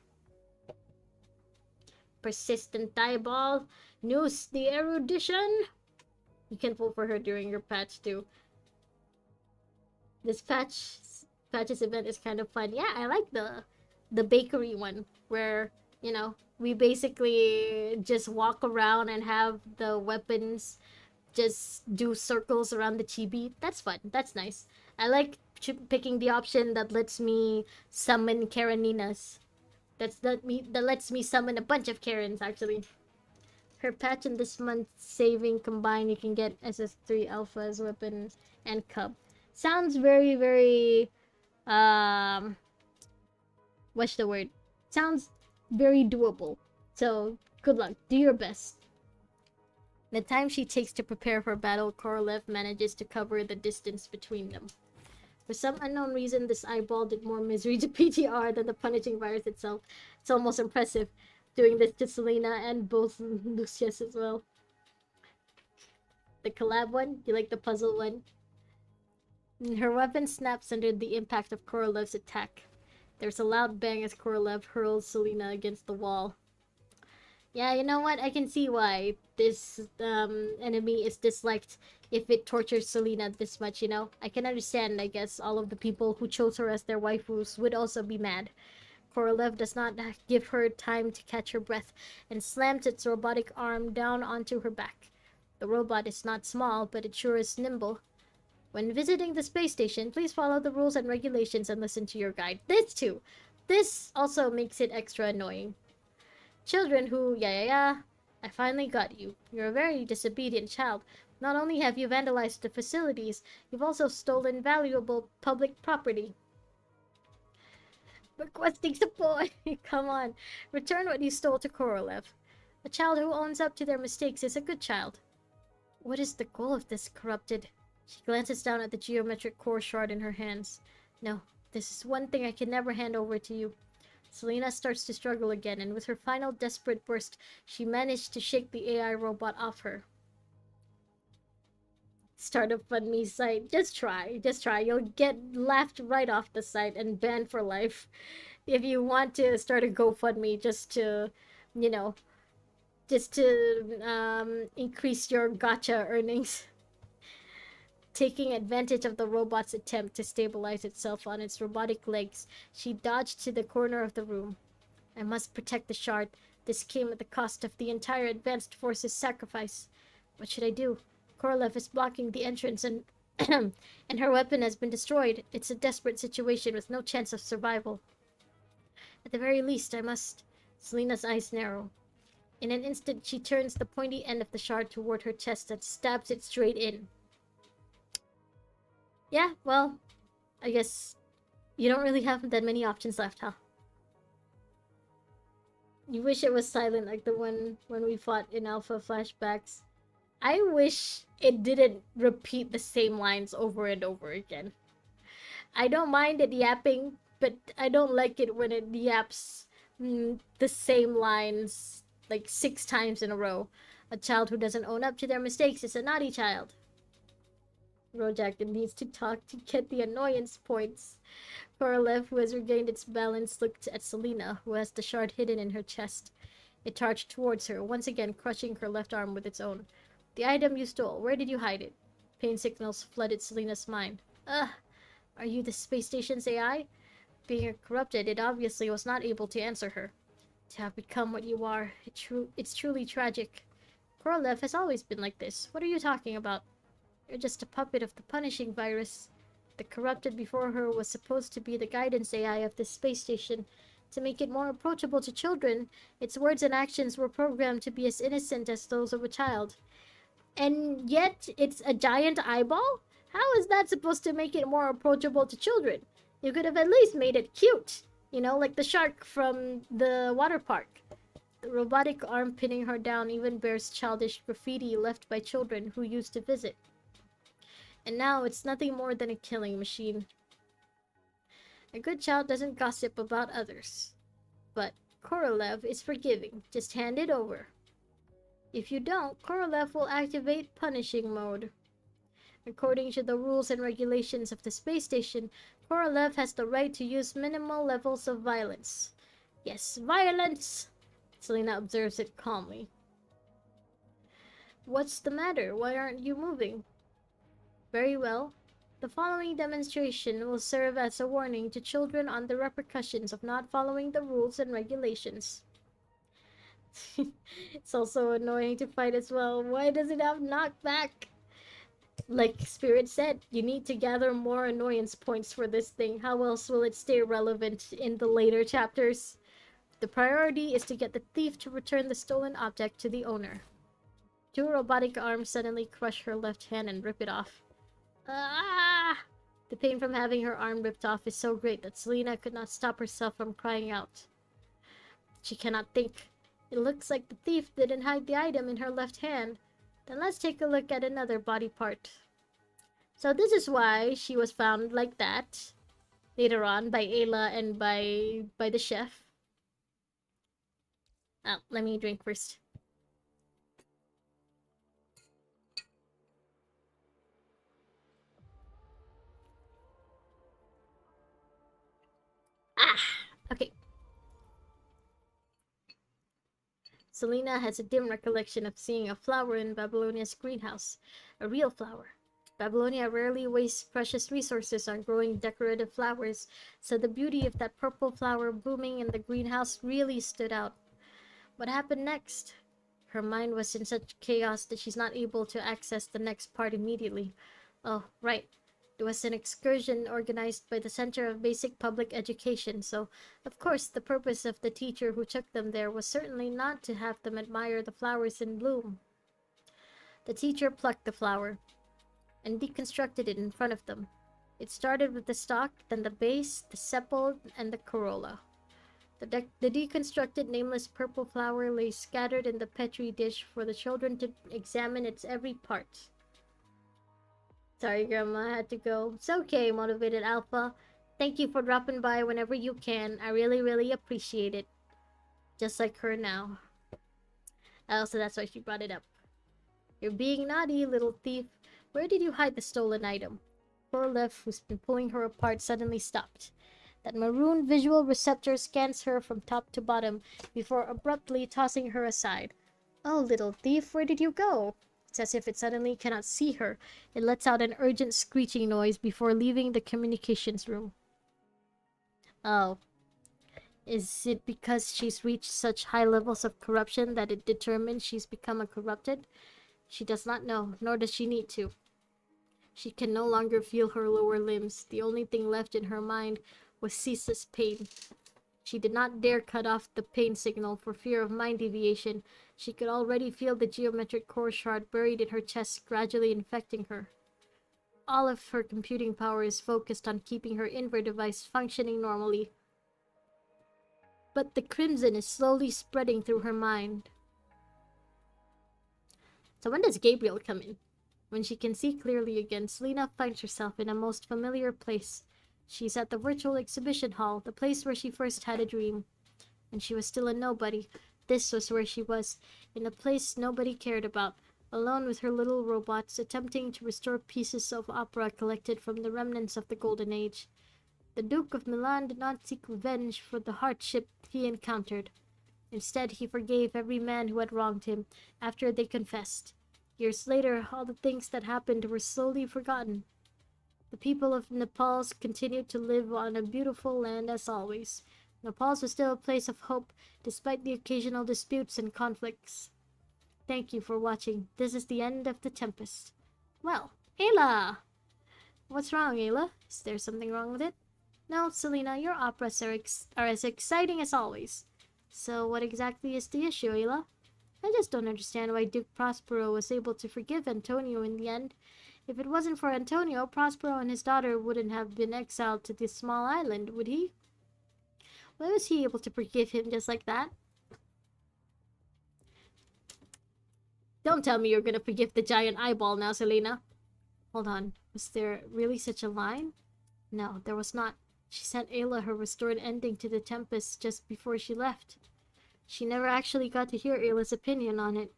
Persistent eyeball, noose the erudition. You can vote for her during your patch too. This patches event is kind of fun. Yeah, I like the bakery one where, you know, we basically just walk around and have the weapons just do circles around the chibi. That's fun. That's nice. I like picking the option that lets me summon Kareninas. That lets me summon a bunch of Karens actually. Her patch and this month's saving combined, you can get SS3 Alpha as weapon and Cub. Sounds very, very what's the word? Sounds very doable. So good luck. Do your best. The time she takes to prepare for battle, Korolev manages to cover the distance between them. For some unknown reason, this eyeball did more misery to PTR than the punishing virus itself. It's almost impressive, doing this to Selena and both Lucius as well. The collab one? You like the puzzle one? Her weapon snaps under the impact of Korolev's attack. There's a loud bang as Korolev hurls Selena against the wall. Yeah, you know what? I can see why this enemy is disliked if it tortures Selena this much, you know? I can understand, I guess, all of the people who chose her as their waifus would also be mad. Korolev does not give her time to catch her breath and slams its robotic arm down onto her back. The robot is not small, but it sure is nimble. When visiting the space station, please follow the rules and regulations and listen to your guide. This too! This also makes it extra annoying. Children who, I finally got you. You're a very disobedient child. Not only have you vandalized the facilities, you've also stolen valuable public property. Requesting support! Come on, return what you stole to Korolev. A child who owns up to their mistakes is a good child. What is the goal of this corrupted? She glances down at the geometric core shard in her hands. No, this is one thing I can never hand over to you. Selena starts to struggle again, and with her final desperate burst, she managed to shake the AI robot off her. Start a FundMe site. Just try. You'll get laughed right off the site and banned for life. If you want to start a GoFundMe just to, you know, increase your gacha earnings. Taking advantage of the robot's attempt to stabilize itself on its robotic legs, she dodged to the corner of the room. I must protect the shard. This came at the cost of the entire advanced force's sacrifice. What should I do? Korolev is blocking the entrance and and her weapon has been destroyed. It's a desperate situation with no chance of survival. At the very least, I must... Selena's eyes narrow. In an instant, she turns the pointy end of the shard toward her chest and stabs it straight in. Yeah, well, I guess you don't really have that many options left, huh? You wish it was silent like the one when we fought in alpha flashbacks. I wish it didn't repeat the same lines over and over again. I don't mind it yapping, but I don't like it when it yaps the same lines like 6 times in a row. A child who doesn't own up to their mistakes is a naughty child. Rojak needs to talk to get the annoyance points. Korolev, who has regained its balance, looked at Selena, who has the shard hidden in her chest. It charged towards her, once again crushing her left arm with its own. The item you stole, where did you hide it? Pain signals flooded Selena's mind. Ugh, are you the space station's AI? Being corrupted, it obviously was not able to answer her. To have become what you are, it's truly tragic. Korolev has always been like this. What are you talking about? You're just a puppet of the punishing virus. The corrupted before her was supposed to be the guidance AI of this space station. To make it more approachable to children, its words and actions were programmed to be as innocent as those of a child. And yet, it's a giant eyeball? How is that supposed to make it more approachable to children? You could have at least made it cute. You know, like the shark from the water park. The robotic arm pinning her down even bears childish graffiti left by children who used to visit. And now it's nothing more than a killing machine. A good child doesn't gossip about others. But Korolev is forgiving. Just hand it over. If you don't, Korolev will activate punishing mode. According to the rules and regulations of the space station, Korolev has the right to use minimal levels of violence. Yes, violence! Selena observes it calmly. What's the matter? Why aren't you moving? Very well. The following demonstration will serve as a warning to children on the repercussions of not following the rules and regulations. It's also annoying to fight as well. Why does it have knockback? Like Spirit said, you need to gather more annoyance points for this thing. How else will it stay relevant in the later chapters? The priority is to get the thief to return the stolen object to the owner. Two robotic arms suddenly crush her left hand and rip it off. Ah! The pain from having her arm ripped off is so great that Selena could not stop herself from crying out. She cannot think. It looks like the thief didn't hide the item in her left hand. Then let's take a look at another body part. So this is why she was found like that later on by Ayla and by the chef. Oh, let me drink first. Ah! Okay. Selena has a dim recollection of seeing a flower in Babylonia's greenhouse. A real flower. Babylonia rarely wastes precious resources on growing decorative flowers, so the beauty of that purple flower blooming in the greenhouse really stood out. What happened next? Her mind was in such chaos that she's not able to access the next part immediately. Oh, right. It was an excursion organized by the Center of Basic Public Education, so of course the purpose of the teacher who took them there was certainly not to have them admire the flowers in bloom. The teacher plucked the flower and deconstructed it in front of them. It started with the stalk, then the base, the sepal, and the corolla. The deconstructed nameless purple flower lay scattered in the petri dish for the children to examine its every part. Sorry, Grandma, I had to go. It's okay, Motivated Alpha. Thank you for dropping by whenever you can. I really appreciate it. Just like her now. Oh, so that's why she brought it up. You're being naughty, little thief. Where did you hide the stolen item? Korolev, who's been pulling her apart, suddenly stopped. That maroon visual receptor scans her from top to bottom before abruptly tossing her aside. Oh, little thief, where did you go? It's as if it suddenly cannot see her. It lets out an urgent screeching noise before leaving the communications room. Oh. Is it because she's reached such high levels of corruption that it determines she's become a corrupted? She does not know, nor does she need to. She can no longer feel her lower limbs. The only thing left in her mind was ceaseless pain. She did not dare cut off the pain signal for fear of mind deviation. She could already feel the geometric core shard buried in her chest gradually infecting her. All of her computing power is focused on keeping her inver device functioning normally. But the crimson is slowly spreading through her mind. So when does Gabriel come in? When she can see clearly again, Selena finds herself in a most familiar place. She's at the virtual exhibition hall, the place where she first had a dream. And she was still a nobody. This was where she was, in a place nobody cared about, alone with her little robots, attempting to restore pieces of opera collected from the remnants of the Golden Age. The Duke of Milan did not seek revenge for the hardship he encountered. Instead, he forgave every man who had wronged him, after they confessed. Years later, all the things that happened were slowly forgotten. The people of Nepal continued to live on a beautiful land as always. Nepal was still a place of hope, despite the occasional disputes and conflicts. Thank you for watching. This is the end of the Tempest. Well, Ayla! What's wrong, Ayla? Is there something wrong with it? No, Selena, your operas are as exciting as always. So what exactly is the issue, Ayla? I just don't understand why Duke Prospero was able to forgive Antonio in the end. If it wasn't for Antonio, Prospero and his daughter wouldn't have been exiled to this small island, would he? Why was he able to forgive him just like that? Don't tell me you're gonna forgive the giant eyeball now, Selena. Hold on, was there really such a line? No, there was not. She sent Ayla her restored ending to the Tempest just before she left. She never actually got to hear Ayla's opinion on it.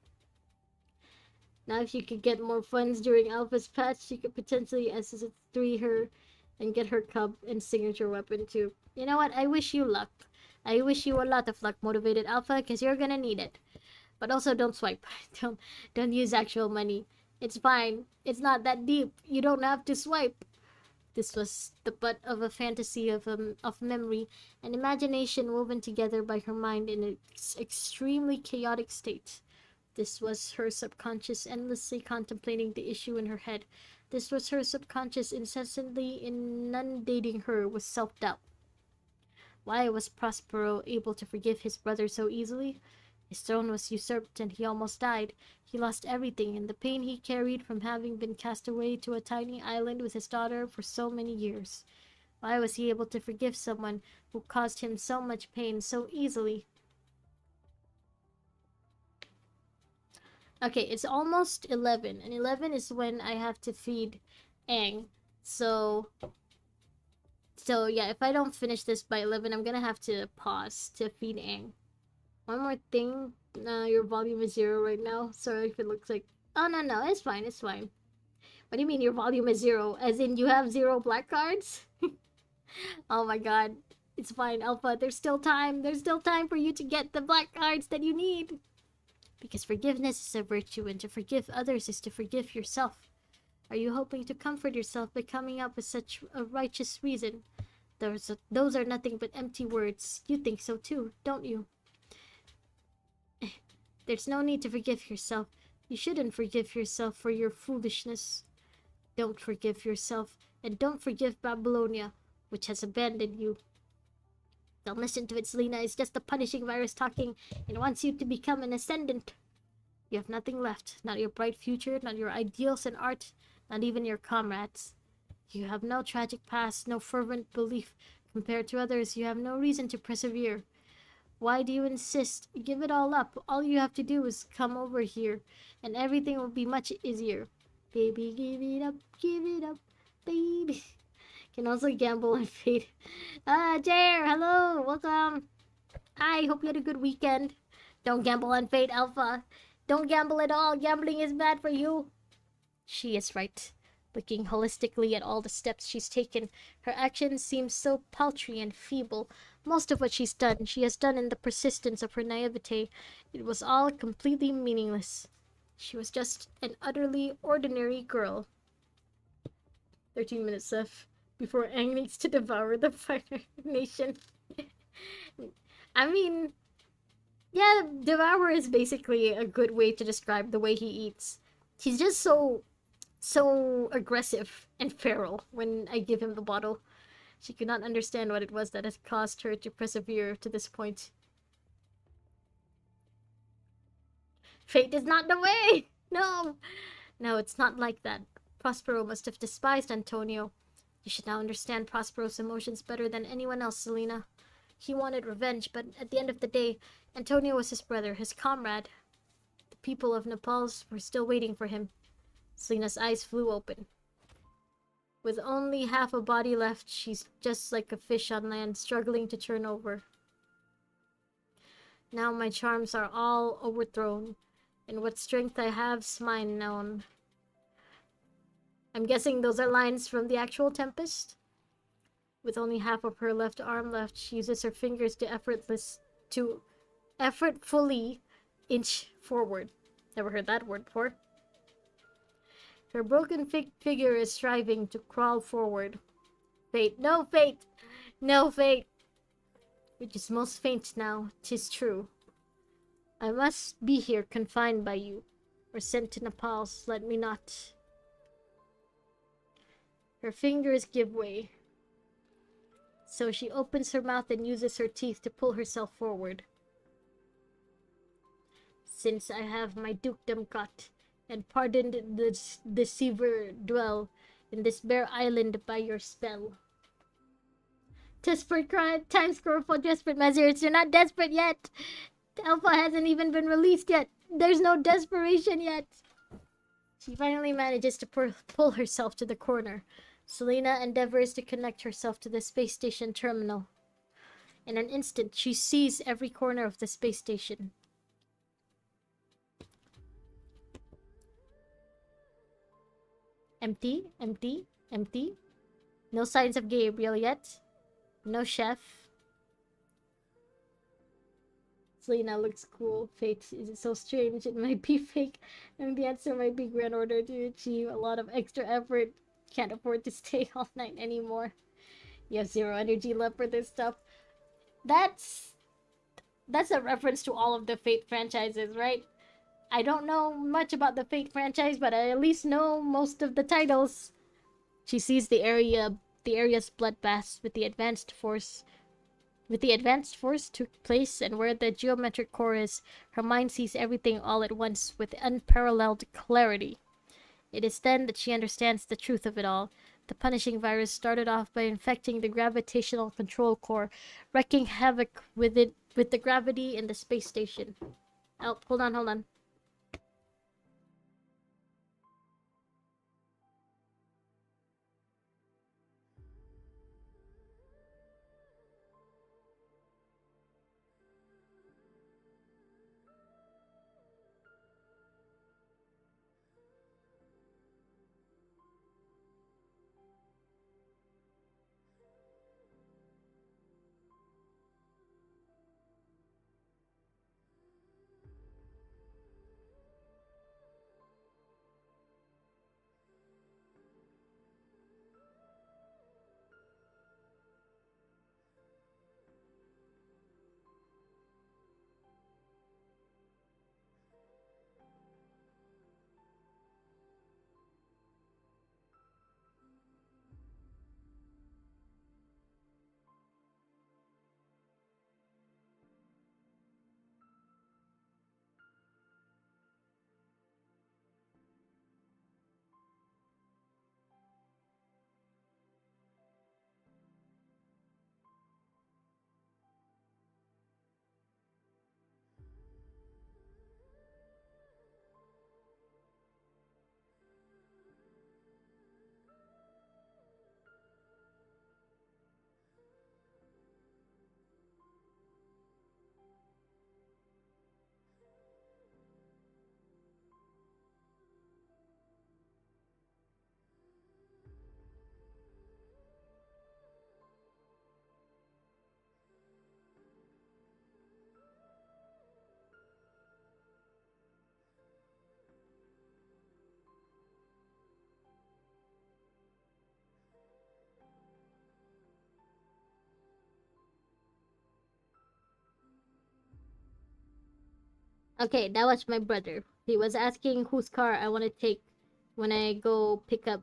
Now if you could get more funds during Alpha's patch, she could potentially SS3 her and get her cub and signature weapon too. You know what? I wish you luck. I wish you a lot of luck, motivated Alpha, because you're gonna need it. But also don't swipe. don't use actual money. It's fine. It's not that deep. You don't have to swipe. This was the butt of a fantasy of memory and imagination woven together by her mind in an extremely chaotic state. This was her subconscious endlessly contemplating the issue in her head. This was her subconscious incessantly inundating her with self-doubt. Why was Prospero able to forgive his brother so easily? His throne was usurped and he almost died. He lost everything, and the pain he carried from having been cast away to a tiny island with his daughter for so many years. Why was he able to forgive someone who caused him so much pain so easily? Okay, it's almost 11, and 11 is when I have to feed Aang. So yeah, if I don't finish this by 11, I'm gonna have to pause to feed Aang. One more thing, your volume is 0 right now. Sorry if it looks like... Oh, no, it's fine, it's fine. What do you mean your volume is 0? As in you have 0 black cards? Oh my god. It's fine, Alpha. There's still time. There's still time for you to get the black cards that you need. Because forgiveness is a virtue, and to forgive others is to forgive yourself. Are you hoping to comfort yourself by coming up with such a righteous reason? Those are nothing but empty words. You think so too, don't you? There's no need to forgive yourself. You shouldn't forgive yourself for your foolishness. Don't forgive yourself, and don't forgive Babylonia, which has abandoned you. Don't listen to it, Selena. It's just the punishing virus talking. It wants you to become an ascendant. You have nothing left. Not your bright future, not your ideals and art, not even your comrades. You have no tragic past, no fervent belief. Compared to others, you have no reason to persevere. Why do you insist? Give it all up. All you have to do is come over here, and everything will be much easier. Baby, give it up, baby. Can also gamble on fate. Jer, hello, welcome. Hi, hope you had a good weekend. Don't gamble on fate, Alpha. Don't gamble at all. Gambling is bad for you. She is right. Looking holistically at all the steps she's taken, her actions seem so paltry and feeble. Most of what she has done in the persistence of her naivete. It was all completely meaningless. She was just an utterly ordinary girl. 13 minutes left before Aang needs to devour the Fire Nation. I mean, yeah, devour is basically a good way to describe the way he eats. He's just so aggressive and feral when I give him the bottle. She could not understand what it was that had caused her to persevere to this point. Fate is not the way! No! No, it's not like that. Prospero must have despised Antonio. You should now understand Prospero's emotions better than anyone else, Selena. He wanted revenge, but at the end of the day, Antonio was his brother, his comrade. The people of Nepal were still waiting for him. Selena's eyes flew open. With only half a body left, she's just like a fish on land, struggling to turn over. Now my charms are all overthrown, and what strength I have's mine known. I'm guessing those are lines from the actual Tempest? With only half of her left arm left, she uses her fingers to effortfully inch forward. Never heard that word before. Her broken figure is striving to crawl forward. Fate, no fate! No fate! Which is most faint now, 'tis true. I must be here confined by you, or sent to Nepal's, let me not. Her fingers give way. So she opens her mouth and uses her teeth to pull herself forward. Since I have my dukedom got, and pardoned the deceiver dwell in this bare island by your spell. Desperate crime, time score for desperate measures. You're not desperate yet. Alpha hasn't even been released yet. There's no desperation yet. She finally manages to pull herself to the corner. Selena endeavors to connect herself to the space station terminal. In an instant, she sees every corner of the space station. Empty, empty, empty. No signs of Gabriel yet. No chef. Selena looks cool. Fate is so strange. It might be fake. And the answer might be grand order to achieve a lot of extra effort. Can't afford to stay all night anymore. You have zero energy left for this stuff. That's a reference to all of the Fate franchises, right? I don't know much about the Fate franchise, but I at least know most of the titles. She sees the area's bloodbaths with the advanced force took place, and where the geometric core is, her mind sees everything all at once with unparalleled clarity. It is then that she understands the truth of it all. The punishing virus started off by infecting the gravitational control core, wreaking havoc with the gravity in the space station. Oh, hold on. Okay, that was my brother. He was asking whose car I want to take when I go pick up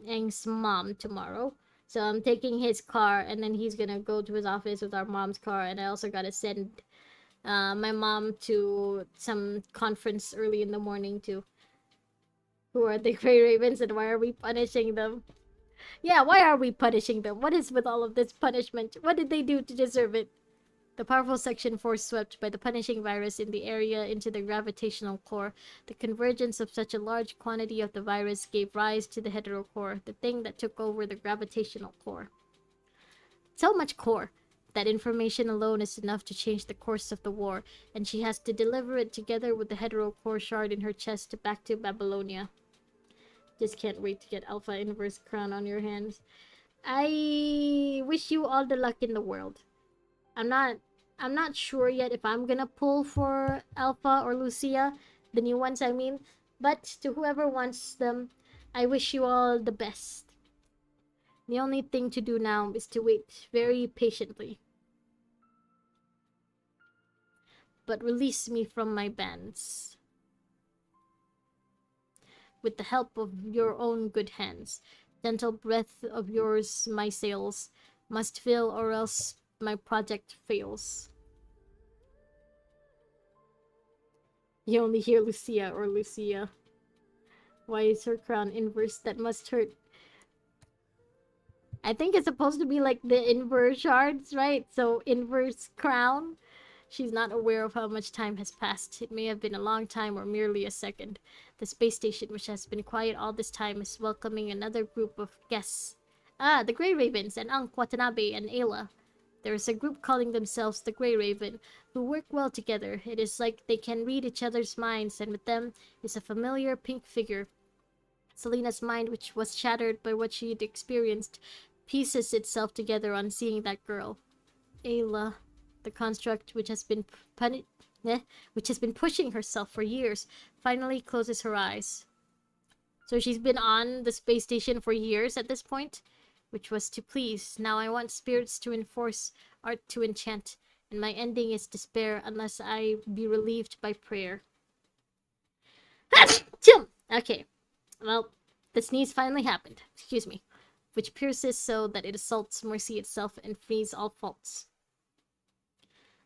Aang's mom tomorrow. So I'm taking his car, and then he's gonna go to his office with our mom's car, and I also gotta send my mom to some conference early in the morning too. Who are the Grey Ravens, and why are we punishing them? Yeah, why are we punishing them? What is with all of this punishment? What did they do to deserve it? The powerful section force swept by the punishing virus in the area into the gravitational core. The convergence of such a large quantity of the virus gave rise to the heterocore, the thing that took over the gravitational core. So much core. That information alone is enough to change the course of the war, and she has to deliver it together with the heterocore shard in her chest back to Babylonia. Just can't wait to get Alpha Inverse Crown on your hands. I wish you all the luck in the world. I'm not sure yet if I'm gonna pull for Alpha or Lucia, the new ones I mean, but to whoever wants them, I wish you all the best. The only thing to do now is to wait very patiently. But release me from my bands. With the help of your own good hands. Gentle breath of yours my sails must fill, or else my project fails. You only hear Lucia or Lucia. Why is her crown inverse? That must hurt. I think it's supposed to be like the inverse shards, right? So inverse crown. She's not aware of how much time has passed. It may have been a long time or merely a second. The space station, which has been quiet all this time, is welcoming another group of guests. Ah, the Grey Ravens and Ankh Watanabe and Ayla. There is a group calling themselves the Grey Raven, who work well together. It is like they can read each other's minds, and with them is a familiar pink figure. Selena's mind, which was shattered by what she had experienced, pieces itself together on seeing that girl. Ayla, the construct which has been pushing herself for years, finally closes her eyes. So she's been on the space station for years at this point, which was to please. Now I want spirits to enforce, art to enchant, and my ending is despair unless I be relieved by prayer. Okay, well, the sneeze finally happened. Excuse me. Which pierces so that it assaults mercy itself and frees all faults.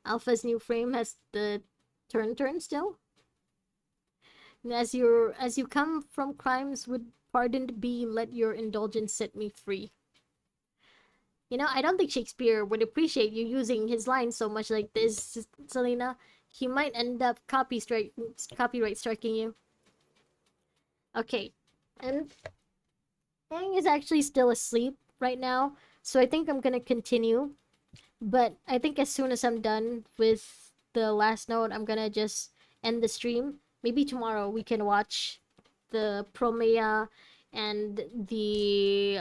Alpha's new frame has the turn still. And as you come from crimes would pardoned be, let your indulgence set me free. You know, I don't think Shakespeare would appreciate you using his lines so much like this, Selena. He might end up copyright striking you. Okay, and Aang is actually still asleep right now, so I think I'm gonna continue. But I think as soon as I'm done with the last note, I'm gonna just end the stream. Maybe tomorrow we can watch the Promea and the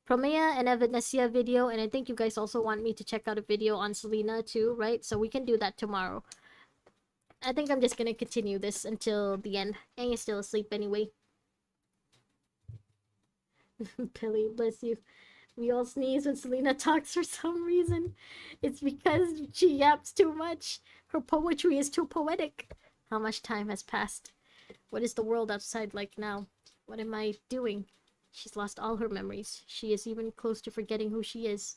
Promea and Evanesia video, and I think you guys also want me to check out a video on Selena too, right? So we can do that tomorrow. I think I'm just gonna continue this until the end. Aang is still asleep anyway. Billy, bless you. We all sneeze when Selena talks for some reason. It's because she yaps too much. Her poetry is too poetic. How much time has passed? What is the world outside like now? What am I doing? She's lost all her memories. She is even close to forgetting who she is.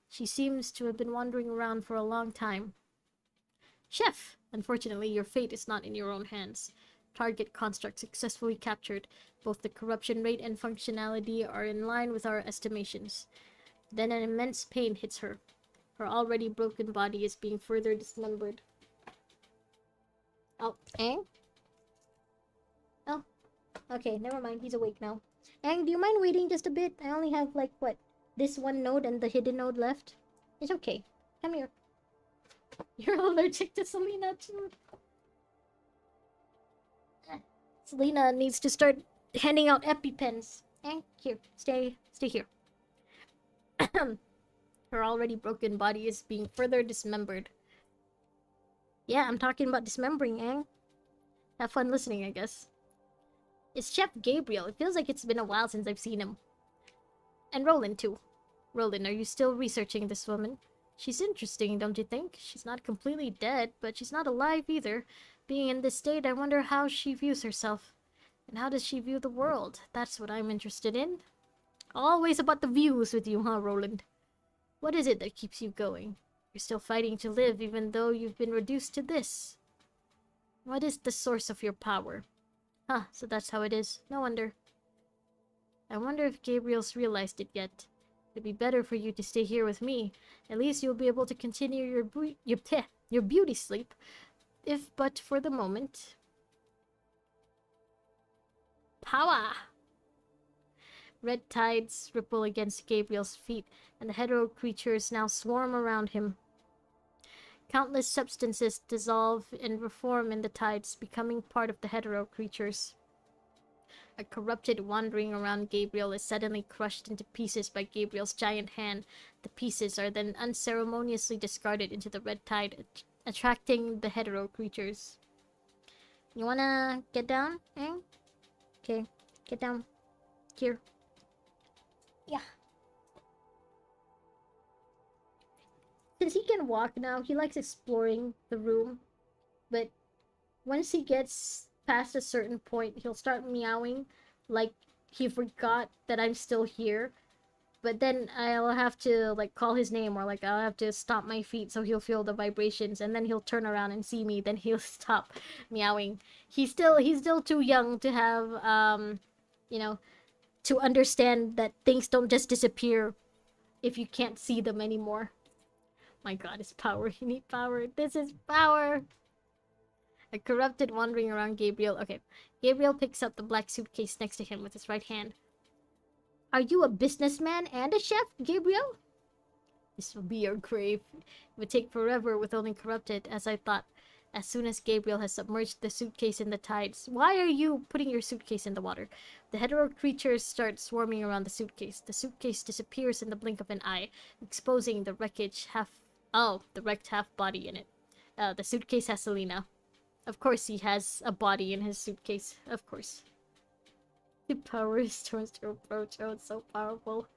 She seems to have been wandering around for a long time. Chef! Unfortunately, your fate is not in your own hands. Target construct successfully captured. Both the corruption rate and functionality are in line with our estimations. Then an immense pain hits her. Her already broken body is being further dismembered. Oh, Aang? Oh, okay, never mind. He's awake now. Aang, do you mind waiting just a bit? I only have, like, what? This one node and the hidden node left? It's okay. Come here. You're allergic to Selena too. Selena needs to start handing out EpiPens. Here, stay here. Her already broken body is being further dismembered. Yeah, I'm talking about dismembering, Aang. Have fun listening, I guess. It's Chef Gabriel. It feels like it's been a while since I've seen him. And Roland, too. Roland, are you still researching this woman? She's interesting, don't you think? She's not completely dead, but she's not alive either. Being in this state, I wonder how she views herself. And how does she view the world? That's what I'm interested in. Always about the views with you, huh, Roland? What is it that keeps you going? You're still fighting to live even though you've been reduced to this. What is the source of your power? Huh, so that's how it is. No wonder. I wonder if Gabriel's realized it yet. It'd be better for you to stay here with me. At least you'll be able to continue your beauty sleep, if but for the moment. Power! Red tides ripple against Gabriel's feet, and the hetero creatures now swarm around him. Countless substances dissolve and reform in the tides, becoming part of the hetero creatures. A corrupted wandering around Gabriel is suddenly crushed into pieces by Gabriel's giant hand. The pieces are then unceremoniously discarded into the red tide, attracting the hetero creatures. You wanna get down, Aang? Okay. Get down. Here. Yeah. Since he can walk now, he likes exploring the room. But once he gets past a certain point, he'll start meowing like he forgot that I'm still here. But then I'll have to like call his name, or like I'll have to stomp my feet so he'll feel the vibrations, and then he'll turn around and see me, then he'll stop meowing. He's still too young to have you know, to understand that things don't just disappear if you can't see them anymore. My god, it's power. You need power. This is power. A corrupted wandering around Gabriel. Okay. Gabriel picks up the black suitcase next to him with his right hand. Are you a businessman and a chef, Gabriel? This will be your grave. It would take forever with only corrupted, as I thought. As soon as Gabriel has submerged the suitcase in the tides. Why are you putting your suitcase in the water? The hetero creatures start swarming around the suitcase. The suitcase disappears in the blink of an eye, exposing the wreckage the wrecked half body in it. The suitcase has Selena. Of course he has a body in his suitcase. Of course. The power is towards to approach. Oh, it's so powerful.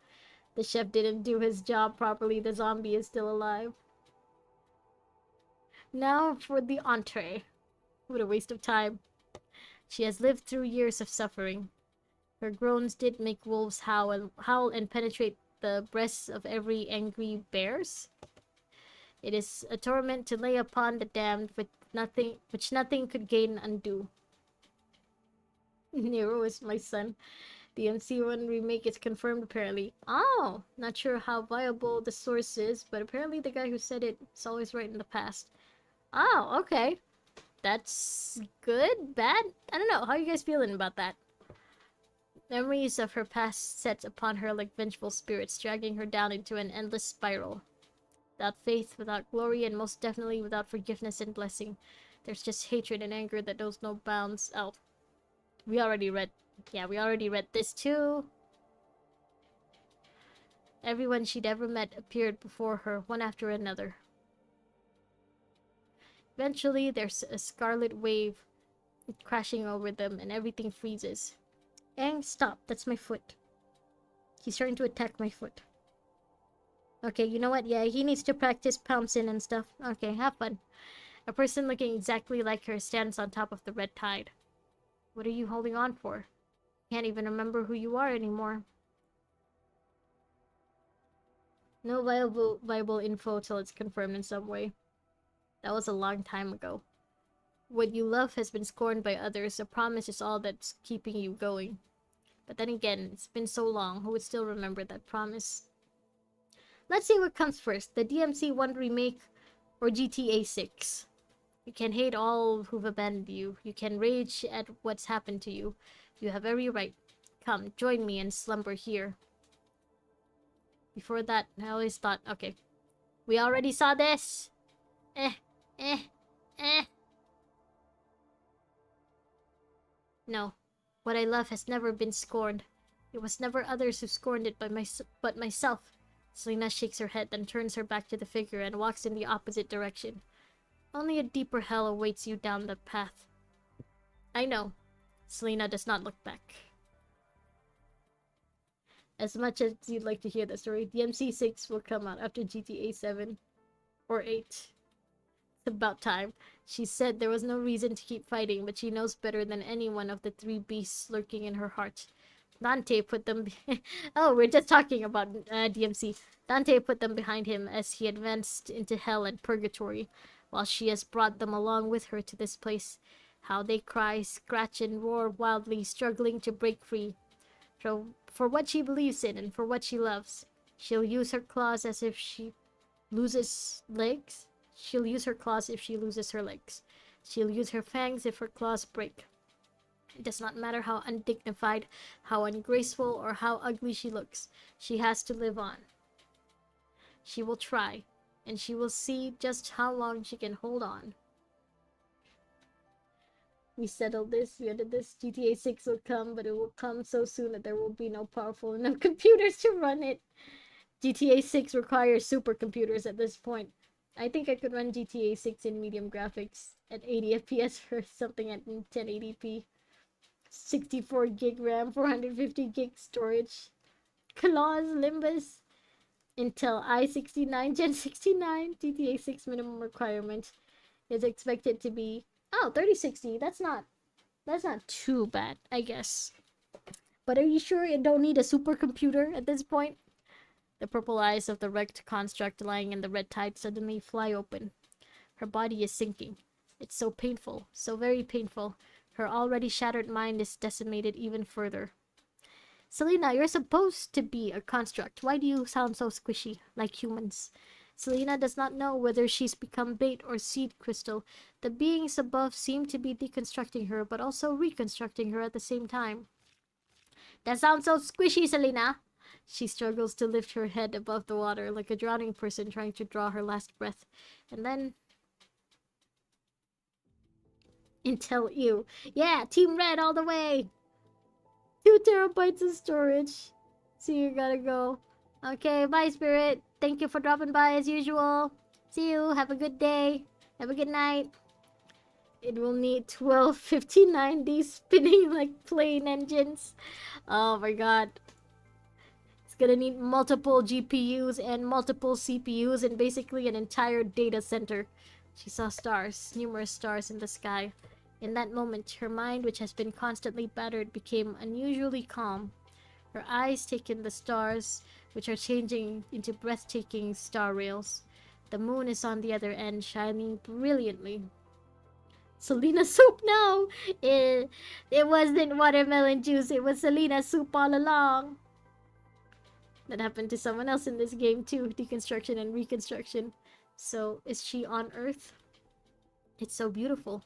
The chef didn't do his job properly. The zombie is still alive. Now for the entree. What a waste of time. She has lived through years of suffering. Her groans did make wolves howl and penetrate the breasts of every angry bears. It is a torment to lay upon the damned which nothing could gain undo. Nero is my son. The MC1 remake is confirmed apparently. Oh, not sure how viable the source is, but apparently the guy who said it is always right in the past. Oh, okay. That's good? Bad? I don't know. How are you guys feeling about that? Memories of her past set upon her like vengeful spirits, dragging her down into an endless spiral. Without faith, without glory, and most definitely without forgiveness and blessing. There's just hatred and anger that knows no bounds. Oh, we already read this too. Everyone she'd ever met appeared before her, one after another. Eventually, there's a scarlet wave crashing over them, and everything freezes. Aang, stop. That's my foot. He's trying to attack my foot. Okay, you know what? Yeah, he needs to practice pouncing and stuff. Okay, have fun. A person looking exactly like her stands on top of the red tide. What are you holding on for? Can't even remember who you are anymore. No viable info till it's confirmed in some way. That was a long time ago. What you love has been scorned by others. A promise is all that's keeping you going. But then again, it's been so long. Who would still remember that promise? Let's see what comes first. The DMC1 remake or GTA 6. You can hate all who've abandoned you. You can rage at what's happened to you. You have every right. Come, join me and slumber here. Before that, I always thought, okay, we already saw this. Eh. No, what I love has never been scorned. It was never others who scorned it but myself. Selena shakes her head, then turns her back to the figure and walks in the opposite direction. Only a deeper hell awaits you down that path. I know. Selena does not look back. As much as you'd like to hear the story, DMC6 will come out after GTA 7 or 8. It's about time. She said there was no reason to keep fighting, but she knows better than anyone of the three beasts lurking in her heart. Dante put them... oh, we're just talking about DMC. Dante put them behind him as he advanced into hell and purgatory, while she has brought them along with her to this place. How they cry, scratch, and roar wildly, struggling to break free. For what she believes in and for what she loves. She'll use her claws as if she loses legs. She'll use her claws if she loses her legs. She'll use her fangs if her claws break. It does not matter how undignified, how ungraceful, or how ugly she looks. She has to live on. She will try, and she will see just how long she can hold on. We settled this, we ended this. GTA 6 will come, but it will come so soon that there will be no powerful enough computers to run it. GTA 6 requires supercomputers at this point. I think I could run GTA 6 in medium graphics at 80 FPS or something at 1080p. 64 gig RAM, 450 gig storage. Claws, Limbus, Intel i69 Gen 69, GTA 6 minimum requirement is expected to be 3060. That's not too bad, I guess. But are you sure you don't need a supercomputer at this point? The purple eyes of the wrecked construct lying in the red tide suddenly fly open. Her body is sinking. It's so painful, so very painful. Her already shattered mind is decimated even further. Selena, you're supposed to be a construct. Why do you sound so squishy, like humans? Selena does not know whether she's become bait or seed crystal. The beings above seem to be deconstructing her, but also reconstructing her at the same time. That sounds so squishy, Selena! She struggles to lift her head above the water like a drowning person trying to draw her last breath. And then... Intel you. Yeah, Team Red all the way! 2 terabytes of storage. See, you gotta go. Okay, bye, Spirit. Thank you for dropping by as usual. See you. Have a good day. Have a good night. It will need 12 5090s spinning like plane engines. Oh my god. It's gonna need multiple GPUs and multiple CPUs and basically an entire data center. She saw stars, numerous stars in the sky. In that moment, her mind, which has been constantly battered, became unusually calm. Her eyes take in the stars, which are changing into breathtaking star rails. The moon is on the other end, shining brilliantly. Selena soup, no! It wasn't watermelon juice, it was Selena soup all along. That happened to someone else in this game too, deconstruction and reconstruction. So, is she on Earth? It's so beautiful.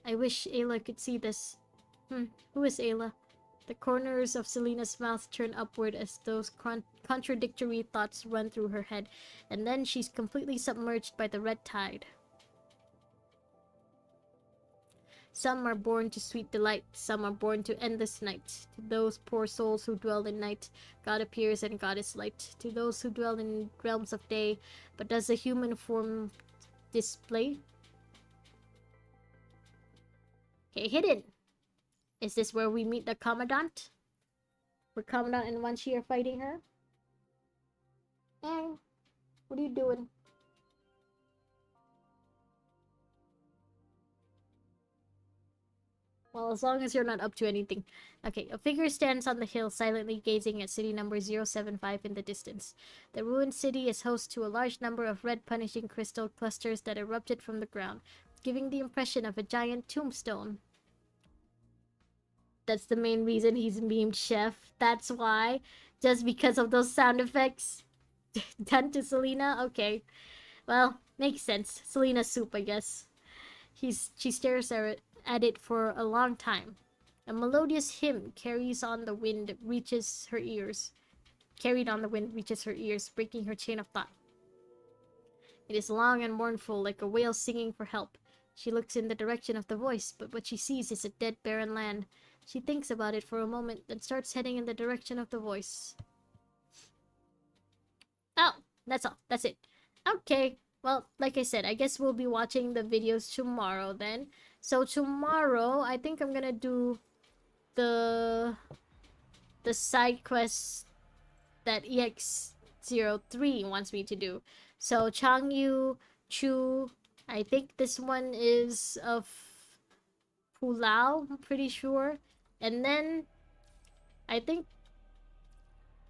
I wish Ayla could see this. Who is Ayla? The corners of Selena's mouth turn upward as those contradictory thoughts run through her head, and then she's completely submerged by the red tide. Some are born to sweet delight, some are born to endless night. To those poor souls who dwell in night, God appears and God is light. To those who dwell in realms of day, but does the human form display? Okay, hidden. Is this where we meet the Commandant? Where Commandant and Wanshi are fighting her? Eh, what are you doing? Well, as long as you're not up to anything. Okay, a figure stands on the hill silently gazing at city number 075 in the distance. The ruined city is host to a large number of red punishing crystal clusters that erupted from the ground, giving the impression of a giant tombstone. That's the main reason he's memed chef. That's why. Just because of those sound effects done to Selena? Okay. Well, makes sense. Selena soup, I guess. She stares at it for a long time. A melodious hymn carries on the wind reaches her ears. Carried on the wind reaches her ears, breaking her chain of thought. It is long and mournful, like a whale singing for help. She looks in the direction of the voice, but what she sees is a dead, barren land. She thinks about it for a moment, then starts heading in the direction of the voice. Oh, that's all. That's it. Okay. Well, like I said, I guess we'll be watching the videos tomorrow then. So tomorrow, I think I'm gonna do the side quest that EX03 wants me to do. So Changyu, Chu, I think this one is of Pulau, I'm pretty sure. And then I think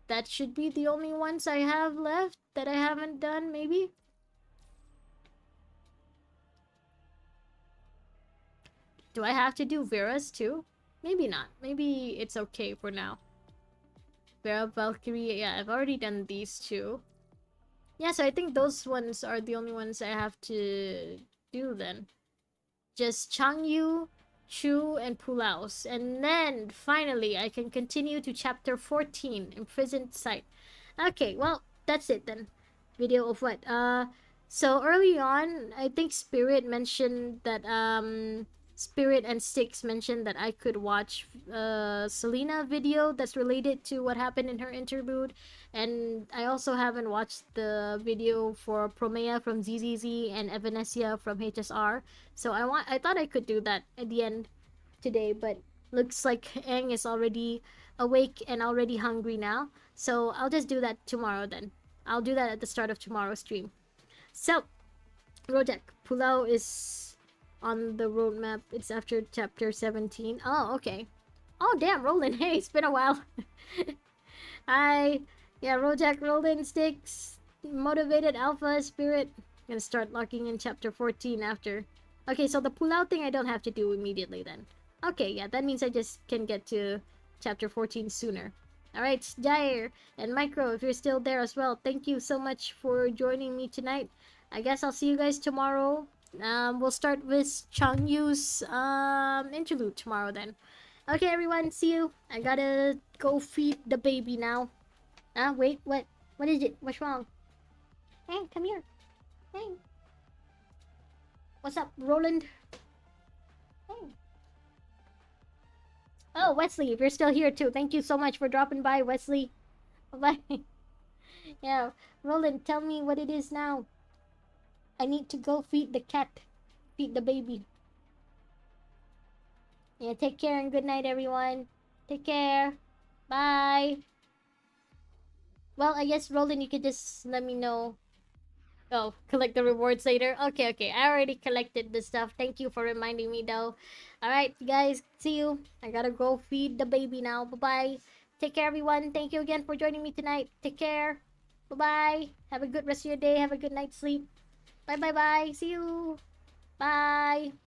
that should be the only ones I have left that I haven't done, maybe? Do I have to do Vera's too? Maybe not. Maybe it's okay for now. Vera, Valkyrie, yeah, I've already done these two. Yeah, so I think those ones are the only ones I have to do then. Just Changyu, Chu, and Pulaos. And then, finally, I can continue to chapter 14, Imprisoned Sight. Okay, well, that's it then. Video of what? So early on, I think Spirit mentioned that, Spirit and Six mentioned that I could watch Selena video that's related to what happened in her interlude, and I also haven't watched the video for Promea from ZZZ and Evanesia from HSR. So I thought I could do that at the end today, but looks like Aang is already awake and already hungry now. So I'll just do that tomorrow then. I'll do that at the start of tomorrow's stream. So, Rojak, Pulau is on the roadmap. It's after chapter 17. Oh, okay. Oh, damn, Roland. Hey, it's been a while. Hi. Yeah, Rojak, Roland, Sticks, Motivated Alpha, Spirit. Gonna start locking in chapter 14 after. Okay, so the Pulau thing I don't have to do immediately then. Okay, yeah, that means I just can get to chapter 14 sooner. Alright, Jair and Micro, if you're still there as well, thank you so much for joining me tonight. I guess I'll see you guys tomorrow. We'll start with Chang Yu's interlude tomorrow then. Okay, everyone, see you. I gotta go feed the baby now. Ah, wait, what? What is it? What's wrong? Hey, come here. Hey. What's up, Roland? Hey. Oh, Wesley, if you're still here too, thank you so much for dropping by, Wesley. Bye. Yeah, Roland, tell me what it is now. I need to go feed the cat. Feed the baby. Yeah, take care and good night, everyone. Take care. Bye. Well, I guess, Roland, you could just let me know. Oh, collect the rewards later? Okay, okay. I already collected the stuff. Thank you for reminding me, though. Alright, guys. See you. I gotta go feed the baby now. Bye-bye. Take care, everyone. Thank you again for joining me tonight. Take care. Bye-bye. Have a good rest of your day. Have a good night's sleep. Bye-bye-bye. See you. Bye.